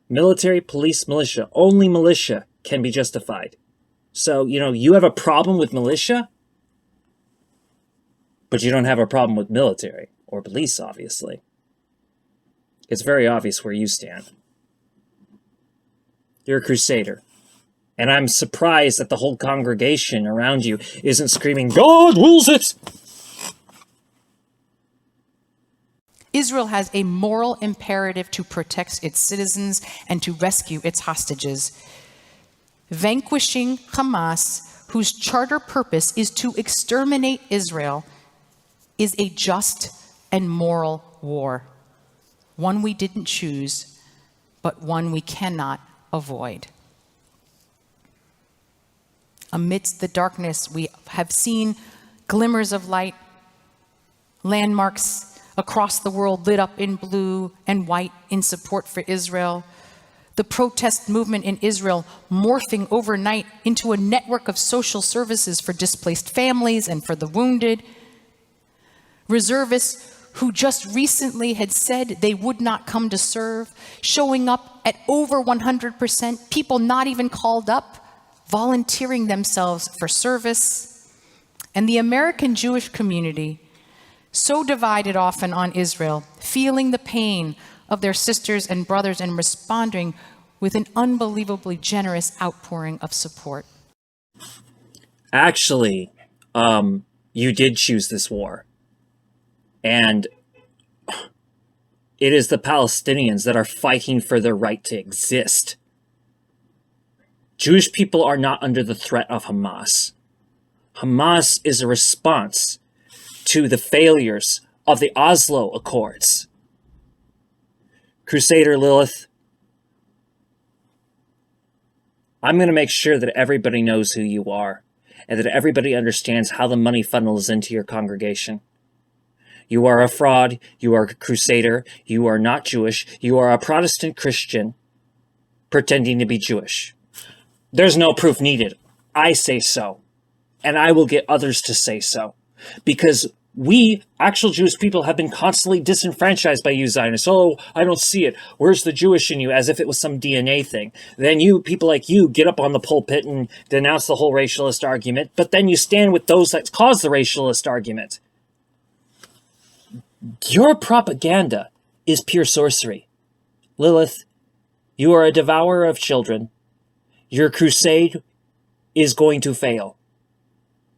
military, police, militia. Only militia can be justified. So, you have a problem with militia, but you don't have a problem with military or police, obviously. It's very obvious where you stand. You're a crusader. And I'm surprised that the whole congregation around you isn't screaming, "God wills it!" Israel has a moral imperative to protect its citizens and to rescue its hostages. Vanquishing Hamas, whose charter purpose is to exterminate Israel, is a just and moral war. One we didn't choose, but one we cannot avoid. Amidst the darkness, we have seen glimmers of light, landmarks across the world lit up in blue and white in support for Israel. The protest movement in Israel morphing overnight into a network of social services for displaced families and for the wounded. Reservists who just recently had said they would not come to serve, showing up at over 100%, people not even called up, volunteering themselves for service. And the American Jewish community, so divided often on Israel, feeling the pain of their sisters and brothers and responding with an unbelievably generous outpouring of support. Actually, you did choose this war. And it is the Palestinians that are fighting for their right to exist. Jewish people are not under the threat of Hamas. Hamas is a response to the failures of the Oslo Accords. Crusader Lilith, I'm going to make sure that everybody knows who you are and that everybody understands how the money funnels into your congregation. You are a fraud, you are a crusader, you are not Jewish, you are a Protestant Christian pretending to be Jewish. There's no proof needed. I say so. And I will get others to say so. Because we, actual Jewish people, have been constantly disenfranchised by you Zionists. Oh, I don't see it. Where's the Jewish in you? As if it was some DNA thing. Then you, people like you, get up on the pulpit and denounce the whole racialist argument, but then you stand with those that cause the racialist argument. Your propaganda is pure sorcery. Lilith, you are a devourer of children. Your crusade is going to fail.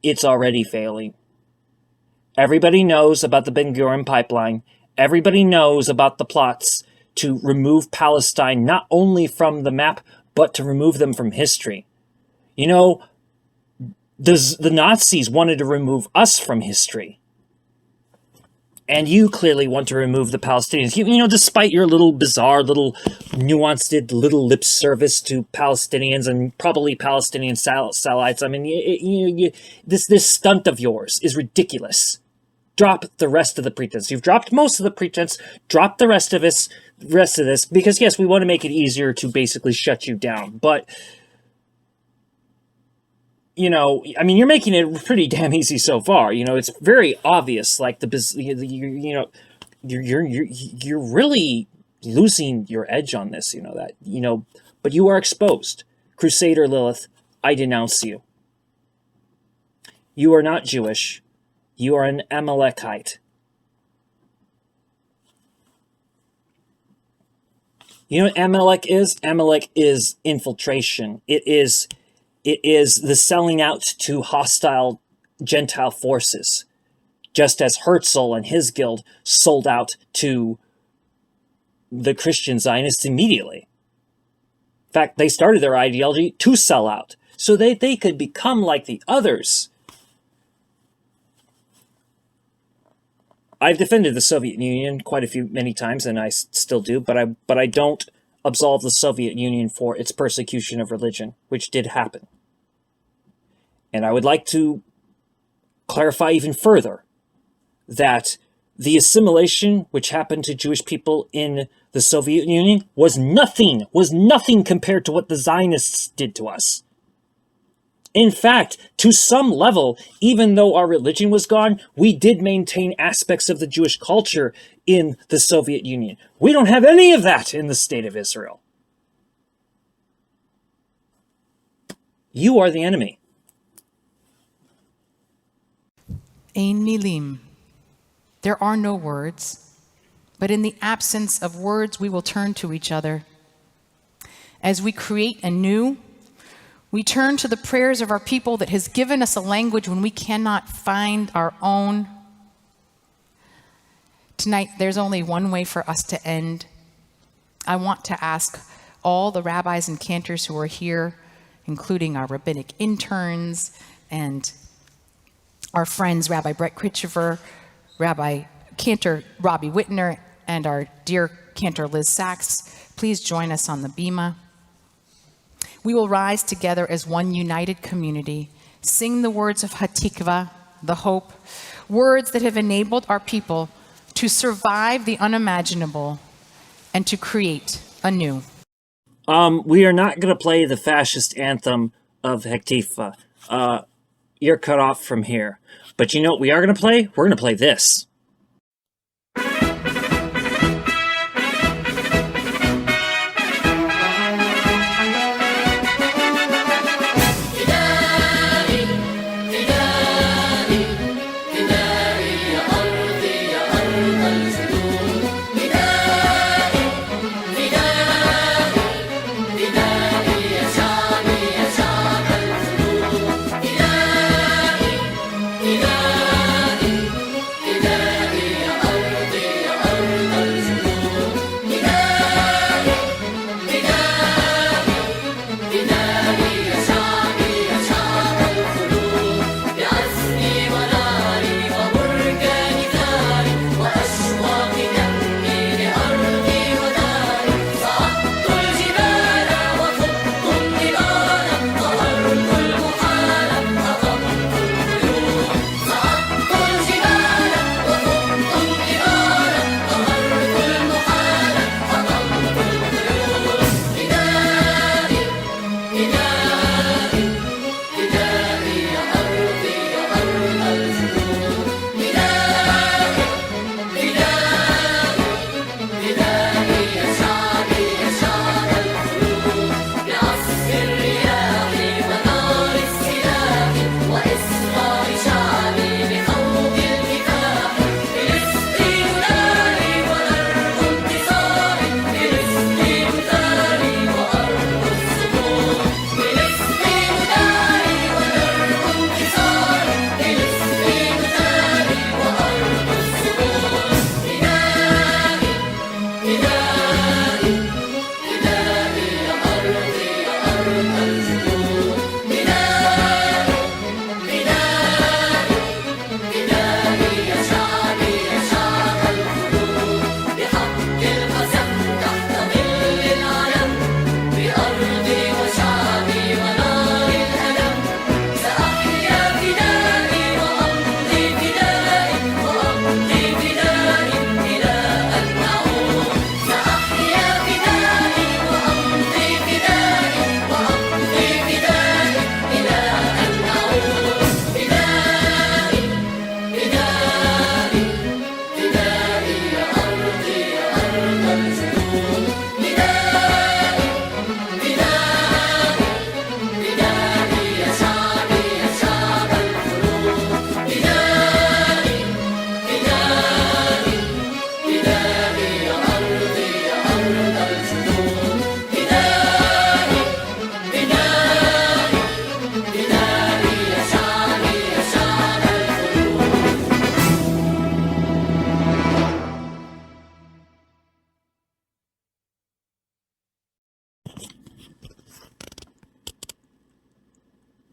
It's already failing. Everybody knows about the Ben Gurion pipeline. Everybody knows about the plots to remove Palestine not only from the map, but to remove them from history. You know, the Nazis wanted to remove us from history. And you clearly want to remove the Palestinians. You know, despite your little bizarre, little nuanced, little lip service to Palestinians and probably Palestinian satellites. I mean, this stunt of yours is ridiculous. Drop the rest of the pretense. You've dropped most of the pretense. Drop the rest of this, because yes, we want to make it easier to basically shut you down. But you know, I mean, you're making it pretty damn easy so far. You know, it's very obvious. Like you're really losing your edge on this. You know that. You know, but you are exposed, Crusader Lilith. I denounce you. You are not Jewish. You are an Amalekite. You know what Amalek is? Amalek is infiltration. It is the selling out to hostile Gentile forces, just as Herzl and his guild sold out to the Christian Zionists immediately. In fact, they started their ideology to sell out, so that they could become like the others. I've defended the Soviet Union many times, and I still do, but I don't absolve the Soviet Union for its persecution of religion, which did happen. And I would like to clarify even further that the assimilation which happened to Jewish people in the Soviet Union was nothing compared to what the Zionists did to us. In fact, to some level, even though our religion was gone, we did maintain aspects of the Jewish culture in the Soviet Union. We don't have any of that in the state of Israel. You are the enemy. Ein milim. There are no words, but in the absence of words, we will turn to each other. As we create anew, we turn to the prayers of our people that has given us a language when we cannot find our own. Tonight, there's only one way for us to end. I want to ask all the rabbis and cantors who are here, including our rabbinic interns and our friends, Rabbi Brett Kritchever, Rabbi Cantor Robbie Whitner, and our dear Cantor Liz Sachs, please join us on the bima. We will rise together as one united community, sing the words of Hatikva, the hope, words that have enabled our people to survive the unimaginable and to create anew. We are not going to play the fascist anthem of Hektifa. You're cut off from here. But you know what we are going to play? We're going to play this.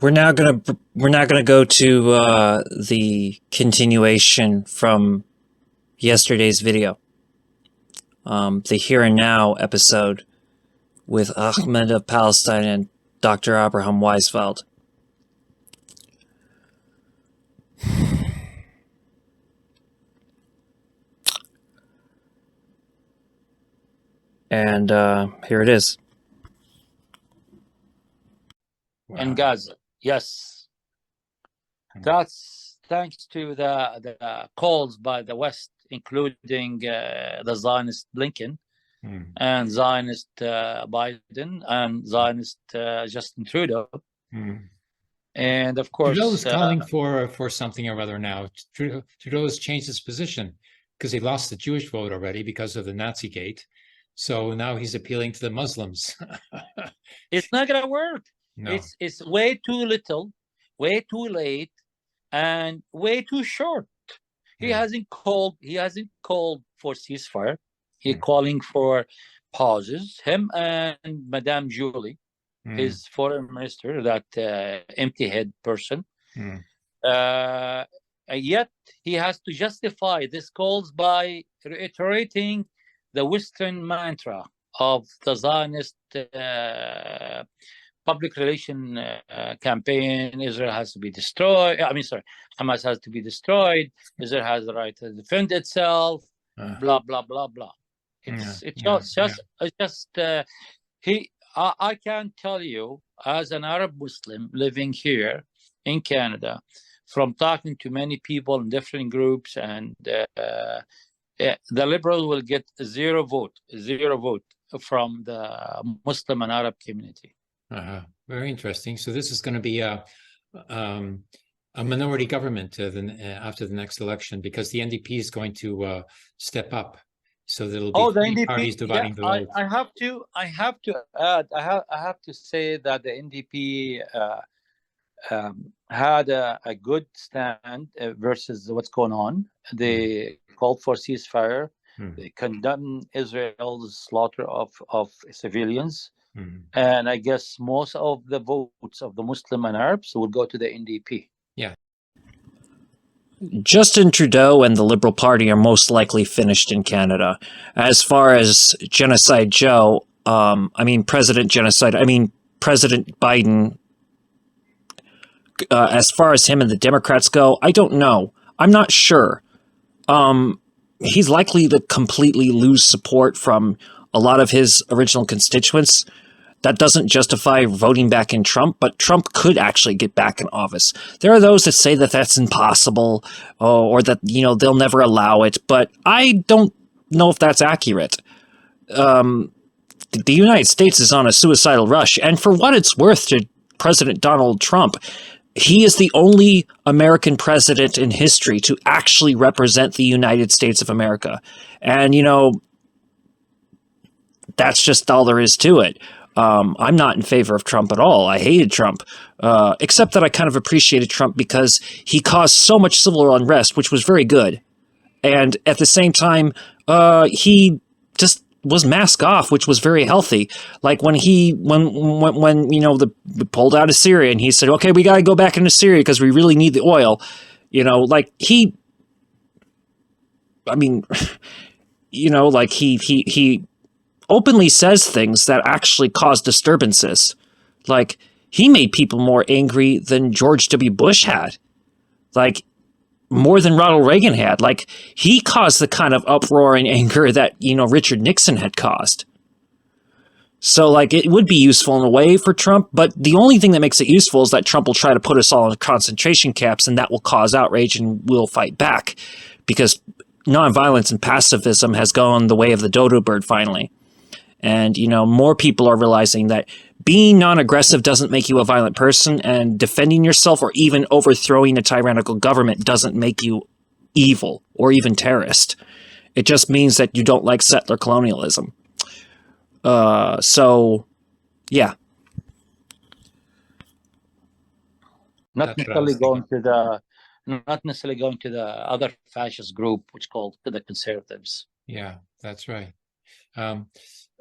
We're now gonna go to the continuation from yesterday's video, the Here and Now episode with Ahmed of Palestine and Dr. Abraham Weisfeld. And here it is. In Gaza. Yes, that's thanks to the calls by the West, including the Zionist Blinken and Zionist Biden and Zionist Justin Trudeau. And of course, Trudeau's calling for something or other now. Trudeau has changed his position because he lost the Jewish vote already because of the Nazi gate. So now he's appealing to the Muslims. It's not going to work. No. It's way too little, way too late, and way too short. He hasn't called for ceasefire. He's calling for pauses. Him and Madame Julie, his foreign minister, that empty-head person. Yet he has to justify this calls by reiterating the Western mantra of the Zionist public relation campaign. Israel has to be destroyed. Hamas has to be destroyed. Israel has the right to defend itself. Blah blah blah blah. I can tell you, as an Arab Muslim living here in Canada, from talking to many people in different groups, and the Liberal will get zero vote from the Muslim and Arab community. Very interesting. So this is going to be a minority government after the next election, because the NDP is going to step up. So there'll be three NDP, parties dividing the vote. I have to add. I have to say that the NDP had a good stand versus what's going on. They called for ceasefire. They condemned Israel's slaughter of civilians. And I guess most of the votes of the Muslim and Arabs will go to the NDP. Yeah. Justin Trudeau and the Liberal Party are most likely finished in Canada. As far as Genocide Joe, President Biden, as far as him and the Democrats go, I don't know. I'm not sure. He's likely to completely lose support from a lot of his original constituents. That doesn't justify voting back in Trump, but Trump could actually get back in office. There are those that say that that's impossible, or that, they'll never allow it, but I don't know if that's accurate. The United States is on a suicidal rush, and for what it's worth to President Donald Trump, he is the only American president in history to actually represent the United States of America. And, that's just all there is to it. I'm not in favor of Trump at all. I hated Trump, except that I kind of appreciated Trump because he caused so much civil unrest, which was very good. And at the same time, he just was mask off, which was very healthy. Like when we pulled out of Syria and he said, okay, we got to go back into Syria because we really need the oil. He openly says things that actually cause disturbances. Like, he made people more angry than George W. Bush had. Like, more than Ronald Reagan had. Like, he caused the kind of uproar and anger that, Richard Nixon had caused. So, it would be useful in a way for Trump, but the only thing that makes it useful is that Trump will try to put us all in concentration camps, and that will cause outrage, and we'll fight back. Because nonviolence and pacifism has gone the way of the dodo bird finally. And, more people are realizing that being non-aggressive doesn't make you a violent person, and defending yourself or even overthrowing a tyrannical government doesn't make you evil or even terrorist. It just means that you don't like settler colonialism. So, yeah. Not necessarily going to the other fascist group, which called the conservatives. Yeah, that's right.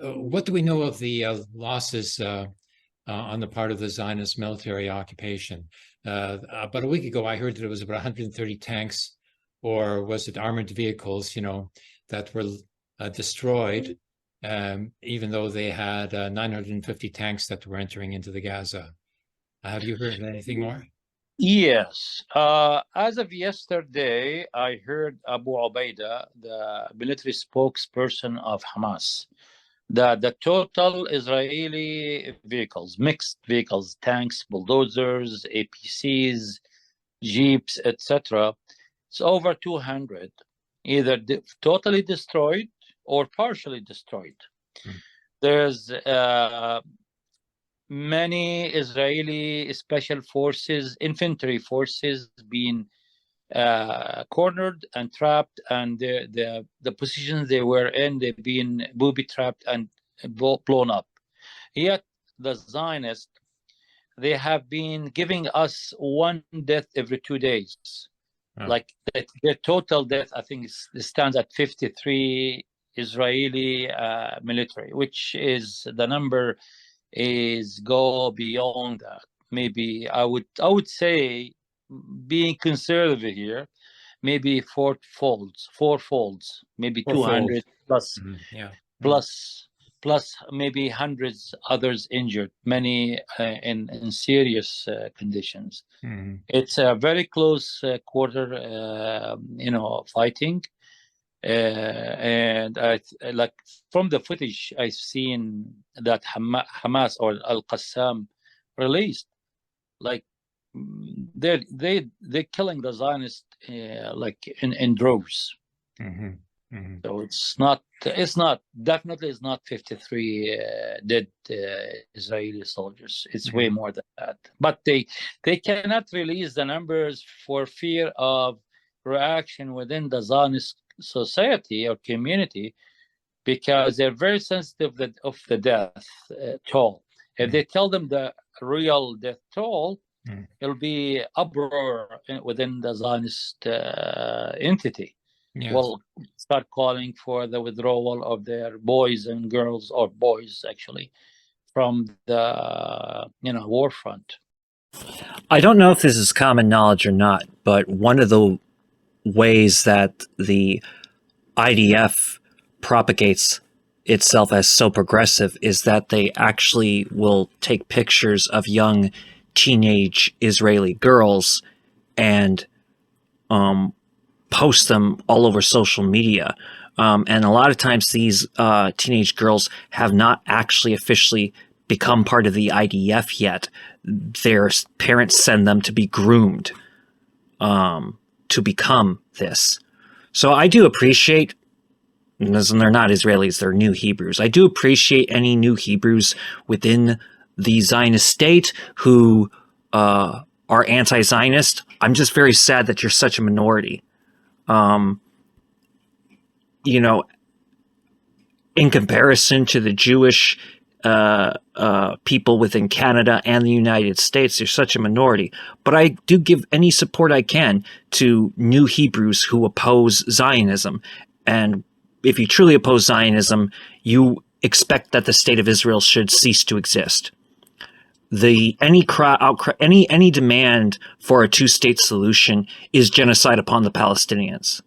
What do we know of the losses on the part of the Zionist military occupation? About a week ago, I heard that it was about 130 tanks, or was it armored vehicles, that were destroyed, even though they had 950 tanks that were entering into the Gaza. Have you heard anything more? Yes. As of yesterday, I heard Abu Ubaidah, the military spokesperson of Hamas, that the total Israeli vehicles, mixed vehicles, tanks, bulldozers, APCs, jeeps, etc., it's over 200, either totally destroyed or partially destroyed. There's many Israeli special forces, infantry forces being cornered and trapped, and the positions they were in, they've been booby-trapped and blown up. Yet the Zionists, they have been giving us one death every 2 days. Like the total death, I think it stands at 53 Israeli military, which is the number is go beyond that. Maybe I would say, being conservative here, maybe four folds, maybe 200 plus, Yeah. plus maybe hundreds others injured, many in serious conditions. It's a very close quarter, fighting. And like from the footage I've seen that Hamas or Al-Qassam released, like they're killing the Zionists like in droves. So it's not definitely it's not 53 dead Israeli soldiers. It's way more than that. But they cannot release the numbers for fear of reaction within the Zionist society or community, because they're very sensitive of the death toll. If they tell them the real death toll, it'll be uproar within the Zionist entity. Yes. Will start calling for the withdrawal of their boys and girls, or boys actually, from the war front. I don't know if this is common knowledge or not, but one of the ways that the IDF propagates itself as so progressive is that they actually will take pictures of young teenage Israeli girls and post them all over social media. And a lot of times these teenage girls have not actually officially become part of the IDF yet. Their parents send them to be groomed to become this. So I do appreciate, and they're not Israelis, they're new Hebrews. I do appreciate any new Hebrews within the Zionist state who are anti-Zionist. I'm just very sad that you're such a minority. In comparison to the Jewish people within Canada and the United States, you're such a minority. But I do give any support I can to new Hebrews who oppose Zionism. And if you truly oppose Zionism, you expect that the state of Israel should cease to exist. Any demand for a two-state solution is genocide upon the Palestinians.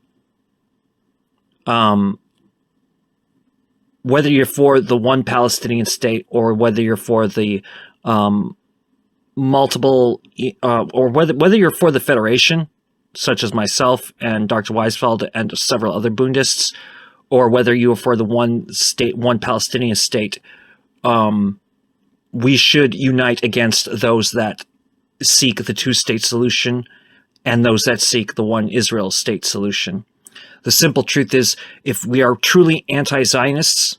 Whether you're for the one Palestinian state or whether you're for the multiple, or whether you're for the federation, such as myself and Dr. Weisfeld and several other Bundists, or whether you are for the one Palestinian state, we should unite against those that seek the two-state solution and those that seek the one Israel state solution. The simple truth is, if we are truly anti-Zionists,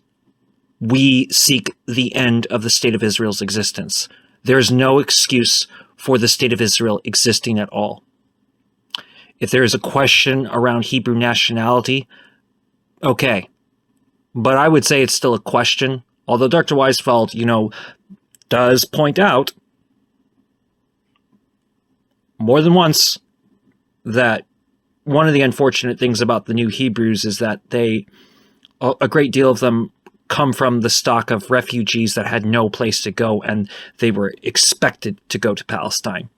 we seek the end of the state of Israel's existence. There is no excuse for the state of Israel existing at all. If there is a question around Hebrew nationality, okay. But I would say it's still a question, although Dr. Weisfeld, does point out more than once that one of the unfortunate things about the new Hebrews is that a great deal of them come from the stock of refugees that had no place to go, and they were expected to go to Palestine.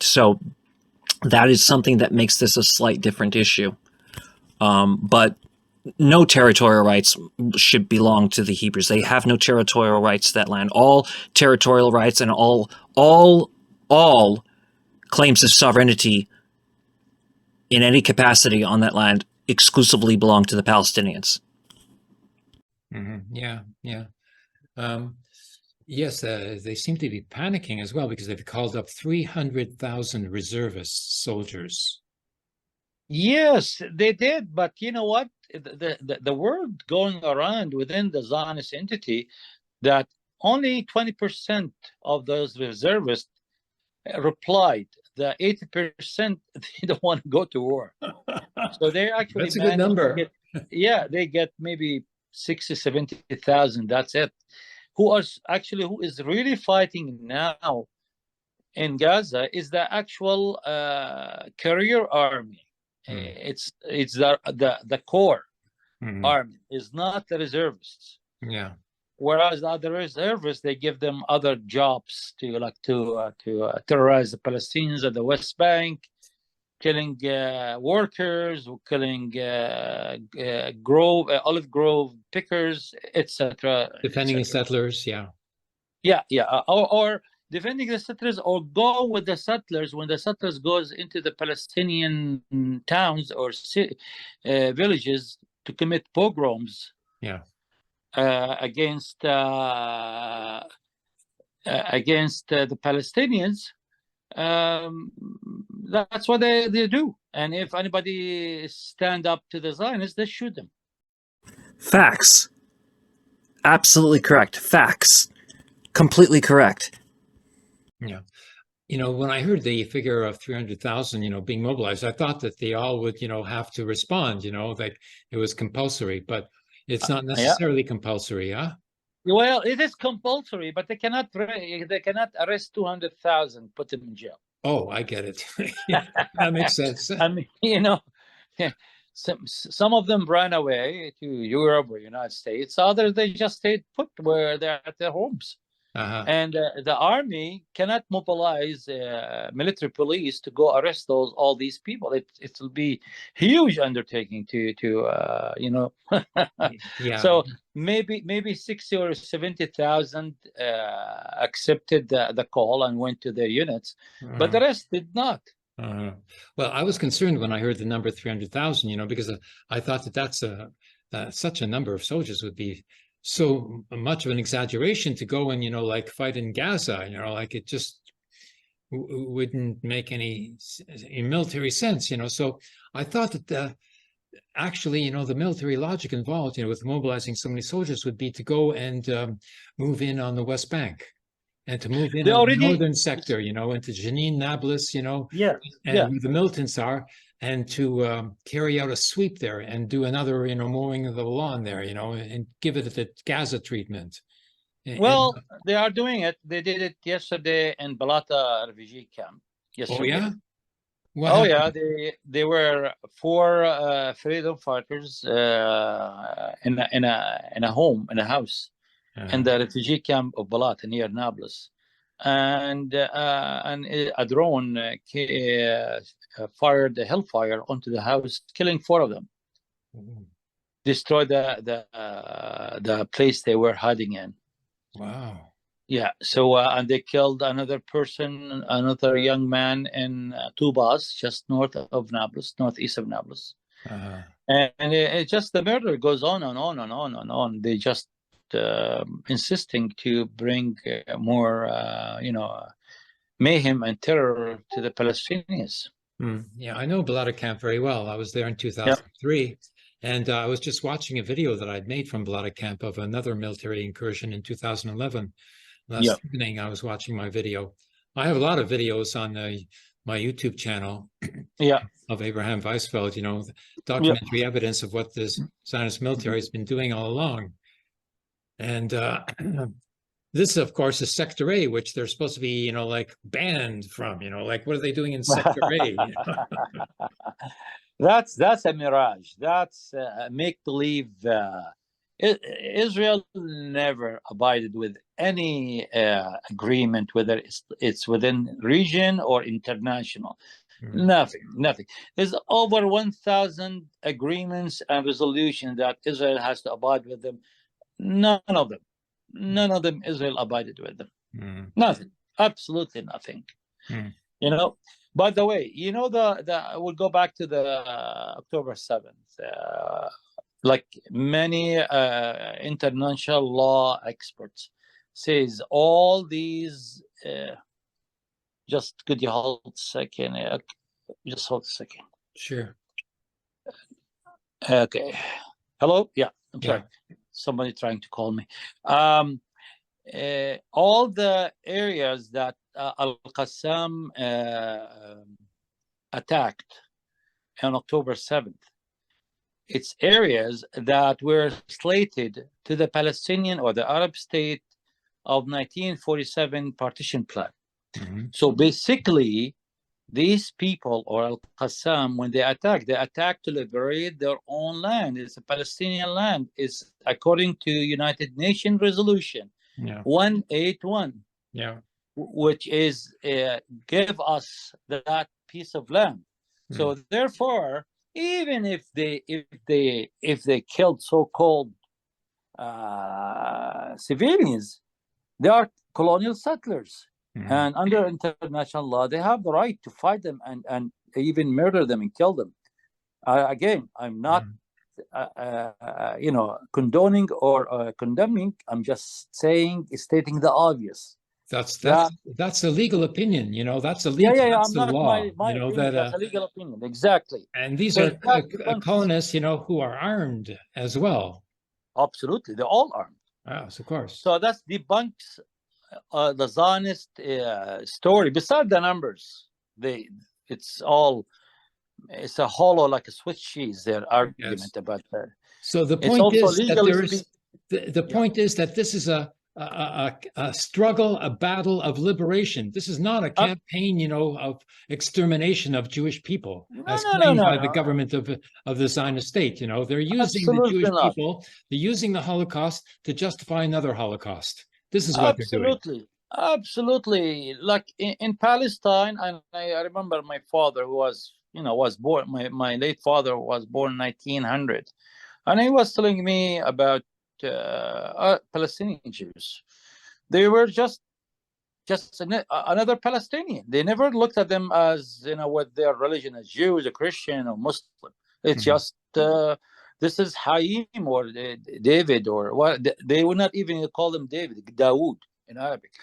So that is something that makes this a slight different issue. But no territorial rights should belong to the Hebrews. They have no territorial rights to that land. All territorial rights and all claims of sovereignty in any capacity on that land exclusively belong to the Palestinians. Yeah. Yes, they seem to be panicking as well because they've called up 300,000 reservist soldiers. Yes, they did. But you know what? The word going around within the Zionist entity that only 20% of those reservists replied. The 80% they don't want to go to war. So they're actually That's a good number. They get maybe 60, 70,000. That's it. Who is really fighting now in Gaza is the actual career army. It's the core army. Is not the reservists. Yeah. Whereas the other reservists, they give them other jobs to terrorize the Palestinians at the West Bank, killing workers, killing olive grove pickers, etc. Defending the settlers, yeah. Yeah, or defending the settlers, or go with the settlers when the settlers goes into the Palestinian towns or villages to commit pogroms. Yeah. Against the Palestinians. That's what they do. And if anybody stand up to the Zionists, they shoot them. Facts. Absolutely correct. Facts. Completely correct. Yeah. When I heard the figure of 300,000, being mobilized, I thought that they all would, have to respond, like it was compulsory, but it's not necessarily compulsory, huh? Well, it is compulsory, but they cannot arrest 200,000, put them in jail. Oh, I get it. That makes sense. I mean, some of them ran away to Europe or United States. Others, they just stayed put where they're at their homes. And the army cannot mobilize military police to go arrest all these people. It will be huge undertaking to Yeah. So maybe 60 or 70,000 accepted the call and went to their units, but the rest did not. Well, I was concerned when I heard the number 300,000, because I thought that that's such a number of soldiers would be so much of an exaggeration to go and, like fight in Gaza, like it just wouldn't make any military sense, So I thought that actually, the military logic involved, with mobilizing so many soldiers would be to go and move in on the West Bank and to move in on the northern sector, into Jenin, Nablus, and where the militants are, and to carry out a sweep there and do another, mowing of the lawn there, and give it the Gaza treatment. Well, they are doing it. They did it yesterday in Balata refugee camp. Yesterday. Oh, yeah? Yeah, they were 4 freedom fighters in a house in the refugee camp of Balata near Nablus, and a drone fired the hellfire onto the house, killing 4 of them. Destroyed the place they were hiding in. Wow. Yeah. So and they killed another person, another young man in Tubas, just northeast of Nablus. And it just, the murder goes on and on and on and on. They just insisting to bring more, mayhem and terror to the Palestinians. Yeah, I know Balata camp very well. I was there in 2003. And I was just watching a video that I'd made from Balata camp of another military incursion in 2011. Last evening, I was watching my video. I have a lot of videos on my YouTube channel of Abraham Weisfeld, documentary evidence of what this Zionist military has been doing all along. And this, of course, is Sector A, which they're supposed to be, like banned from, like what are they doing in Sector A? That's a mirage. That's make-believe. Israel never abided with any agreement, whether it's within region or international. Nothing. There's over 1,000 agreements and resolutions that Israel has to abide with them. None of them Israel abided with them. Nothing. Absolutely nothing. By the way, we'll go back to the October 7th. Like many international law experts says, all these, could you hold a second? Just hold a second. Sure. Okay. Hello? Yeah, I'm sorry. Somebody trying to call me. All the areas that Al-Qassam attacked on October 7th, it's areas that were slated to the Palestinian or the Arab state of 1947 partition plan. So basically, these people, or Al-Qassam, when they attack to liberate their own land. It's a Palestinian land. It's according to United Nations Resolution 181, which is give us that piece of land. So therefore, even if they killed so-called civilians, they are colonial settlers. And under international law, they have the right to fight them and even murder them and kill them. Again, I'm not, condoning or condemning. I'm just stating the obvious. That's a legal opinion, that's a legal, that's the law, that's a legal opinion, exactly. And these are colonists, who are armed as well. Absolutely, they're all armed. Yes, of course. So that debunks the Zionist story. Beside the numbers, it's a hollow, like a Swiss cheese. Their argument about that. So the point is that there is the point is that this is a struggle, a battle of liberation. This is not a campaign, of extermination of Jewish people, as claimed by the government of the Zionist state. They're using the Jewish people, they're using the Holocaust to justify another Holocaust. This is what they're doing. Absolutely. Like in Palestine, and I remember my father, who was born. My late father was born in 1900, and he was telling me about Palestinian Jews. They were just another Palestinian. They never looked at them as what their religion is, Jews, or Christian, or Muslim. It's just this is Haim or David, or what. They would not even call them David, Dawood in Arabic.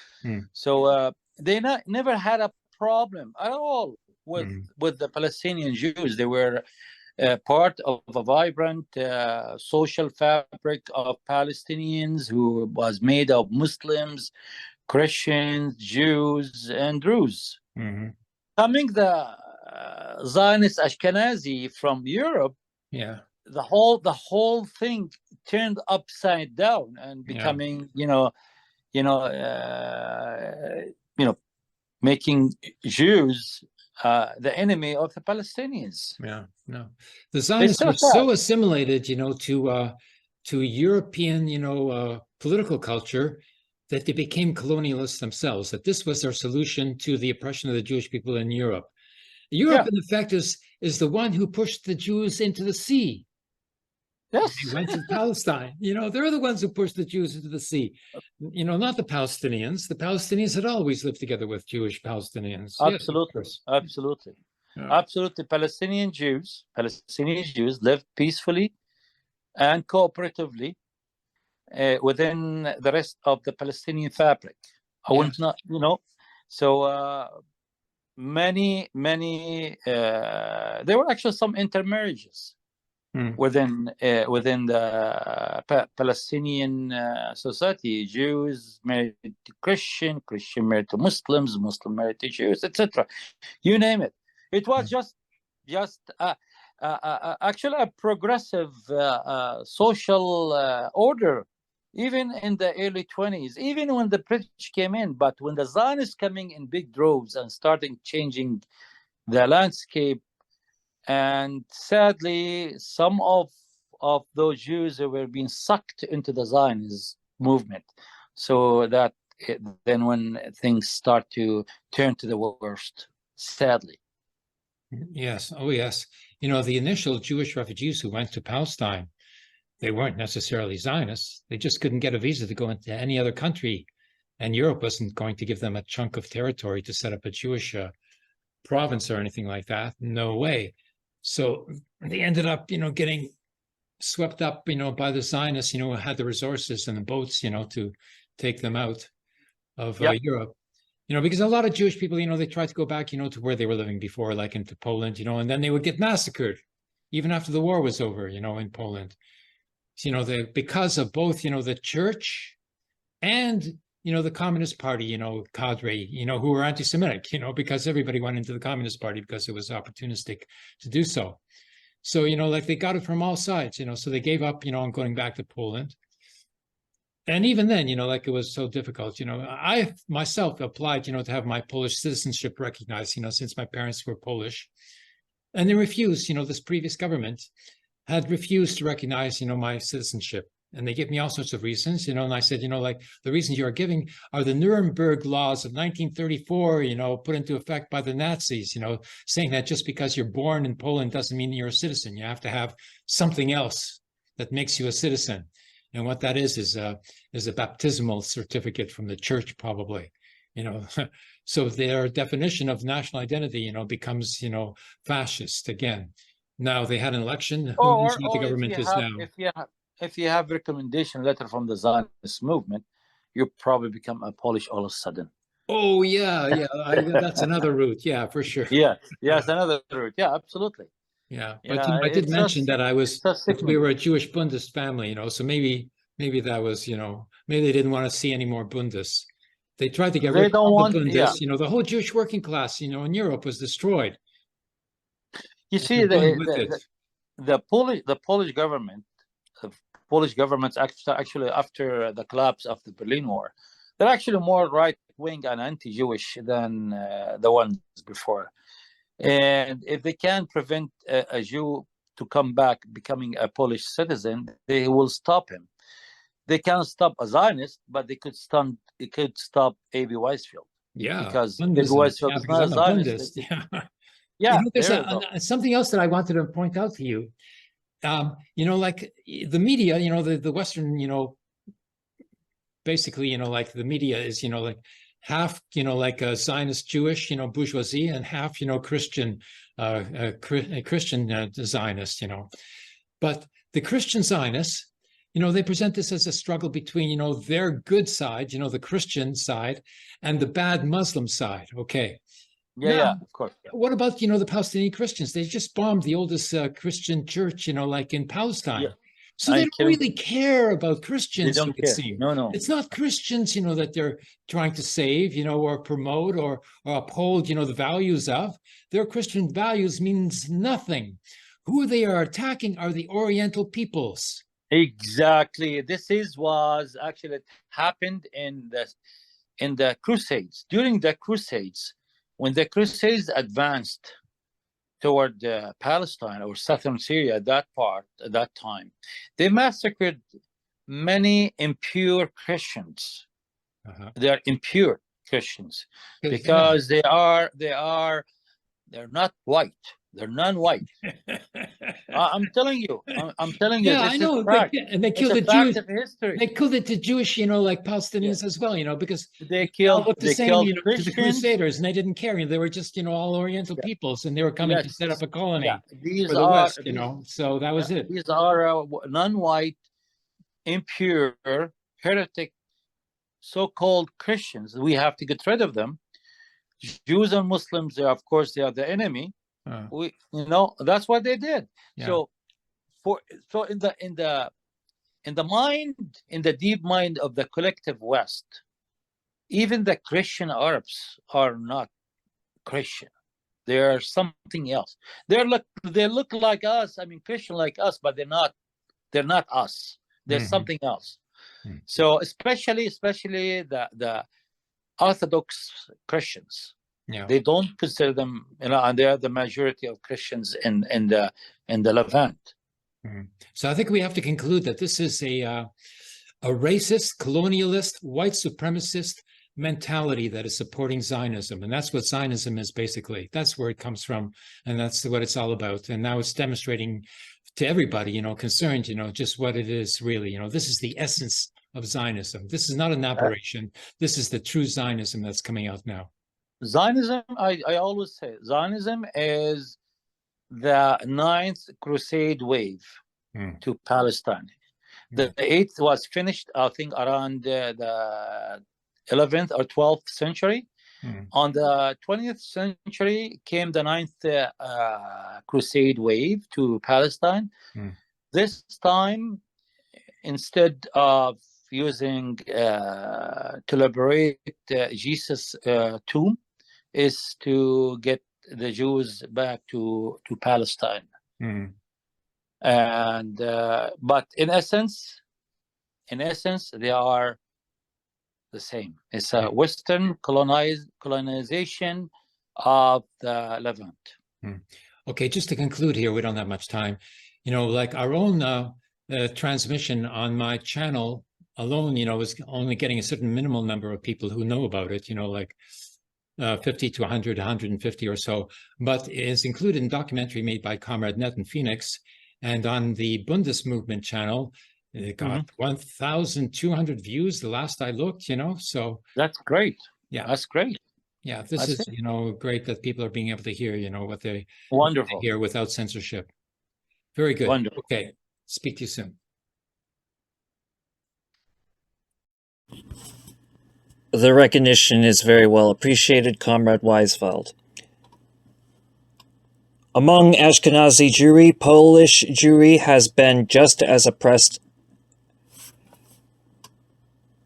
So they never had a problem at all with the Palestinian Jews. They were part of a vibrant social fabric of Palestinians who was made of Muslims, Christians, Jews, and Druze. Coming the Zionist Ashkenazi from Europe, the whole thing turned upside down and becoming, making Jews the enemy of the Palestinians. The Zionists were so assimilated, to European, political culture, that they became colonialists themselves. That this was their solution to the oppression of the Jewish people in Europe. Europe, in effect, is the one who pushed the Jews into the sea. Yes, they went to Palestine. They're the ones who pushed the Jews into the sea. Not the Palestinians. The Palestinians had always lived together with Jewish Palestinians. Absolutely, absolutely. Palestinian Jews lived peacefully and cooperatively within the rest of the Palestinian fabric. I would not, So many. There were actually some intermarriages within the Palestinian society. Jews married to Christian married to Muslims, Muslim married to Jews, etc. You name it. It was just actually a progressive social order, even in the early 20s, even when the British came in. But when the Zionists coming in big droves and starting changing the landscape, and sadly, some of those Jews were being sucked into the Zionist movement. So that then when things start to turn to the worst, sadly. Yes. Oh, yes. The initial Jewish refugees who went to Palestine, they weren't necessarily Zionists. They just couldn't get a visa to go into any other country. And Europe wasn't going to give them a chunk of territory to set up a Jewish province or anything like that. No way. So they ended up, getting swept up, by the Zionists, who had the resources and the boats, to take them out of Europe. Because a lot of Jewish people, they tried to go back, to where they were living before, like into Poland, and then they would get massacred, even after the war was over, in Poland. Because of both, the church and, the Communist Party, cadre, who were anti-Semitic, because everybody went into the Communist Party because it was opportunistic to do so. So, like they got it from all sides, so they gave up, on going back to Poland. And even then, like it was so difficult. I myself applied, to have my Polish citizenship recognized, since my parents were Polish. And they refused, this previous government had refused to recognize, my citizenship. And they gave me all sorts of reasons, and I said, like the reasons you are giving are the Nuremberg laws of 1934, put into effect by the Nazis, saying that just because you're born in Poland doesn't mean you're a citizen. You have to have something else that makes you a citizen. And what that is a baptismal certificate from the church, probably, so their definition of national identity, becomes, fascist again. Now they had an election. Who knows what the government is now? If you have recommendation letter from the Zionist movement, you probably become a Polish all of a sudden. Oh yeah, that's another route. Yeah, for sure. Yeah, it's another route. Yeah, absolutely. Yeah, but I did mention that we were a Jewish Bundist family, so maybe that was, maybe they didn't want to see any more Bundes. They tried to get rid of the Bundes. The whole Jewish working class, in Europe was destroyed. You see, the Polish government, actually after the collapse of the Berlin Wall, they're actually more right wing and anti-Jewish than the ones before. And if they can prevent a Jew to come back becoming a Polish citizen, they will stop him. They can't stop a Zionist, but they could stop A.B. Weisfeld. Yeah, because A.B. Weisfeld is not a Zionist. Yeah, there's something else that I wanted to point out to you. Like the media, the Western, basically, like the media is, like half, like a Zionist Jewish, bourgeoisie, and half, Christian, Christian Zionist, But the Christian Zionists, they present this as a struggle between, their good side, the Christian side, and the bad Muslim side. Okay. Yeah, of course. Yeah. What about, the Palestinian Christians? They just bombed the oldest Christian church, like in Palestine. Yeah. So they don't really care about Christians, it would seem. No. It's not Christians, that they're trying to save, or promote or uphold, the values of. Their Christian values means nothing. Who they are attacking are the Oriental peoples. Exactly. This was actually happened in the Crusades. During the Crusades, when the Crusades advanced toward Palestine or southern Syria, that time, they massacred many impure Christians. They are impure Christians because they're not white. They're non-white. I'm telling you. Yeah, I know. And they killed the Jews. They killed the Jewish, like Palestinians as well, because they killed the same, to the Crusaders, and they didn't care. They were just, all Oriental peoples, and they were coming to set up a colony for the West, So that was it. These are non-white, impure, heretic, so-called Christians. We have to get rid of them. Jews and Muslims, of course, they are the enemy. That's what they did. Yeah. So in the deep mind of the collective West, even the Christian Arabs are not Christian. They are something else. They look like us. I mean, Christian like us, but they're not us. They're something else. So especially the Orthodox Christians. Yeah. They don't consider them, and they are the majority of Christians in the Levant. So I think we have to conclude that this is a racist, colonialist, white supremacist mentality that is supporting Zionism, and that's what Zionism is basically. That's where it comes from, and that's what it's all about. And now it's demonstrating to everybody, concerned, just what it is really. This is the essence of Zionism. This is not an aberration. This is the true Zionism that's coming out now. Zionism, I always say, Zionism is the 9th Crusade wave to Palestine. The 8th was finished, I think, around the 11th or 12th century. On the 20th century came the 9th Crusade wave to Palestine. This time, instead of using to liberate Jesus' tomb, is to get the Jews back to Palestine. And but in essence, in essence, they are the same. It's a Western colonization of the Levant. Okay, just to conclude here, we don't have much time. Like our own transmission on my channel alone, is only getting a certain minimal number of people who know about it, like 50 to 100, 150 or so, but it's included in a documentary made by Comrade Net in Phoenix. And on the Bundes Movement channel, it got 1,200 views the last I looked, so. That's great. Yeah. That's great. Yeah, this is, great that people are being able to hear, what they Wonderful. hear without censorship. Very good. Wonderful. Okay, speak to you soon. The recognition is very well appreciated, Comrade Weisfeld. Among Ashkenazi Jewry, Polish Jewry has been just as oppressed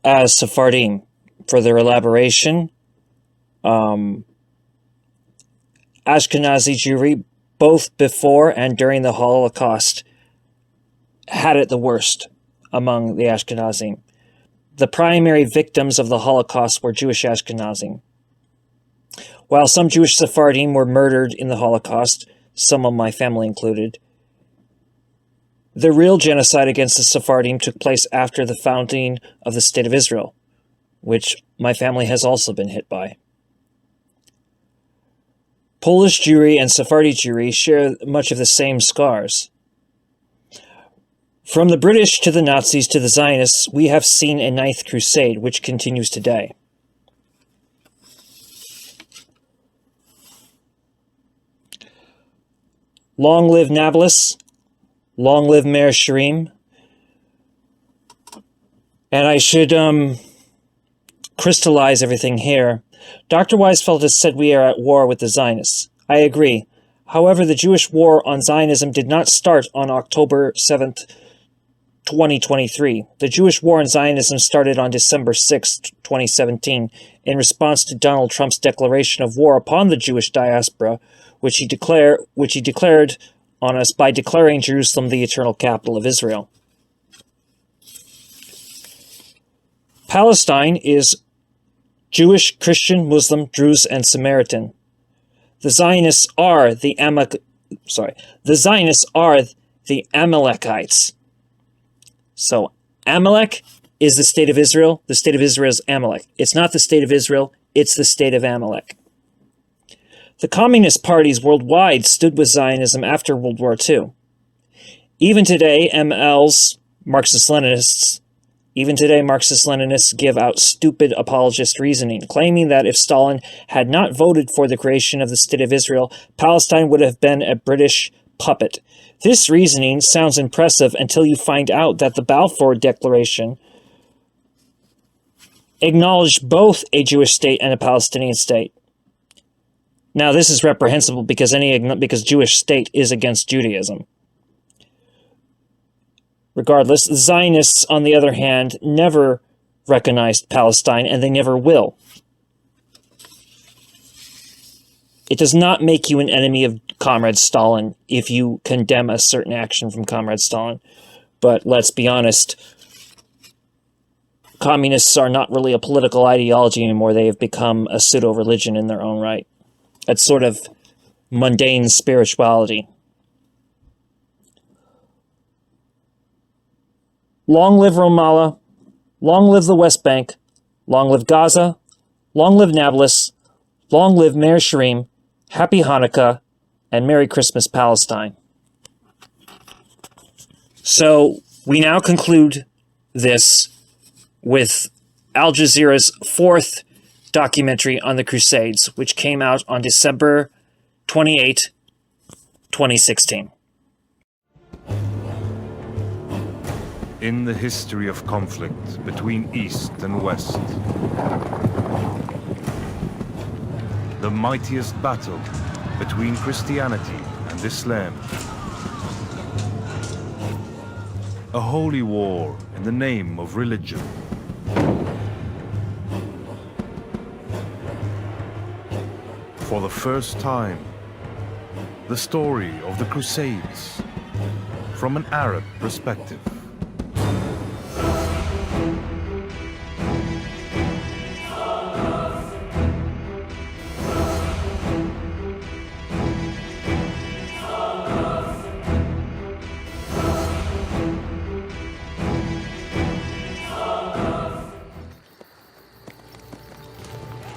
as Sephardim. Further elaboration, Ashkenazi Jewry, both before and during the Holocaust, had it the worst among the Ashkenazim. The primary victims of the Holocaust were Jewish Ashkenazim. While some Jewish Sephardim were murdered in the Holocaust, some of my family included, the real genocide against the Sephardim took place after the founding of the State of Israel, which my family has also been hit by. Polish Jewry and Sephardi Jewry share much of the same scars. From the British to the Nazis to the Zionists, we have seen a ninth crusade, which continues today. Long live Nablus, long live Meir Sharim, and I should crystallize everything here. Dr. Weisfeld has said we are at war with the Zionists. I agree. However, the Jewish war on Zionism did not start on October 7th, 2023. The Jewish war on Zionism started on December 6, 2017, in response to Donald Trump's declaration of war upon the Jewish diaspora, which he declared on us by declaring Jerusalem the eternal capital of Israel. Palestine is Jewish, Christian, Muslim, Druze, and Samaritan. The Zionists are the Amalekites. So Amalek is the state of Israel. The state of Israel is Amalek. It's not the state of Israel. It's the state of Amalek. The communist parties worldwide stood with Zionism after World War II. Even today, Marxist-Leninists give out stupid apologist reasoning, claiming that if Stalin had not voted for the creation of the State of Israel, Palestine would have been a British puppet. This reasoning sounds impressive until you find out that the Balfour Declaration acknowledged both a Jewish state and a Palestinian state. Now, this is reprehensible because Jewish state is against Judaism. Regardless, the Zionists, on the other hand, never recognized Palestine, and they never will. It does not make you an enemy of Comrade Stalin if you condemn a certain action from Comrade Stalin. But let's be honest, communists are not really a political ideology anymore. They have become a pseudo-religion in their own right. That's sort of mundane spirituality. Long live Ramallah, long live the West Bank, long live Gaza, long live Nablus, long live Meir Sharim, Happy Hanukkah, and Merry Christmas, Palestine. So, we now conclude this with Al Jazeera's fourth documentary on the Crusades, which came out on December 28, 2016. In the history of conflict between East and West, the mightiest battle between Christianity and Islam, a holy war in the name of religion. For the first time, the story of the Crusades from an Arab perspective.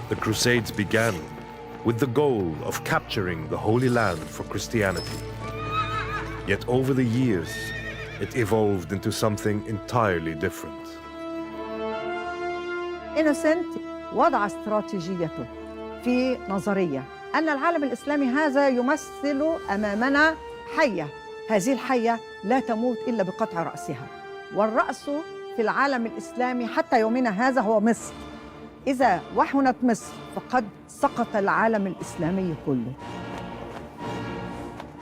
The Crusades began with the goal of capturing the Holy Land for Christianity. Yet over the years, it evolved into something entirely different. إنوسنت وضع استراتيجيته في نظرية أن العالم الإسلامي هذا يمثل أمامنا حية، هذه الحية لا تموت إلا بقطع رأسها، والرأس في العالم الإسلامي حتى يومنا هذا هو مصر. إذا وحنت مصر فقد سقط العالم الإسلامي كله.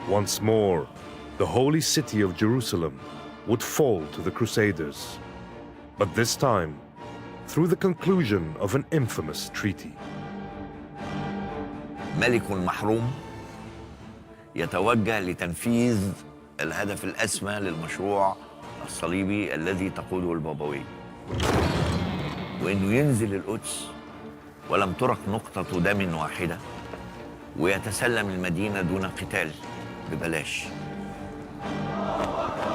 Once more, the holy city of Jerusalem would fall to the Crusaders, but this time through the conclusion of an infamous treaty. ملك محروم يتوجه لتنفيذ الهدف الأسمى للمشروع الصليبي الذي تقوده البابوية، وإنه ينزل القدس ولم ترك نقطة دم واحدة ويتسلم المدينة دون قتال ببلاش.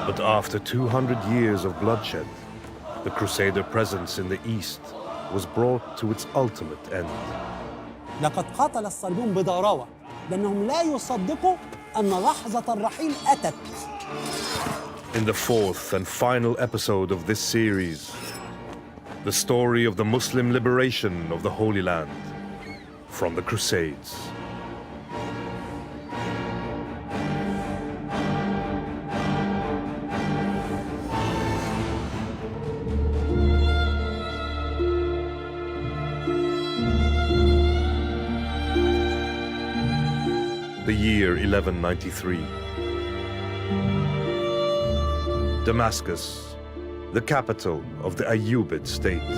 But after 200 years of bloodshed, the Crusader presence in the east was brought to its ultimate end. لقد قاتل الصليبيون بضراوة لأنهم لا يصدقوا أن لحظة الرحيل أتت. In the fourth and final episode of this series, the story of the Muslim liberation of the Holy Land from the Crusades. The year 1193. Damascus, the capital of the Ayyubid state.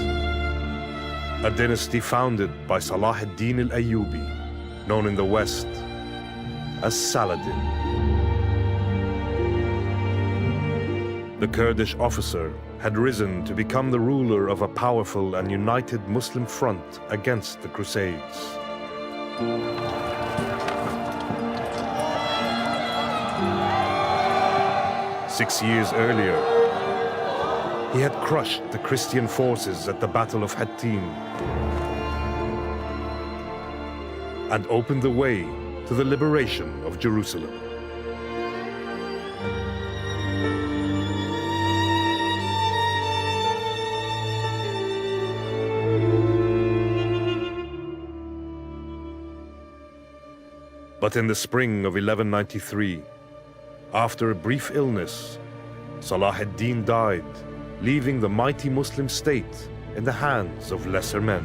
A dynasty founded by Salah ad-Din al-Ayyubi, known in the West as Saladin. The Kurdish officer had risen to become the ruler of a powerful and united Muslim front against the Crusades. Six years earlier, he had crushed the Christian forces at the Battle of Hattin and opened the way to the liberation of Jerusalem. But in the spring of 1193, after a brief illness, Salah ad-Din died, leaving the mighty Muslim state in the hands of lesser men.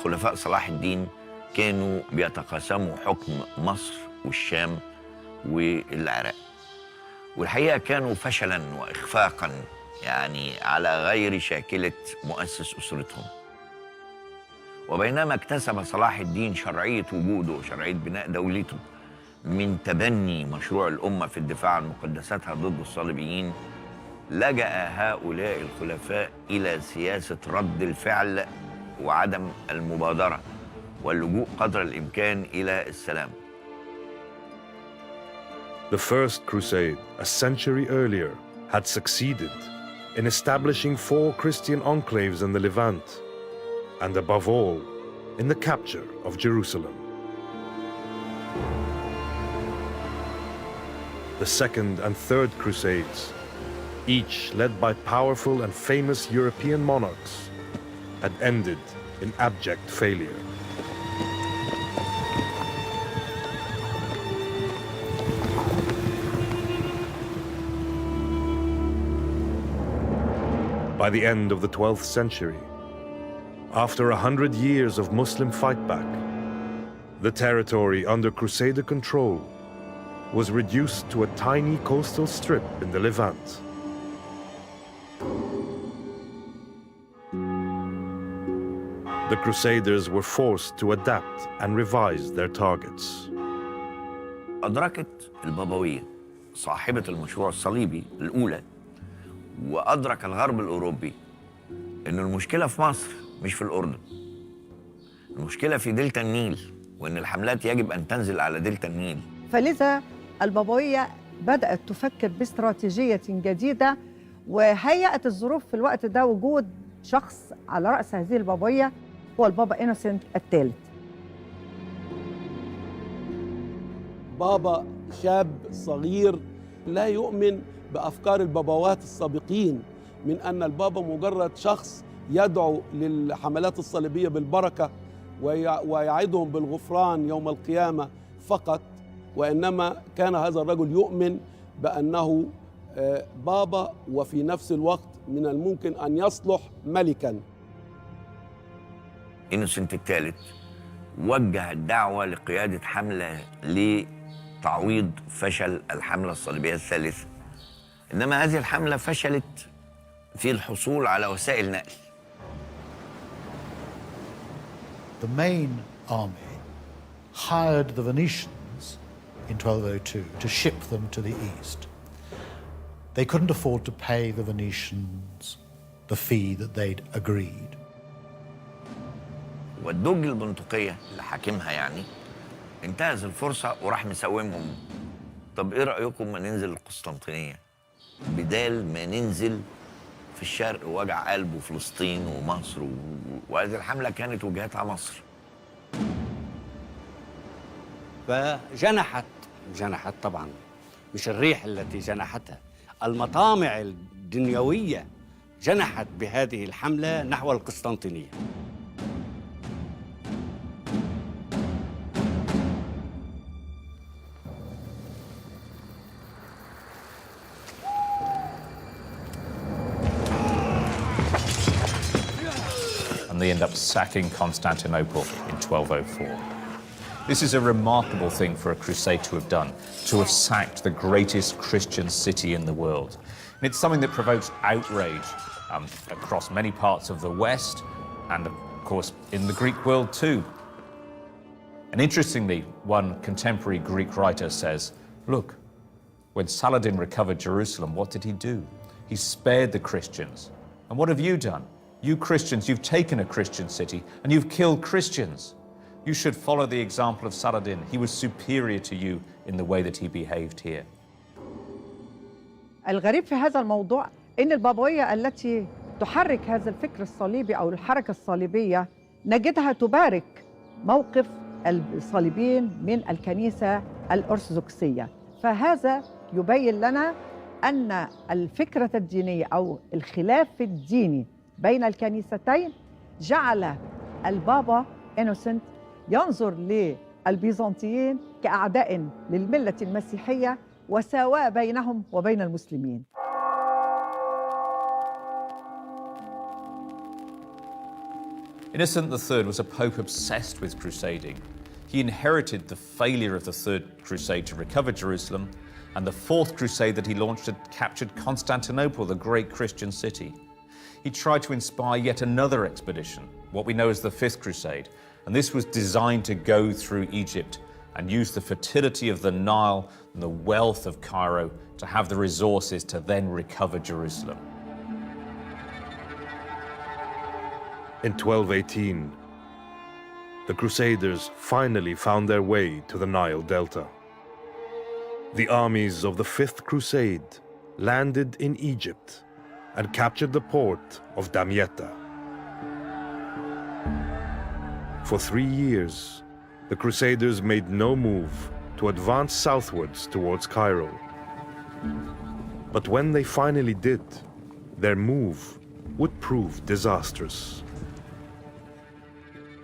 خلفاء صلاح الدين كانوا بيتقاسموا حكم مصر والشام والعراق، والحقيقة كانوا فشلاً وإخفاقاً يعني على غير شاكلة مؤسس أسرتهم. وبينما اكتسب صلاح الدين شرعية وجوده وشرعية بناء دولته من تبني مشروع الأمة في الدفاع عن مقدساتها ضد الصليبيين، لجأ هؤلاء الخلفاء إلى سياسة رد الفعل وعدم المبادرة واللجوء قدر الإمكان إلى السلام. The First Crusade, a century earlier, had succeeded in establishing 4 Christian enclaves in the Levant, and above all, in the capture of Jerusalem. The Second and Third Crusades, each led by powerful and famous European monarchs, had ended in abject failure. By the end of the 12th century, after 100 years of Muslim fightback, the territory under Crusader control was reduced to a tiny coastal strip in the Levant. The Crusaders were forced to adapt and revise their targets. أدركت البابوية صاحبة المشروع الصليبي الأولى، وأدرك الغرب الأوروبي إن المشكلة في مصر مش في الأردن. المشكلة في دلتا النيل، وإن الحملات يجب أن تنزل على دلتا النيل. فلذا البابوية بدأت تفكر باستراتيجية جديدة، وهيأت الظروف في الوقت ده وجود شخص على رأس هذه البابوية هو البابا إنوسنت الثالث. بابا شاب صغير لا يؤمن بأفكار البابوات السابقين من أن البابا مجرد شخص يدعو للحملات الصليبية بالبركة ويعدهم بالغفران يوم القيامة فقط، وإنما كان هذا الرجل يؤمن بأنه بابا وفي نفس الوقت من الممكن أن يصلح ملكاً. إنوسنت الثالث وجه الدعوة لقيادة حملة لتعويض فشل الحملة الصليبية الثالثة، إنما هذه الحملة فشلت في الحصول على وسائل نقل. The main army hired the Venetians in 1202 to ship them to the east. They couldn't afford to pay the Venetians the fee that they'd agreed. والدوج البندقية اللي حاكمها يعني انتهز الفرصة وراح مساومهم. طب ايه رأيكم ما ننزل القسطنطينية بدال ما ننزل في الشرق وجع قلب وفلسطين ومصر وهذه الحملة كانت وجهتها مصر. فجنحت طبعا، مش الريح التي جنحتها، المطامع الدنيوية جنحت بهذه الحملة نحو القسطنطينية. And they end up sacking Constantinople in 1204. This is a remarkable thing for a crusade to have done, to have sacked the greatest Christian city in the world. And it's something that provokes outrage across many parts of the West and, of course, in the Greek world too. And interestingly, one contemporary Greek writer says, look, when Saladin recovered Jerusalem, what did he do? He spared the Christians. And what have you done? You Christians, you've taken a Christian city and you've killed Christians. You should follow the example of Saladin. He was superior to you in the way that he behaved here. الغريب في هذا الموضوع إن البابوية التي تحرك هذا الفكر الصليبي أو الحركة الصليبية نجدها تبارك موقف الصليبيين من الكنيسة الأرثوذكسية. فهذا يبين لنا أن الفكرة الدينية أو الخلاف الديني بين الكنيستين جعل البابا إنوسنت ينظر للبيزنطيين كأعداء للملة المسيحية وسواء بينهم وبين المسلمين. Innocent III was a pope obsessed with crusading. He inherited the failure of the Third Crusade to recover Jerusalem, and the Fourth Crusade that he launched had captured Constantinople, the great Christian city. He tried to inspire yet another expedition, what we know as the Fifth Crusade, and this was designed to go through Egypt and use the fertility of the Nile and the wealth of Cairo to have the resources to then recover Jerusalem. In 1218, the Crusaders finally found their way to the Nile Delta. The armies of the Fifth Crusade landed in Egypt and captured the port of Damietta. For 3 years, the Crusaders made no move to advance southwards towards Cairo. But when they finally did, their move would prove disastrous.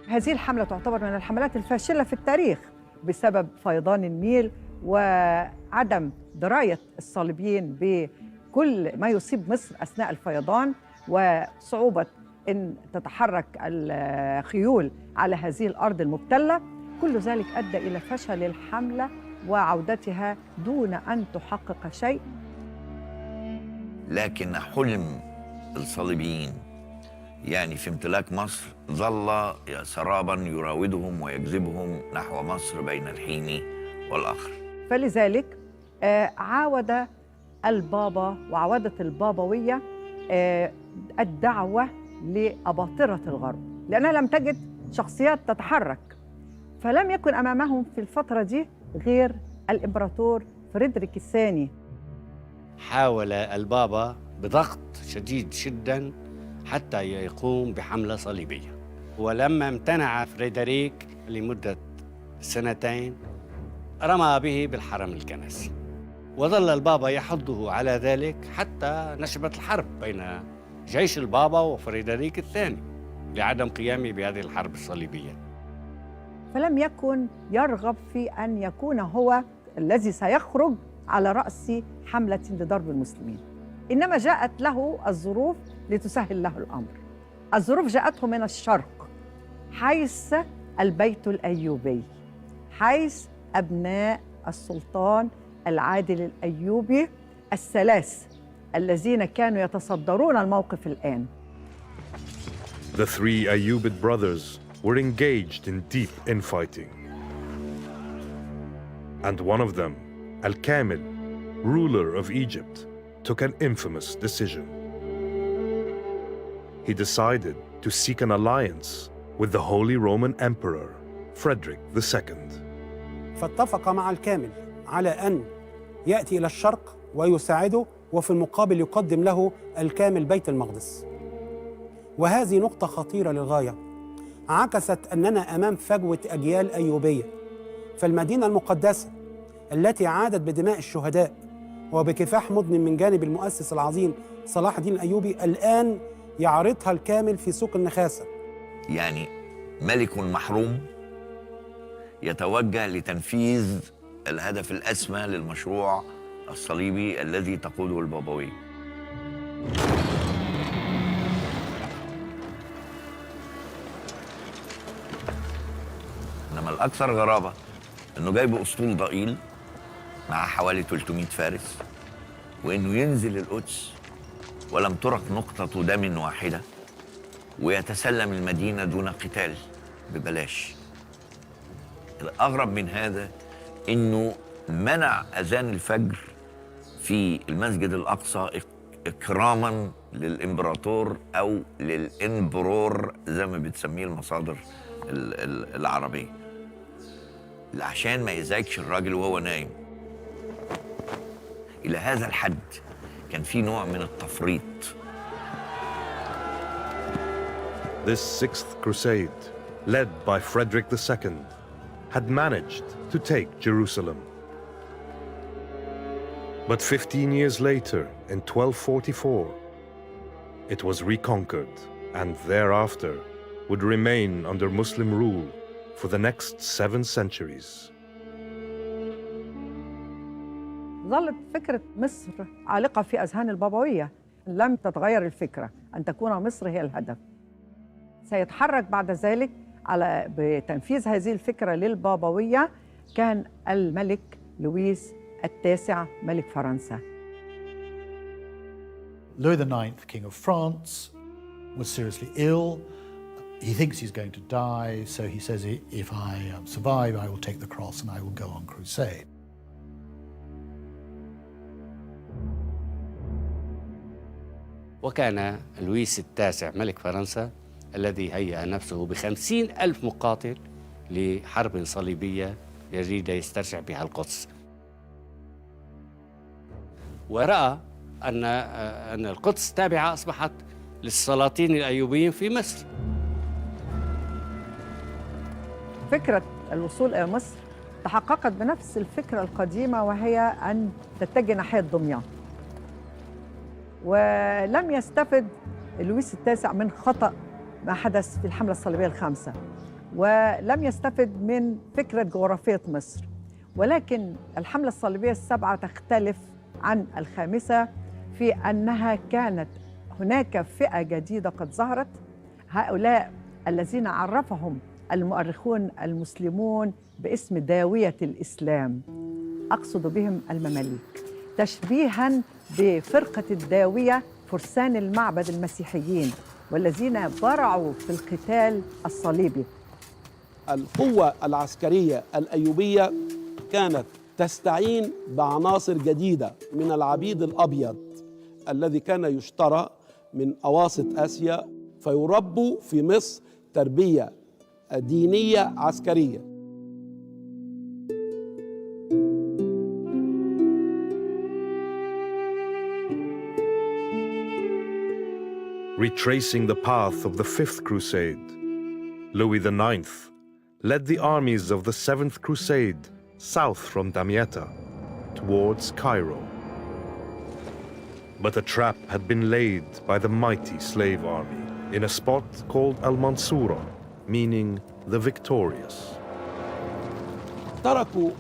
هذه الحملة تعتبر من الحملات الفاشلة في التاريخ بسبب فيضان النيل وعدم دراية الصليبيين بكل ما يصيب مصر أثناء الفيضان وصعوبة أن تتحرك الخيول على هذه الأرض المبتلة. كل ذلك أدى إلى فشل الحملة وعودتها دون أن تحقق شيء. لكن حلم الصليبيين يعني في امتلاك مصر ظل سرابا يراودهم ويجذبهم نحو مصر بين الحين والآخر. فلذلك عاود البابا وعودت البابوية الدعوة لأباطرة الغرب لأنها لم تجد شخصيات تتحرك، فلم يكن أمامهم في الفترة دي غير الإمبراطور فريدريك الثاني. حاول البابا بضغط شديد جدا حتى يقوم بحملة صليبية، ولما امتنع فريدريك لمدة 2 رمى به بالحرم الكنسي، وظل البابا يحضه على ذلك حتى نشبت الحرب بين جيش البابا وفريدريك الثاني لعدم قيامه بهذه الحرب الصليبية. فلم يكن يرغب في أن يكون هو الذي سيخرج على رأس حملة لضرب المسلمين، إنما جاءت له الظروف لتسهل له الأمر. الظروف جاءته من الشرق، حيث البيت الأيوبي، حيث أبناء السلطان العادل الأيوبي الثلاث الذين كانوا يتصدرون الموقف الآن. The three Ayyubid brothers were engaged in deep infighting. And one of them, Al-Kamil, ruler of Egypt, took an infamous decision. He decided to seek an alliance with the Holy Roman Emperor, Frederick II. فاتفق مع الكامل على أن يأتي إلى الشرق ويساعده، وفي المقابل يقدم له الكامل بيت المقدس. وهذه نقطة خطيرة للغاية، عكست أننا أمام فجوة أجيال أيوبية. فالمدينة المقدسة التي عادت بدماء الشهداء وبكفاح مضن من جانب المؤسس العظيم صلاح الدين الأيوبي، الآن يعرضها الكامل في سوق النخاسة. يعني ملك محروم يتوجه لتنفيذ الهدف الأسمى للمشروع الصليبي الذي تقوده البابوية. إنما الأكثر غرابة إنه جايب أسطول ضئيل مع حوالي 300 فارس، وإنه ينزل القدس ولم ترك نقطة دم واحدة، ويتسلم المدينة دون قتال ببلاش. الأغرب من هذا إنه منع أذان الفجر في المسجد الأقصى إكراما للإمبراطور أو للإمبرور زي ما بتسميه المصادر العربية، عشان ما يزعجش الراجل وهو نايم. إلى هذا الحد كان في نوع من التفريط. This sixth crusade, led by Frederick II, had managed to take Jerusalem. But 15 years later, in 1244, it was reconquered and thereafter would remain under Muslim rule for the next 7 centuries. ظلت فكرة مصر عالقة في أذهان البابوية، لم تتغير الفكرة أن تكون مصر هي الهدف. سيتحرك بعد ذلك على بتنفيذ هذه الفكرة للبابوية كان الملك لويس التاسع ملك فرنسا. Louis IX, King of France, was seriously ill. He thinks he's going to die, so he says, if I survive, I will take the cross and I will go on crusade. وكان لويس التاسع ملك فرنسا الذي هيأ نفسه ب50,000 مقاتل لحرب صليبية يريد يسترجع بها القدس، ورأى أن القدس تابعة أصبحت للسلاطين الأيوبيين في مصر. فكرة الوصول إلى مصر تحققت بنفس الفكرة القديمة، وهي أن تتجه ناحية دمياط. ولم يستفد لويس التاسع من خطأ ما حدث في الحملة الصليبية الخامسة، ولم يستفد من فكرة جغرافية مصر. ولكن الحملة الصليبية السابعة تختلف عن الخامسة في أنها كانت هناك فئة جديدة قد ظهرت، هؤلاء الذين عرفهم المؤرخون المسلمون باسم داوية الإسلام، أقصد بهم المماليك، تشبيهاً بفرقة الداوية فرسان المعبد المسيحيين والذين برعوا في القتال الصليبي. القوة العسكرية الأيوبية كانت تستعين بعناصر جديدة من العبيد الأبيض الذي كان يشترى من أواسط آسيا، فيربوا في مصر تربية دينية عسكرية. Retracing the path of the Fifth Crusade, Louis IX led the armies of the Seventh Crusade south from Damietta towards Cairo. But a trap had been laid by the mighty slave army in a spot called Al-Mansura, meaning the victorious. تركوا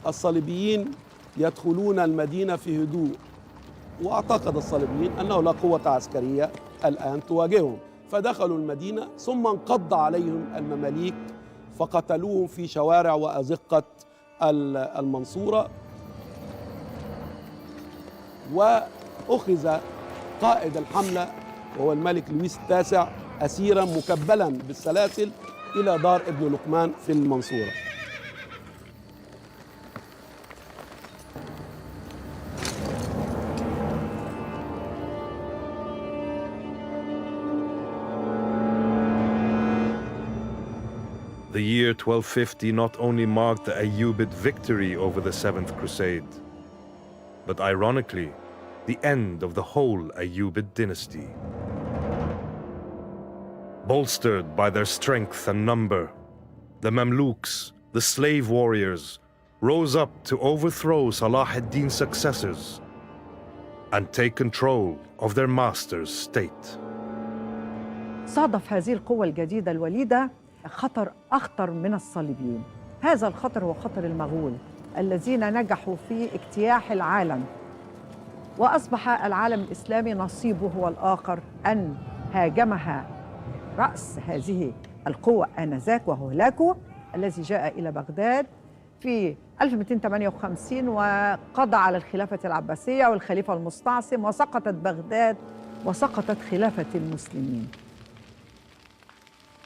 الصليبيين يدخلون المدينة في هدوء، واعتقد الصليبيين أنه لا قوة عسكرية الآن تواجههم، فدخلوا المدينة ثم انقض عليهم المماليك فقتلوهم في شوارع وأزقة المنصورة. وأخذ قائد الحملة وهو الملك لويس التاسع أسيرا مكبلا بالسلاسل إلى دار ابن لقمان في المنصورة. The year 1250 not only marked the Ayyubid victory over the Seventh Crusade, but ironically, the end of the whole Ayyubid dynasty. Bolstered by their strength and number, the Mamluks, the slave warriors, rose up to overthrow Salah ad-Din's successors and take control of their master's state. صادف هذه القوة الجديدة الوليدة خطر أخطر من الصليبيين. هذا الخطر هو خطر المغول الذين نجحوا في اجتياح العالم، وأصبح العالم الإسلامي نصيبه هو الآخر أن هاجمها رأس هذه القوة آنذاك وهو هولاكو الذي جاء إلى بغداد في 1258 وقضى على الخلافة العباسية والخليفة المستعصم، وسقطت بغداد وسقطت خلافة المسلمين.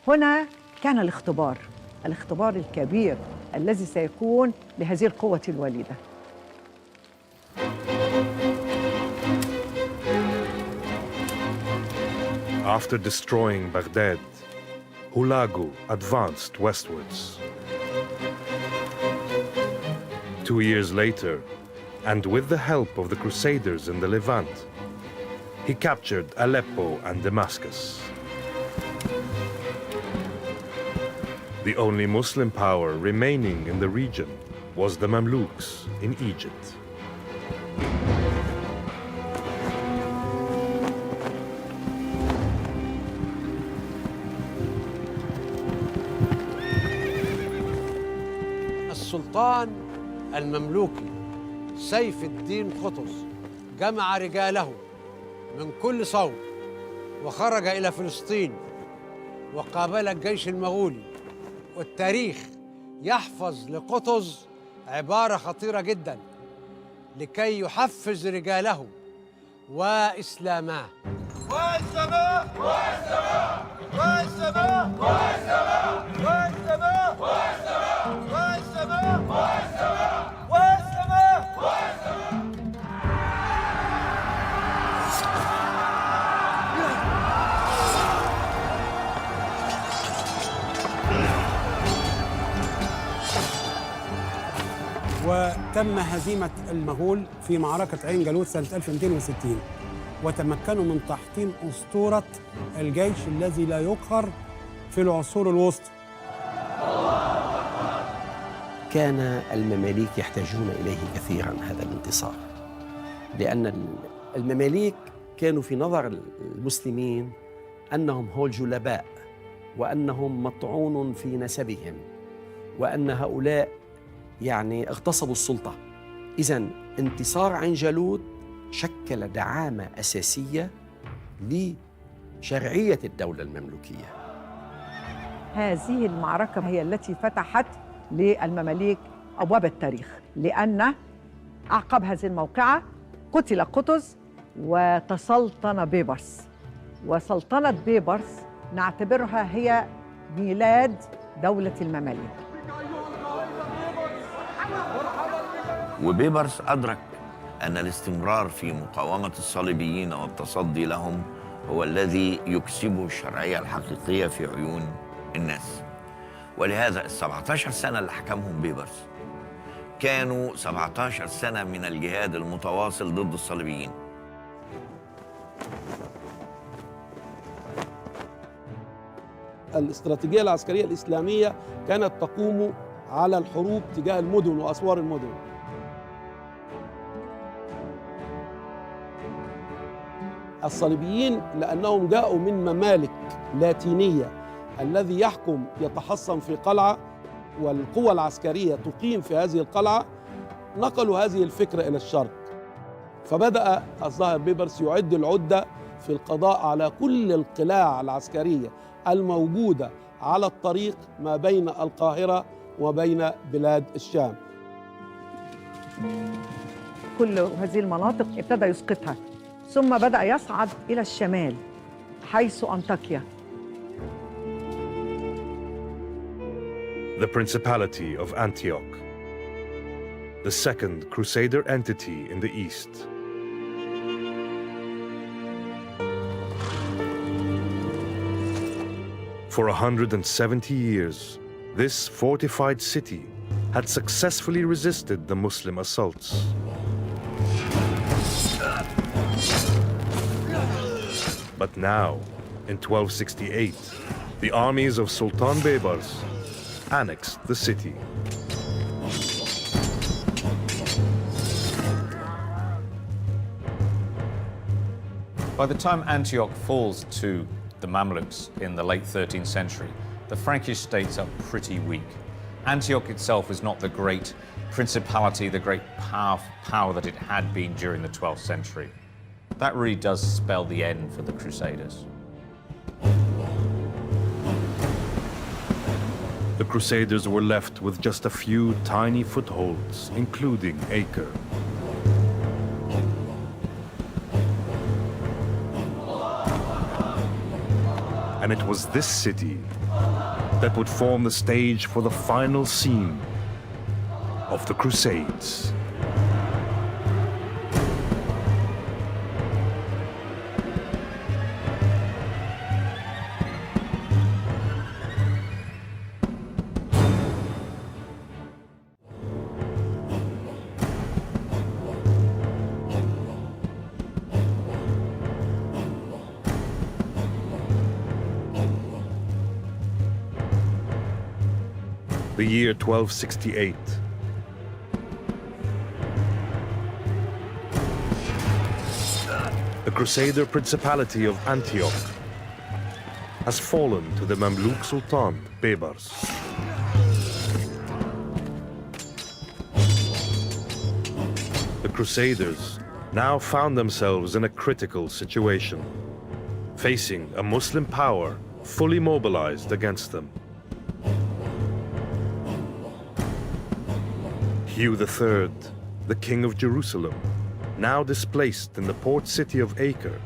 هنا كان الاختبار الكبير الذي سيكون لهذه القوة الوليدة. After destroying Baghdad, Hulagu advanced westwards. 2 years later, and with the help of the Crusaders in the Levant, he captured Aleppo and Damascus. The only Muslim power remaining in the region was the Mamluks in Egypt. السلطان المملوكي سيف الدين قطز جمع رجاله من كل صوب وخرج إلى فلسطين وقابل الجيش المغولي. والتاريخ يحفظ لقطز عبارة خطيرة جدا لكي يحفز رجاله وإسلامه. والسماء والسماء والسماء والسماء والسماء والسماء والسماء والسماء والسماء. وتم هزيمة المغول في معركة عين جالوت سنة 1260، وتمكنوا من تحطيم أسطورة الجيش الذي لا يقهر في العصور الوسطى. كان المماليك يحتاجون إليه كثيراً هذا الانتصار، لأن المماليك كانوا في نظر المسلمين أنهم هو الجلباء، وأنهم مطعون في نسبهم، وأن هؤلاء يعني اغتصبوا السلطة. إذن انتصار عين جالوت شكل دعامة أساسية لشرعية الدولة المملوكية. هذه المعركة هي التي فتحت للمماليك أبواب التاريخ، لأن أعقب هذه الموقعة قتل قطز وتسلطن بيبرس، وسلطنة بيبرس نعتبرها هي ميلاد دولة المماليك. وبيبرس أدرك أن الاستمرار في مقاومة الصليبيين والتصدي لهم هو الذي يكسبه الشرعية الحقيقية في عيون الناس. ولهذا 17 سنة اللي حكمهم بيبرس كانوا 17 سنة من الجهاد المتواصل ضد الصليبيين. الاستراتيجية العسكرية الإسلامية كانت تقوم على الحروب تجاه المدن وأسوار المدن. الصليبيين لأنهم جاءوا من ممالك لاتينية، الذي يحكم يتحصن في قلعة والقوى العسكرية تقيم في هذه القلعة، نقلوا هذه الفكرة إلى الشرق. فبدأ الظاهر بيبرس يعد العدة في القضاء على كل القلاع العسكرية الموجودة على الطريق ما بين القاهرة وبين بلاد الشام. كل هذه المناطق ابتدى يسقطها، ثم بدأ يصعد إلى الشمال حيث أنطاكيا. The Principality of Antioch, the second Crusader entity in the east. For 170 years, this fortified city had successfully resisted the Muslim assaults. But now, in 1268, the armies of Sultan Baybars annexed the city. By the time Antioch falls to the Mamluks in the late 13th century, the Frankish states are pretty weak. Antioch itself is not the great principality, the great power that it had been during the 12th century. That really does spell the end for the Crusaders. The Crusaders were left with just a few tiny footholds, including Acre. And it was this city that would form the stage for the final scene of the Crusades. The year 1268. The Crusader Principality of Antioch has fallen to the Mamluk Sultan Baybars. The Crusaders now found themselves in a critical situation, facing a Muslim power fully mobilized against them. Hugh III, the King of Jerusalem, now displaced in the port city of Acre,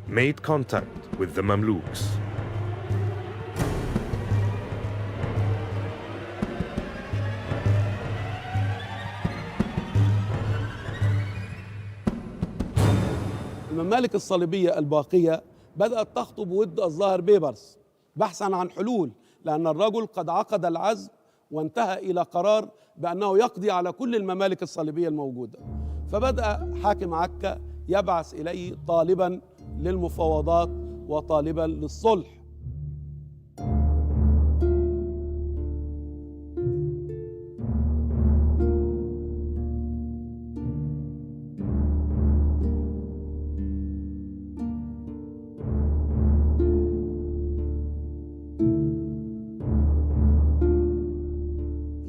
made contact with the Mamluks. الممالك الصليبية الباقية بدأت تخطب ود الظاهر بيبرس بحثاً عن حلول، لأن الرجل قد عقد العزم وانتهى إلى قرار بأنه يقضي على كل الممالك الصليبية الموجودة. فبدأ حاكم عكا يبعث إليه طالباً للمفاوضات وطالباً للصلح.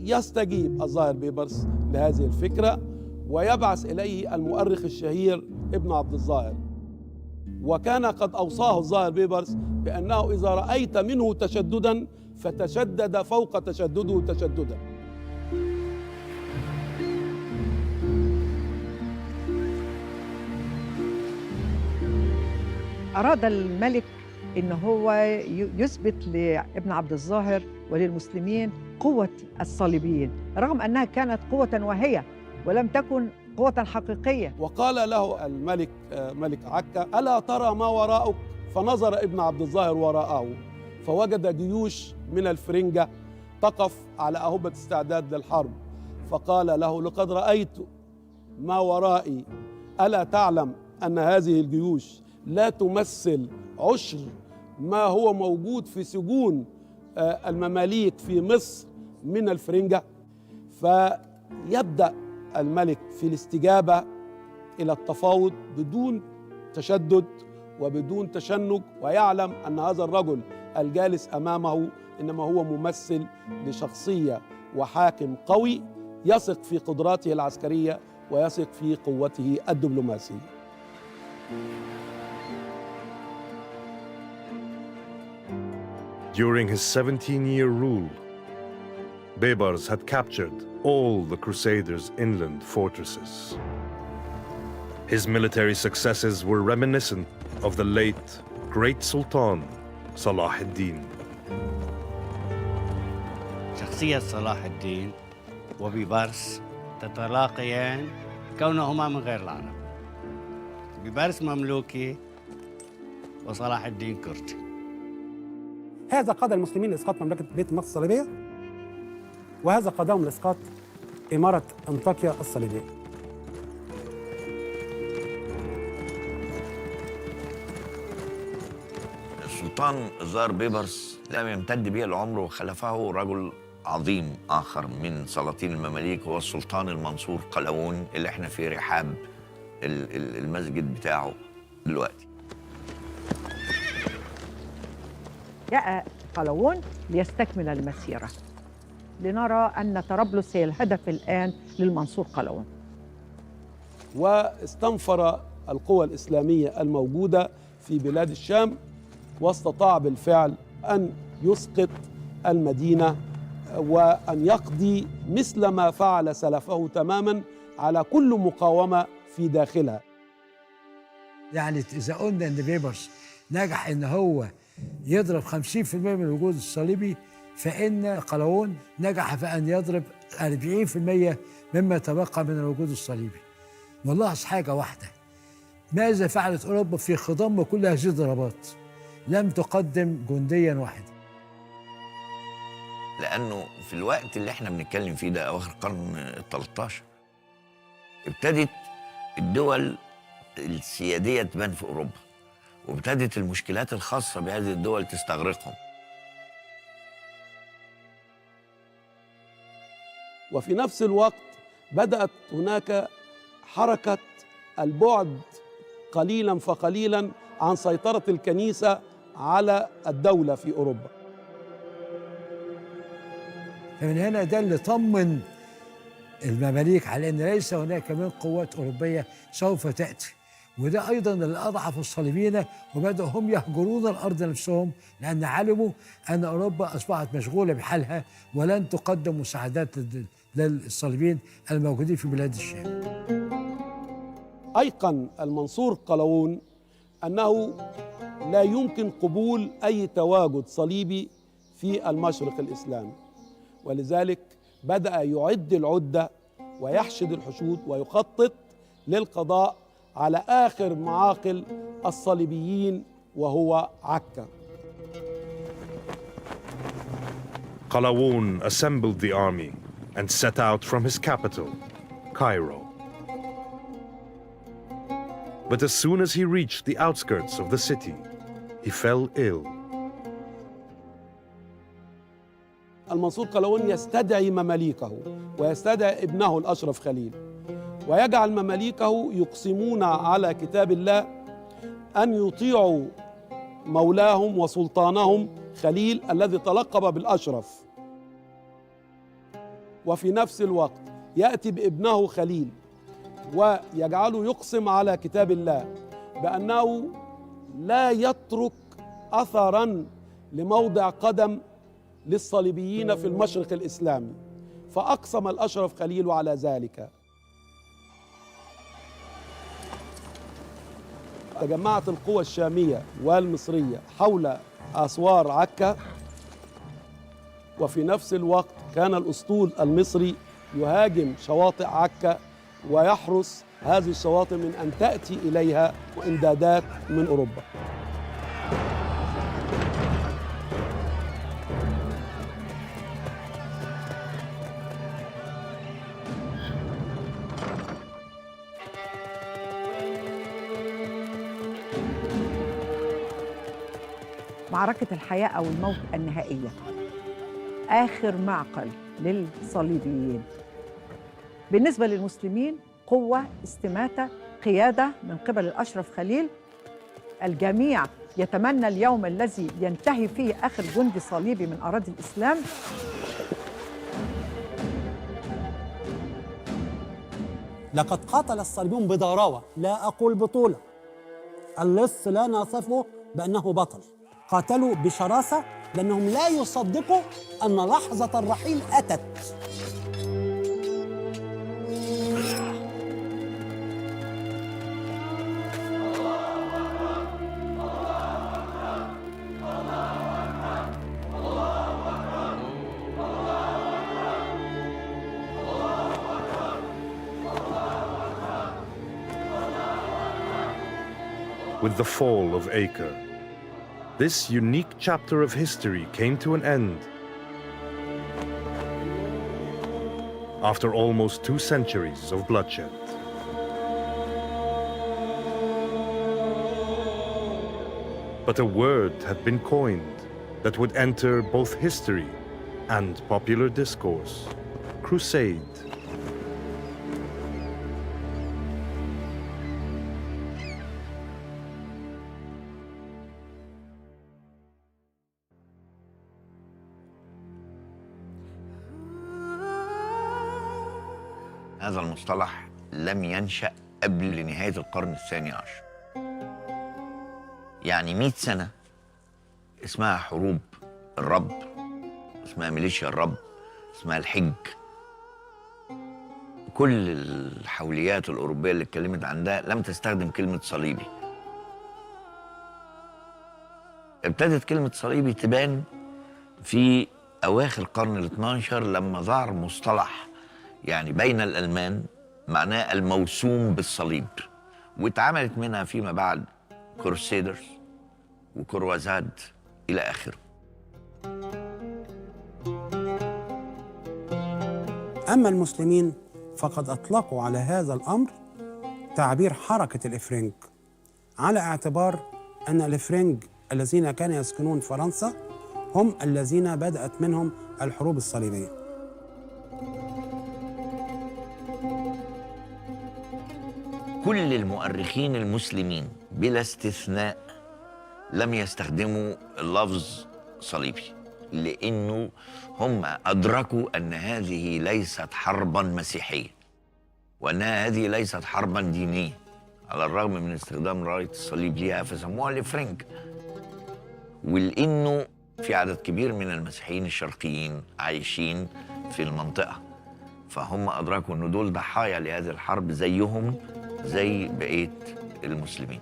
يستجيب الظاهر بيبرس لهذه الفكرة ويبعث إليه المؤرخ الشهير ابن عبد الظاهر، وكان قد أوصاه الظاهر بيبرس بأنه إذا رأيت منه تشددا فتشدد فوق تشدده تشددا. أراد الملك إن هو يثبت لابن عبد الظاهر وللمسلمين قوة الصليبيين، رغم أنها كانت قوة واهية ولم تكن قوة حقيقية. وقال له الملك ملك عكا: ألا ترى ما وراءك؟ فنظر ابن عبد الظاهر وراءه فوجد جيوش من الفرنجة تقف على أهبة استعداد للحرب، فقال له: لقد رأيت ما ورائي، ألا تعلم أن هذه الجيوش لا تمثل عشر ما هو موجود في سجون المماليك في مصر من الفرنجة. فيبدأ الملك في الاستجابة إلى التفاوض بدون تشدد وبدون تشنج، ويعلم أن هذا الرجل الجالس أمامه إنما هو ممثل لشخصية وحاكم قوي يثق في قدراته العسكرية ويثق في قوته الدبلوماسية. During his 17-year rule, Baybars had captured all the Crusaders' inland fortresses. His military successes were reminiscent of the late great Sultan Salah ad-Din. شخصية صلاح الدين وبيبرس تتلاقيان كونهما من غير العرب. بيبرس مملوكي وصلاح الدين كردي. هذا قاد المسلمين لإسقاط مملكة بيت المقدس الصليبية، وهذا قادهم لإسقاط إمارة أنطاكيا الصليبية. السلطان زار بيبرس لم يمتد به العمر وخلفه رجل عظيم آخر من سلاطين المماليك، هو السلطان المنصور قلاوون اللي احنا في رحاب المسجد بتاعه دلوقتي. جاء قلاوون ليستكمل المسيرة، لنرى أن طرابلس هي الهدف الآن للمنصور قلاوون. واستنفر القوى الإسلامية الموجودة في بلاد الشام، واستطاع بالفعل أن يسقط المدينة وأن يقضي مثل ما فعل سلفه تماما على كل مقاومة في داخلها. يعني إذا قلنا إن بيبرس نجح إن هو يضرب 50% من الوجود الصليبي، فإن قلاوون نجح في أن يضرب 40% مما تبقى من الوجود الصليبي. نلاحظ حاجة واحدة: ماذا فعلت أوروبا في خضم كل هذه الضربات؟ لم تقدم جنديا واحدا. لأنه في الوقت اللي احنا بنتكلم فيه ده أواخر القرن ال13 ابتدت الدول السيادية تبان في أوروبا، وابتدت المشكلات الخاصة بهذه الدول تستغرقهم. وفي نفس الوقت بدأت هناك حركة البعد قليلا فقليلا عن سيطرة الكنيسة على الدولة في أوروبا. فمن هنا ده اللي طمن المماليك على أن ليس هناك من قوات أوروبية سوف تأتي، وده أيضا اللي أضعف الصليبيين وبدأوا هم يهجرون الأرض نفسهم، لأن علموا أن أوروبا أصبحت مشغولة بحالها ولن تقدم مساعدات للصليبيين الموجودين في بلاد الشام. أيقن المنصور قلاوون أنه لا يمكن قبول أي تواجد صليبي في المشرق الإسلامي، ولذلك بدأ يعد العدة ويحشد الحشود ويخطط للقضاء على آخر معاقل الصليبيين وهو عكا. Qalawun assembled the army and set out from his capital, Cairo. But as soon as he reached the outskirts of the city, he fell ill. المنصور قلاوون يستدعي مماليكه ويستدعي ابنه الأشرف خليل، ويجعل مماليكه يقسمون على كتاب الله أن يطيعوا مولاهم وسلطانهم خليل الذي تلقب بالأشرف، وفي نفس الوقت يأتي بابنه خليل ويجعله يقسم على كتاب الله بأنه لا يترك أثراً لموضع قدم للصليبيين في المشرق الإسلامي، فأقسم الأشرف خليل على ذلك. تجمعت القوى الشامية والمصرية حول أسوار عكا، وفي نفس الوقت كان الأسطول المصري يهاجم شواطئ عكا ويحرس هذه الشواطئ من أن تأتي إليها إمدادات من أوروبا. معركة الحياة أو الموت النهائية، آخر معقل للصليبيين. بالنسبة للمسلمين قوة، استماتة، قيادة من قبل الأشرف خليل. الجميع يتمنى اليوم الذي ينتهي فيه آخر جندي صليبي من أراضي الإسلام. لقد قاتل الصليبيون بضراوة، لا أقول بطولة، اللص لا نصفه بأنه بطل. قاتلوا بشراسة لأنهم لا يصدقوا أن لحظة الرحيل أتت. With the fall of Acre, this unique chapter of history came to an end. After almost 2 centuries of bloodshed. But a word had been coined that would enter both history and popular discourse: crusade. هذا المصطلح لم ينشأ قبل نهاية القرن الثاني عشر. يعني 100 سنة اسمها حروب الرب، اسمها ميليشيا الرب، اسمها الحج. كل الحوليات الأوروبية اللي اتكلمت عن ده لم تستخدم كلمة صليبي. ابتدت كلمة صليبي تبان في أواخر القرن ال 12 لما ظهر مصطلح يعني بين الألمان معناه الموسوم بالصليب، واتعملت منها فيما بعد كروسيدرز وكروازاد إلى آخره. أما المسلمين فقد أطلقوا على هذا الأمر تعبير حركة الإفرنج، على اعتبار أن الإفرنج الذين كانوا يسكنون فرنسا هم الذين بدأت منهم الحروب الصليبية. كل المؤرخين المسلمين بلا استثناء لم يستخدموا اللفظ صليبي، لأنه هم أدركوا أن هذه ليست حرباً مسيحية، وأن هذه ليست حرباً دينية، على الرغم من استخدام راية الصليب ليها فسموها الإفرنج. ولأنه في عدد كبير من المسيحيين الشرقيين عايشين في المنطقة، فهم أدركوا أن دول ضحايا لهذه الحرب زيهم زي بقية المسلمين.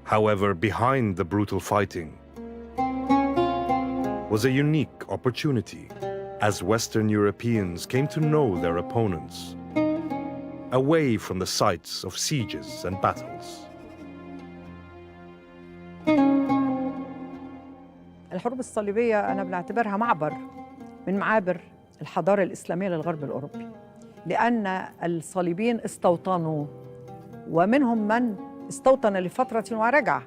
However, behind the brutal fighting was a unique opportunity as Western Europeans came to know their opponents, away from the sites of sieges and battles. الحروب الصليبية أنا بعتبرها معبر من معابر الحضارة الإسلامية للغرب الأوروبي، لأن الصليبيين استوطنوا، ومنهم من استوطن لفترة ورجع،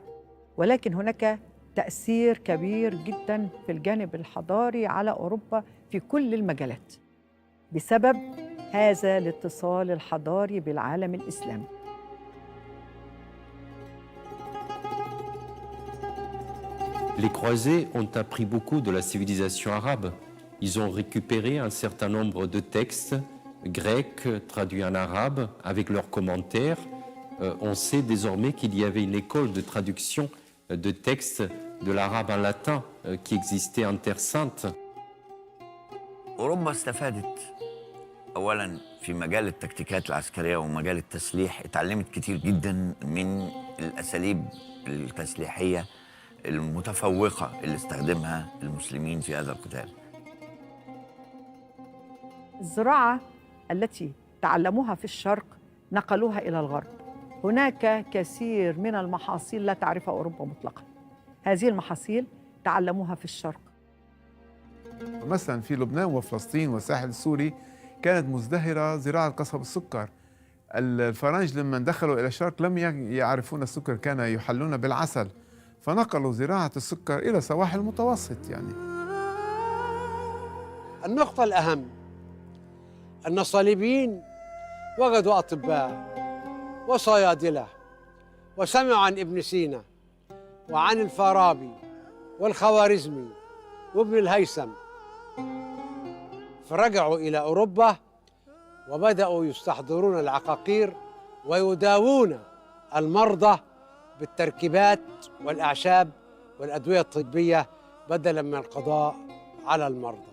ولكن هناك تأثير كبير جداً في الجانب الحضاري على أوروبا في كل المجالات بسبب هذا الاتصال الحضاري بالعالم الإسلامي. Les croisés ont appris beaucoup de la civilisation arabe. Ils ont récupéré un certain nombre de textes grecs traduits en arabe avec leurs commentaires. On sait désormais qu'il y avait une école de traduction de textes de l'arabe en latin qui existait en Terre Sainte. أوروبا استفادت أولاً في مجال التكتيكات العسكرية ومجال التسليح، اتعلمت كتير جداً من الأساليب التسليحية المتفوقة اللي استخدمها المسلمين في هذا القتال. الزراعة التي تعلموها في الشرق نقلوها إلى الغرب. هناك كثير من المحاصيل لا تعرفها أوروبا مطلقاً. هذه المحاصيل تعلموها في الشرق. مثلا في لبنان وفلسطين والساحل السوري كانت مزدهرة زراعة قصب السكر. الفرنج لما دخلوا إلى الشرق لم يعرفون السكر، كانوا يحلون بالعسل، فنقلوا زراعة السكر إلى سواحل المتوسط. يعني النقطة الأهم أن الصليبيين وجدوا أطباء وصيادلة وسمعوا عن ابن سينا وعن الفارابي والخوارزمي وابن الهيثم، فرجعوا إلى أوروبا وبدأوا يستحضرون العقاقير ويداوون المرضى بالتركيبات والأعشاب والأدوية الطبية بدلاً من القضاء على المرضى.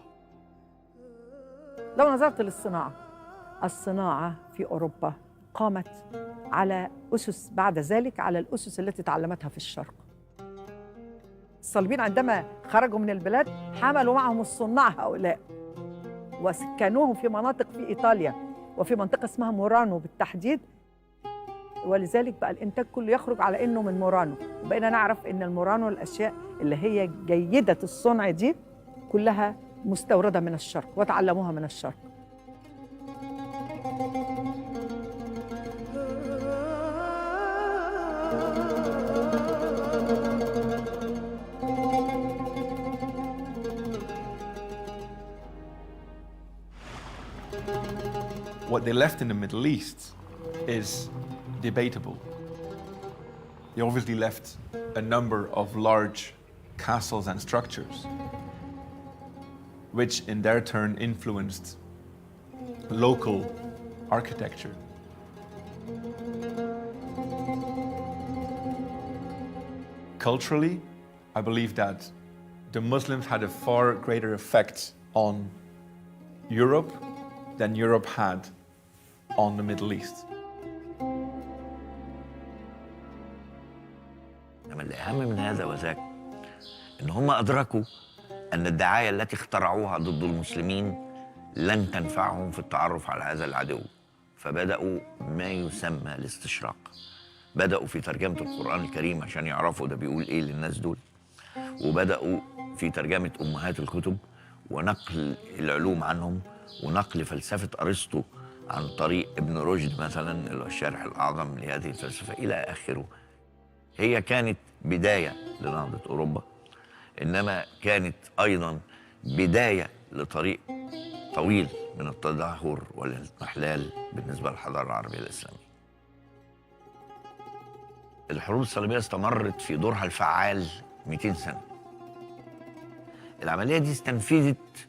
لو نظرت للصناعة، الصناعة في أوروبا قامت على أسس بعد ذلك على الأسس التي تعلمتها في الشرق. الصليبيين عندما خرجوا من البلاد حملوا معهم الصناع هؤلاء وسكنوهم في مناطق في إيطاليا وفي منطقة اسمها مورانو بالتحديد، ولذلك بقى الإنتاج كله يخرج على إنه من مورانو، وبقينا نعرف إن المورانو الأشياء اللي هي جيدة الصنع دي كلها مستوردة من الشرق وتعلموها من الشرق. What they left in the Middle East is debatable. They obviously left a number of large castles and structures, which in their turn influenced local architecture. Culturally, I believe that the Muslims had a far greater effect on Europe than Europe had on the Middle East. الأهم من هذا وذاك إن هم أدركوا أن الدعاية التي اخترعوها ضد المسلمين لن تنفعهم في التعرف على هذا العدو، فبدأوا ما يسمى الاستشراق. بدأوا في ترجمة القرآن الكريم عشان يعرفوا ده بيقول إيه للناس دول، وبدأوا في ترجمة أمهات الكتب ونقل العلوم عنهم ونقل فلسفة أرسطو عن طريق ابن رشد مثلا اللي هو الشارح الأعظم لهذه الفلسفة إلى آخره. هي كانت بداية لنهضة أوروبا، إنما كانت أيضا بداية لطريق طويل من التدهور والاضمحلال بالنسبة للحضارة العربية الإسلامية. الحروب الصليبية استمرت في دورها الفعال 200 سنة. العملية دي استنفذت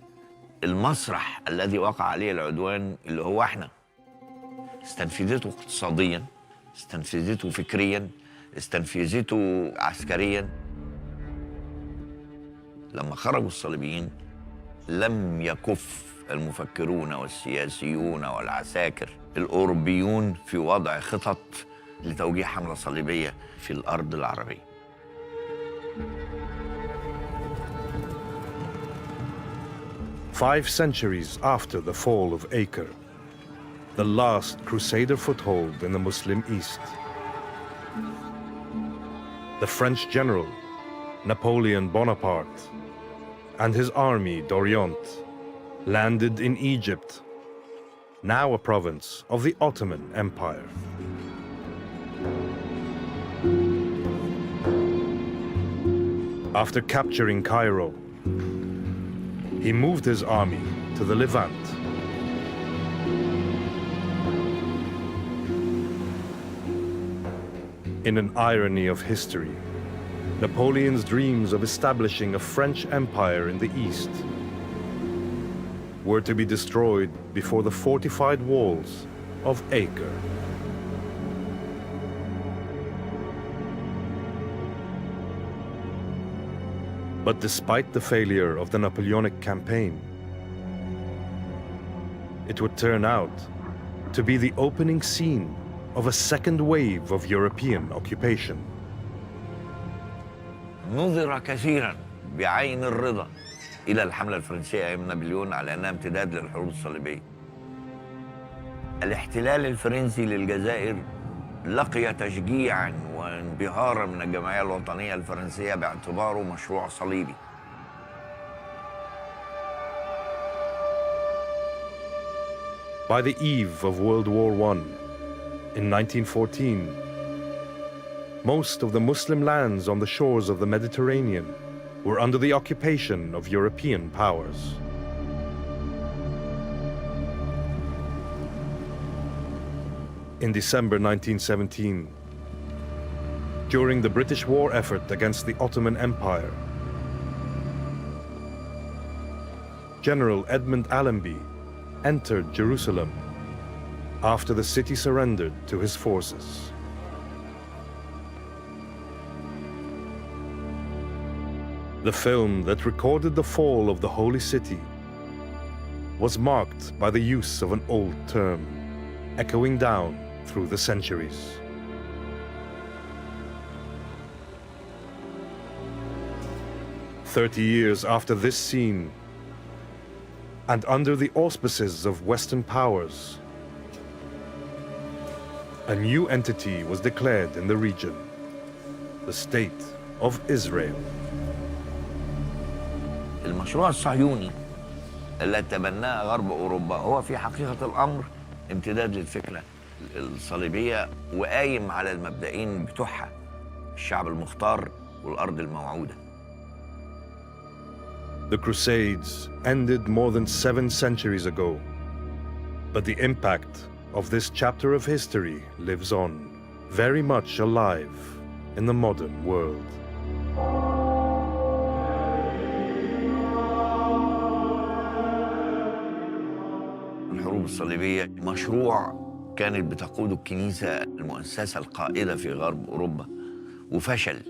المسرح الذي وقع عليه العدوان اللي هو احنا. استنفذته اقتصاديا، استنفذته فكريا، استنفذته عسكريا. لما خرجوا الصليبيين لم يكف المفكرون والسياسيون والعساكر الأوروبيون في وضع خطط لتوجيه حملة صليبية في الأرض العربية. Five centuries after the fall of Acre, the last Crusader foothold in the Muslim East, the French general Napoleon Bonaparte and his army d'Orient landed in Egypt, now a province of the Ottoman Empire. After capturing Cairo, he moved his army to the Levant. In an irony of history, Napoleon's dreams of establishing a French empire in the East were to be destroyed before the fortified walls of Acre. But despite the failure of the Napoleonic campaign, it would turn out to be the opening scene of a second wave of European occupation. نظر كثيرا بعين الرضا إلى الحملة الفرنسية أيام نابليون على أنها امتداد للحروب الصليبية. الاحتلال الفرنسي للجزائر لقي تشجيعا وانبهارا من الجمعية الوطنية الفرنسية باعتباره مشروع صليبي. By the eve of World War I, in 1914, most of the Muslim lands on the shores of the Mediterranean were under the occupation of European powers. In December 1917, during the British war effort against the Ottoman Empire, General Edmund Allenby entered Jerusalem after the city surrendered to his forces. The film that recorded the fall of the Holy City was marked by the use of an old term, echoing down through the centuries. "30 years after this scene, and under the auspices of Western powers, a new entity was declared in the region, the State of Israel." المشروع الصهيوني اللي تبناه غرب أوروبا هو في حقيقة الأمر امتداد للفكرة الصليبية وقايم على المبدئين بتوعها، الشعب المختار والأرض الموعودة. The Crusades ended more than 7 centuries ago, but the impact of this chapter of history lives on, very much alive in the modern world. الحروب الصليبية مشروع كانت بتقوده الكنيسة المؤسسة القائدة في غرب أوروبا وفشل.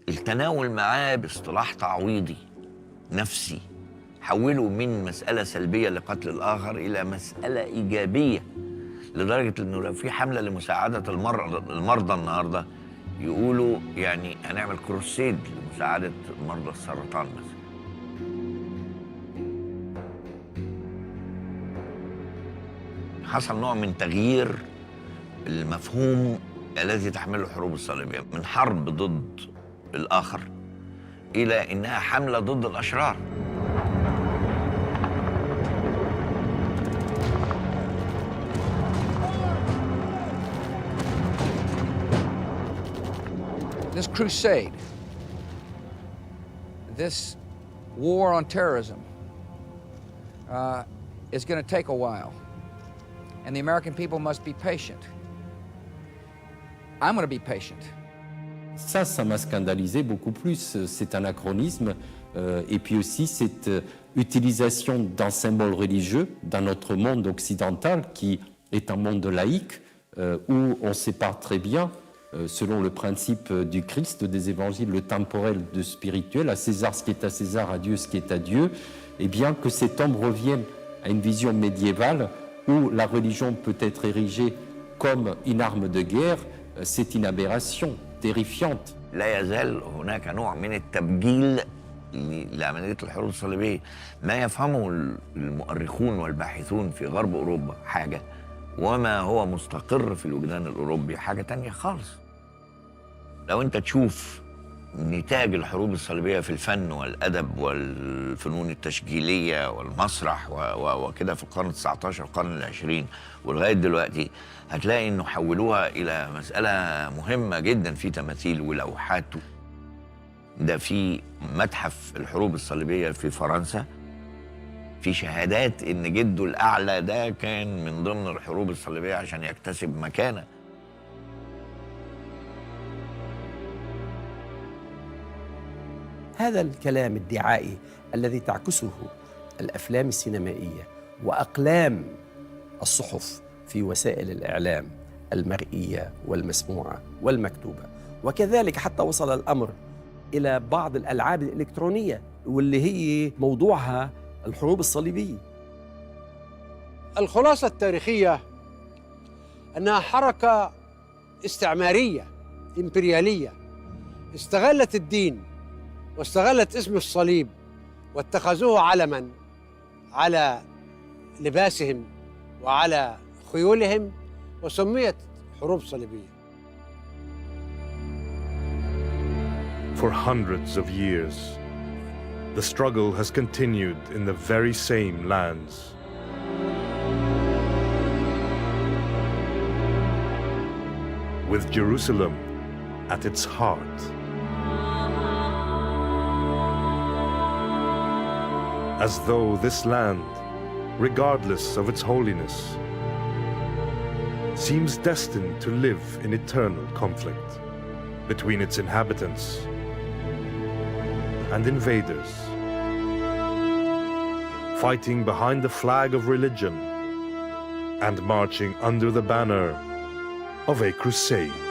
التناول معاه باصطلاح تعويضي نفسي حوله من مسألة سلبية لقتل الآخر إلى مسألة إيجابية، لدرجة إنه لو في حملة لمساعدة المرضى النهاردة يقولوا يعني هنعمل كروسيد لمساعدة مرضى السرطان مثلا. حصل نوع من تغيير المفهوم الذي تحمله الحروب الصليبية من حرب ضد الآخر إلى إنها حملة ضد الأشرار. This crusade, this war on terrorism is going to take a while. And the American people must be patient. I'm going to be patient. Ça m'a scandalisé beaucoup plus. C'est un anachronisme. Et puis aussi, cette utilisation d'un symbole religieux dans notre monde occidental, qui est un monde laïque, où on sépare très bien, selon le principe du Christ, des évangiles, le temporel du spirituel, à César ce qui est à César, à Dieu ce qui est à Dieu, et bien que cet homme revienne à une vision médiévale, où la religion peut être érigée comme une arme de guerre, c'est une aberration terrifiante. لا يزال هناك نوع من التبجيل لعملية الحروب الصليبية. ما يفهمه المؤرخون والباحثون في غرب أوروبا حاجة، وما هو مستقر في الوجدان الأوروبي حاجة تانية خالص. لو أنت تشوف نتاج الحروب الصليبية في الفن والأدب والفنون التشجيلية والمسرح وكده في القرن ال19 والقرن ال20 ولغاية دلوقتي، هتلاقي إنه حولوها إلى مسألة مهمة جدا في تماثيل ولوحات. ده في متحف الحروب الصليبية في فرنسا في شهادات إن جده الأعلى ده كان من ضمن الحروب الصليبية عشان يكتسب مكانة. هذا الكلام الدعائي الذي تعكسه الأفلام السينمائية وأقلام الصحف في وسائل الإعلام المرئية والمسموعة والمكتوبة، وكذلك حتى وصل الأمر إلى بعض الألعاب الإلكترونية واللي هي موضوعها الحروب الصليبية. الخلاصة التاريخية أنها حركة استعمارية إمبريالية استغلت الدين واستغلت اسم الصليب واتخذوه علما على لباسهم وعلى خيولهم وسميت حروب صليبية. For hundreds of years, the struggle has continued in the very same lands. with Jerusalem at its heart. As though this land, regardless of its holiness, seems destined to live in eternal conflict between its inhabitants and invaders, fighting behind the flag of religion and marching under the banner of a crusade.